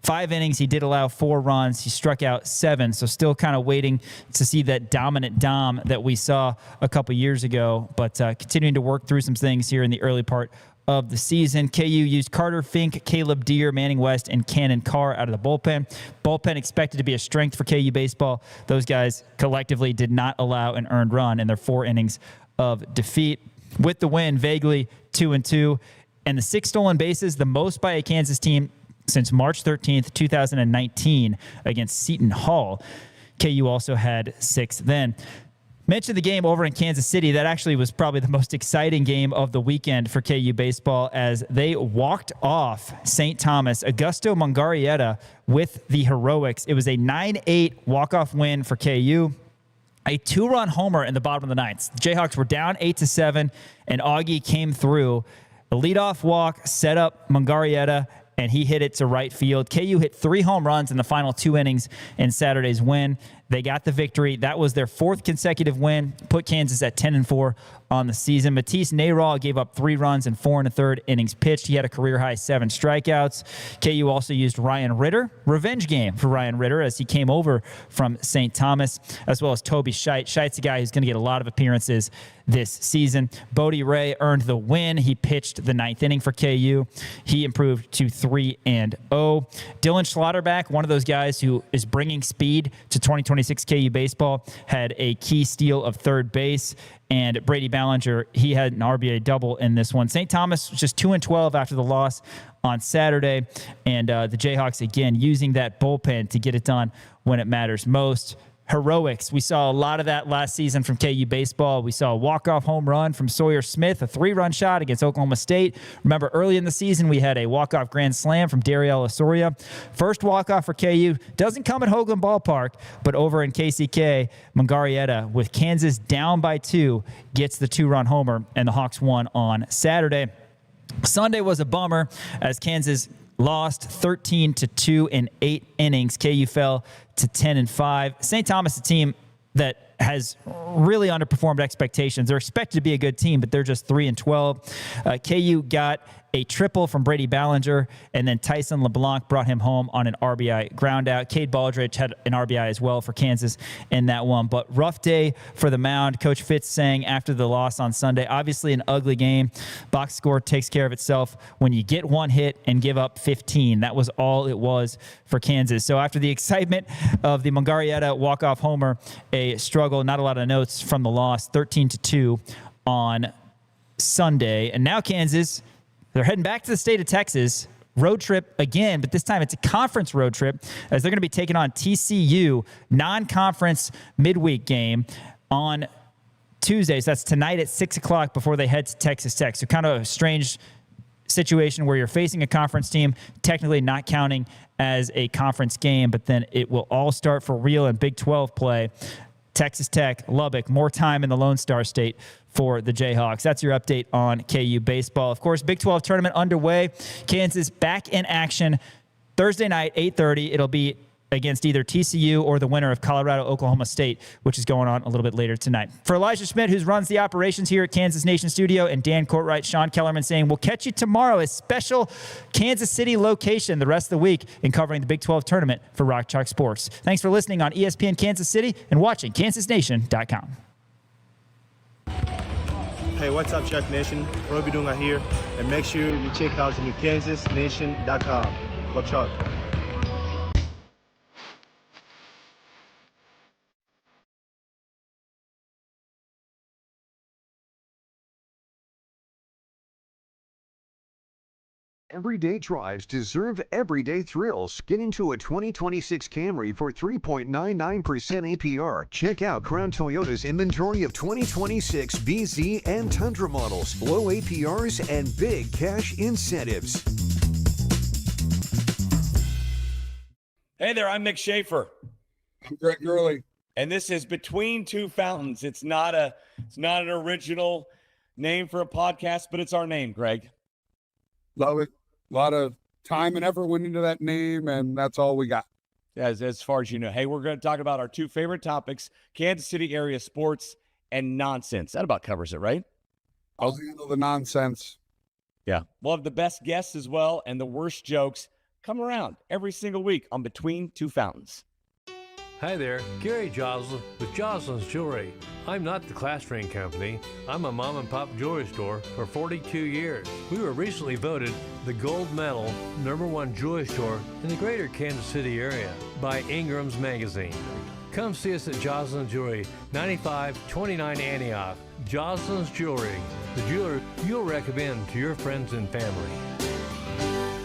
5 innings, he did allow 4 runs. He struck out 7, so still kind of waiting to see that dominant Dom that we saw a couple years ago, but continuing to work through some things here in the early part of the season. KU used Carter Fink, Caleb Deere, Manning West, and Cannon Carr out of the bullpen. Bullpen expected to be a strength for KU baseball. Those guys collectively did not allow an earned run in their 4 innings of defeat. With the win, vaguely 2-2, and the 6 stolen bases, the most by a Kansas team since March 13th, 2019 against Seton Hall. KU also had 6 then. Mentioned the game over in Kansas City. That actually was probably the most exciting game of the weekend for KU baseball as they walked off St. Thomas, Augusto Mungarieta with the heroics. It was a 9-8 walk-off win for KU. A 2-run homer in the bottom of the 9th. The Jayhawks were down 8-7, and Augie came through. A leadoff walk set up Mungarieta, and he hit it to right field. KU hit 3 home runs in the final 2 innings in Saturday's win. They got the victory. That was their 4th consecutive win, put Kansas at 10-4 on the season. Matisse Nayral gave up 3 runs in 4 1/3 innings pitched. He had a career-high 7 strikeouts. KU also used Ryan Ritter. Revenge game for Ryan Ritter as he came over from St. Thomas, as well as Toby Scheidt. Scheidt's a guy who's going to get a lot of appearances this season. Bodie Ray earned the win. He pitched the 9th inning for KU. He improved to 3-0. Dylan Schlotterback, one of those guys who is bringing speed to 2026 KU baseball, had a key steal of third base. And Brady Ballinger, he had an RBI double in this one. St. Thomas was just 2-12 after the loss on Saturday. And the Jayhawks, again, using that bullpen to get it done when it matters most. Heroics. We saw a lot of that last season from KU baseball. We saw a walk-off home run from Sawyer Smith, a 3-run shot against Oklahoma State. Remember, early in the season, we had a walk-off grand slam from Dariel Osoria. First walk-off for KU. Doesn't come at Hoagland Ballpark, but over in KCK, Mungarieta, with Kansas down by 2, gets the 2-run homer, and the Hawks won on Saturday. Sunday was a bummer as Kansas lost 13-2 in 8 innings. KU fell to 10-5. St. Thomas, a team that has really underperformed expectations. They're expected to be a good team, but they're just 3-12. KU got a triple from Brady Ballinger, and then Tyson LeBlanc brought him home on an RBI groundout. Cade Baldridge had an RBI as well for Kansas in that one. But rough day for the mound. Coach Fitz saying after the loss on Sunday, obviously an ugly game. Box score takes care of itself when you get 1 hit and give up 15. That was all it was for Kansas. So after the excitement of the Mungarieta walk-off homer, a struggle, not a lot of notes from the loss, 13-2 on Sunday. And now Kansas, they're heading back to the state of Texas. Road trip again, but this time it's a conference road trip as they're going to be taking on TCU, non-conference midweek game on Tuesdays. That's tonight at 6 o'clock before they head to Texas Tech. So kind of a strange situation where you're facing a conference team, technically not counting as a conference game, but then it will all start for real in Big 12 play. Texas Tech, Lubbock, more time in the Lone Star State for the Jayhawks. That's your update on KU baseball. Of course, Big 12 tournament underway. Kansas back in action Thursday night, 8:30. It'll be against either TCU or the winner of Colorado, Oklahoma State, which is going on a little bit later tonight. For Elijah Schmidt, who runs the operations here at Kansas Nation Studio, and Dan Courtwright, Sean Kellerman saying, we'll catch you tomorrow, a special Kansas City location the rest of the week in covering the Big 12 tournament for Rock Chalk Sports. Thanks for listening on ESPN Kansas City and watching KansasNation.com. Hey, what's up, Chuck Nation? Roby Dunga here, and make sure you check out the new KansasNation.com. Go Chuck. Everyday drives deserve everyday thrills. Get into a 2026 Camry for 3.99% APR. Check out Crown Toyota's inventory of 2026 BZ and Tundra models, low APRs, and big cash incentives. Hey there, I'm Mick Schaefer. I'm Greg Gurley. And this is Between Two Fountains. It's not an original name for a podcast, but it's our name, Greg. Love it. A lot of time and effort went into that name, and that's all we got. As far as you know. Hey, we're going to talk about our 2 favorite topics, Kansas City area sports and nonsense. That about covers it, right? I'll handle the nonsense. Yeah. We'll have the best guests as well and the worst jokes Come around every single week on Between Two Fountains. Hi there, Gary Joslin with Joslin's Jewelry. I'm not the class ring company. I'm a mom and pop jewelry store for 42 years. We were recently voted the gold medal #1 jewelry store in the greater Kansas City area by Ingram's Magazine. Come see us at Joslin's Jewelry, 9529 Antioch. Joslin's Jewelry, the jeweler you'll recommend to your friends and family.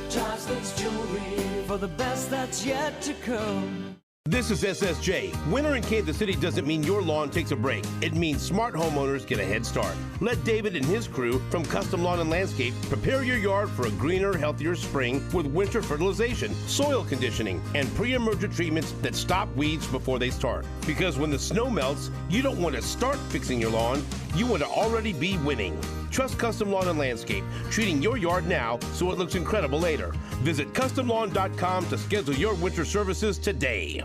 Joslin's Jewelry for the best that's yet to come. This is SSJ. Winter in Kansas City doesn't mean your lawn takes a break. It means smart homeowners get a head start. Let David and his crew from Custom Lawn and Landscape prepare your yard for a greener, healthier spring with winter fertilization, soil conditioning, and pre-emergent treatments that stop weeds before they start. Because when the snow melts, you don't want to start fixing your lawn. You want to already be winning. Trust Custom Lawn and Landscape, treating your yard now so it looks incredible later. Visit CustomLawn.com to schedule your winter services today.